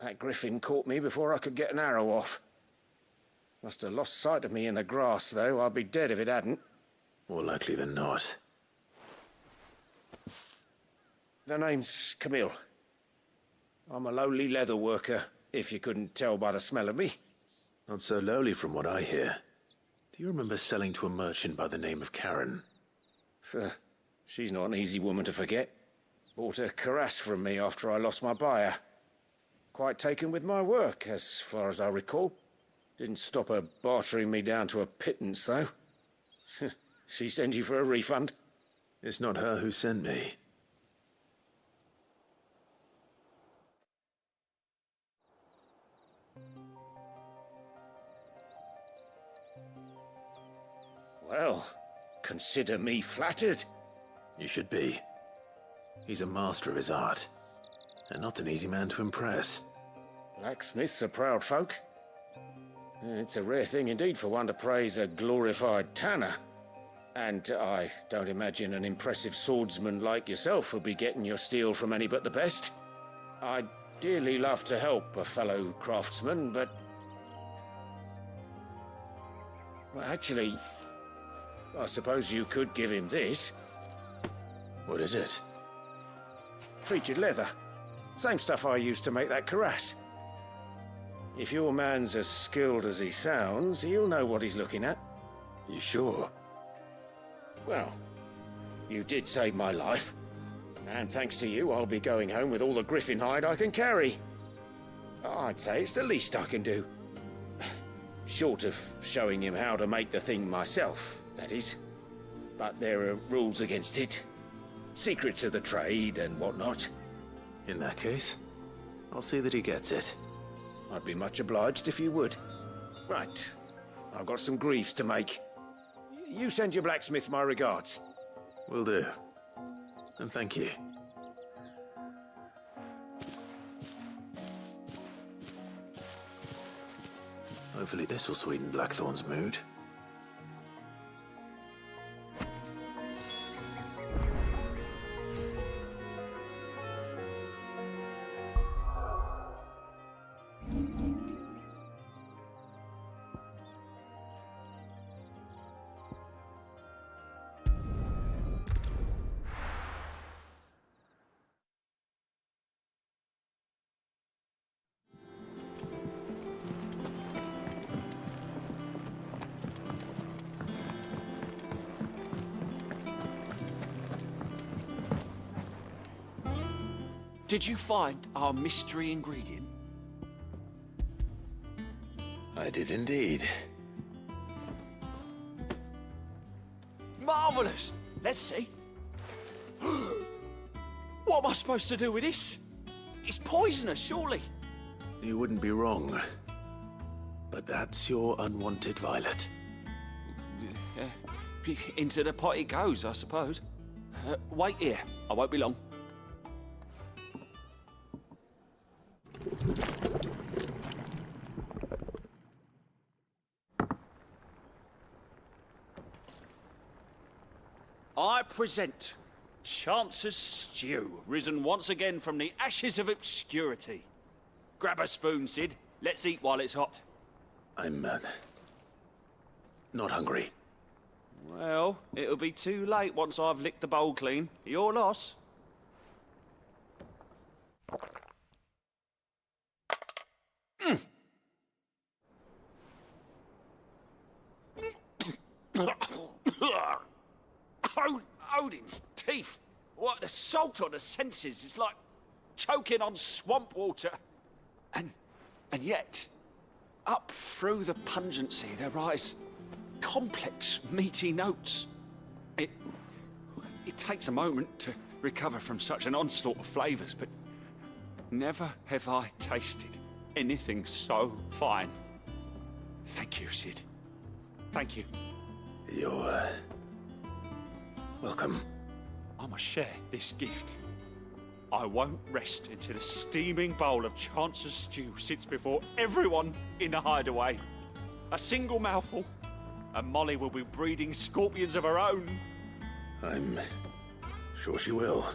That griffin caught me before I could get an arrow off. Must have lost sight of me in the grass, though. I'd be dead if it hadn't. More likely than not. The name's Camille. I'm a lowly leather worker, if you couldn't tell by the smell of me. Not so lowly from what I hear. Do you remember selling to a merchant by the name of Karen? She's not an easy woman to forget. Bought a cuirass from me after I lost my buyer. Quite taken with my work, as far as I recall. Didn't stop her bartering me down to a pittance, though. She sent you for a refund? It's not her who sent me. Well, consider me flattered. You should be. He's a master of his art, and not an easy man to impress. Blacksmiths are proud folk. It's a rare thing indeed for one to praise a glorified tanner. And I don't imagine an impressive swordsman like yourself would be getting your steel from any but the best. I'd dearly love to help a fellow craftsman, but... Well, actually, I suppose you could give him this. What is it? Treated leather. Same stuff I used to make that cuirass. If your man's as skilled as he sounds, he'll know what he's looking at. You sure? Well, you did save my life. And thanks to you, I'll be going home with all the griffin hide I can carry. I'd say it's the least I can do. Short of showing him how to make the thing myself, that is. But there are rules against it. Secrets of the trade and whatnot. In that case, I'll see that he gets it. I'd be much obliged if you would. Right. I've got some greaves to make. You send your blacksmith my regards. Will do. And thank you. Hopefully this will sweeten Blackthorn's mood. Did you find our mystery ingredient? I did indeed. Marvellous! Let's see. What am I supposed to do with this? It's poisonous, surely. You wouldn't be wrong. But that's your unwanted violet. Into the pot it goes, I suppose. Wait here. I won't be long. I present Chance's Stew, risen once again from the ashes of obscurity. Grab a spoon, Sid. Let's eat while it's hot. I'm, not hungry. Well, it'll be too late once I've licked the bowl clean. Your loss. Odin's teeth. What the salt on the senses. It's like choking on swamp water. And yet, up through the pungency, there rise complex, meaty notes. It takes a moment to recover from such an onslaught of flavours, but never have I tasted anything so fine. Thank you, Sid. Thank you. You're, welcome. I must share this gift. I won't rest until a steaming bowl of Chance's stew sits before everyone in the hideaway. A single mouthful, and Molly will be breeding scorpions of her own. I'm sure she will.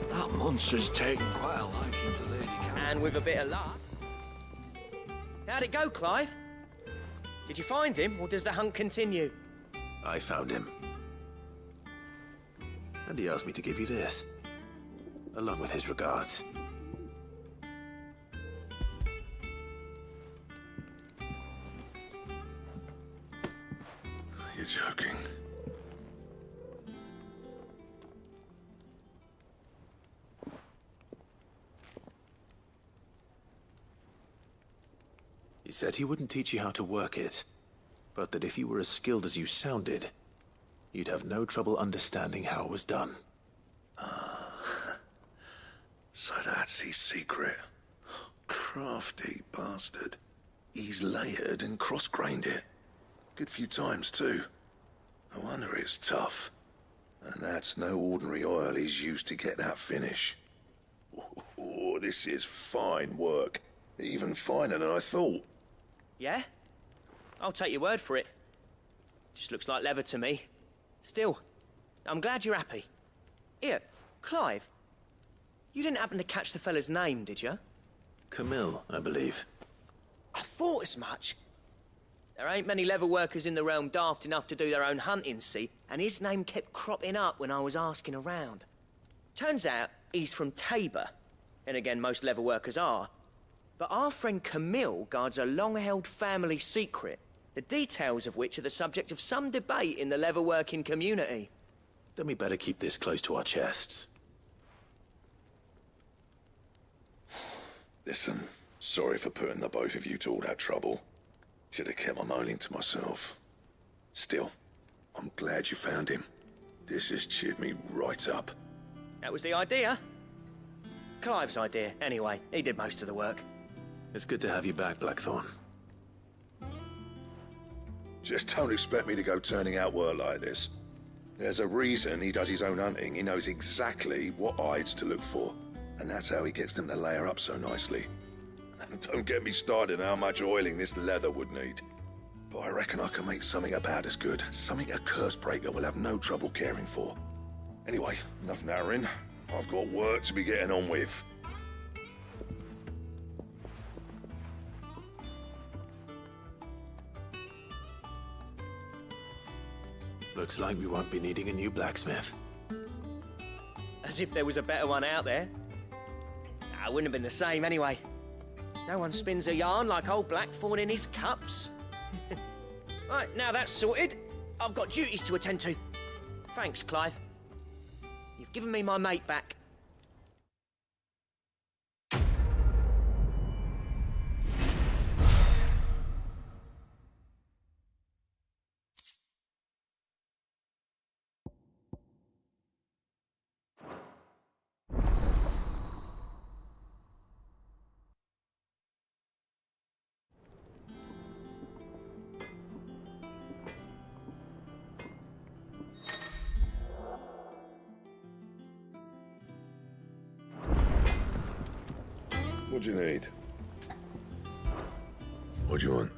That monster's taken quite a liking to Lady Cam. And with a bit of luck. How'd it go, Clive? Did you find him, or does the hunt continue? I found him. And he asked me to give you this, along with his regards. You're joking. He said he wouldn't teach you how to work it, but that if you were as skilled as you sounded, you'd have no trouble understanding how it was done. So that's his secret. Crafty bastard. He's layered and cross-grained it. Good few times, too. No wonder it's tough. And that's no ordinary oil he's used to get that finish. Oh, this is fine work. Even finer than I thought. Yeah? I'll take your word for it. Just looks like leather to me. Still, I'm glad you're happy. Here, Clive. You didn't happen to catch the fella's name, did you? Camille, I believe. I thought as much. There ain't many leather workers in the realm daft enough to do their own hunting, see? And his name kept cropping up when I was asking around. Turns out he's from Tabor. And again, most leather workers are. But our friend Camille guards a long-held family secret, the details of which are the subject of some debate in the leather-working community. Then we better keep this close to our chests. Listen, sorry for putting the both of you to all that trouble. Should have kept my moaning to myself. Still, I'm glad you found him. This has cheered me right up. That was the idea. Clive's idea, anyway. He did most of the work. It's good to have you back, Blackthorn. Just don't expect me to go turning out work like this. There's a reason he does his own hunting. He knows exactly what hides to look for. And that's how he gets them to layer up so nicely. And don't get me started on how much oiling this leather would need. But I reckon I can make something about as good. Something a Cursebreaker will have no trouble caring for. Anyway, enough narrowing. I've got work to be getting on with. Looks like we won't be needing a new blacksmith. As if there was a better one out there. Nah, it wouldn't have been the same anyway. No one spins a yarn like old Blackthorn in his cups. Right, now that's sorted, I've got duties to attend to. Thanks, Clive. You've given me my mate back. What do you need? What do you want?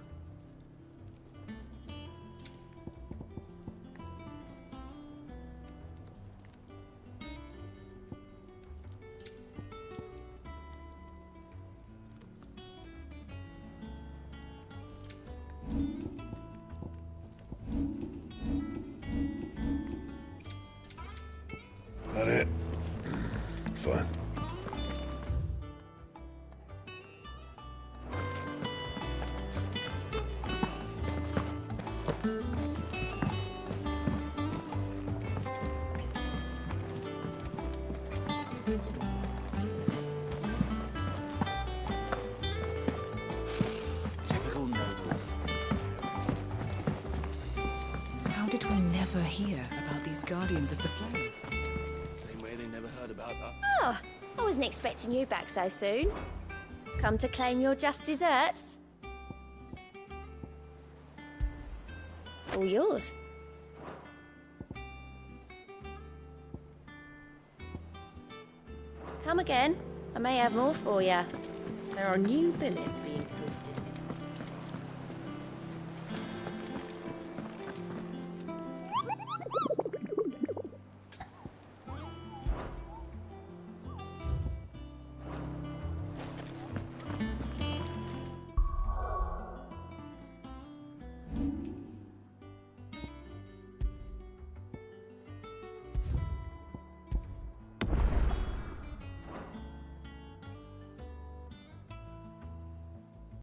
That it? Fine. never hear about these Guardians of the Flame. Same way they never heard about us. Oh, I wasn't expecting you back so soon. Come to claim your just desserts? All yours. Come again. I may have more for you. There are new billets being posted.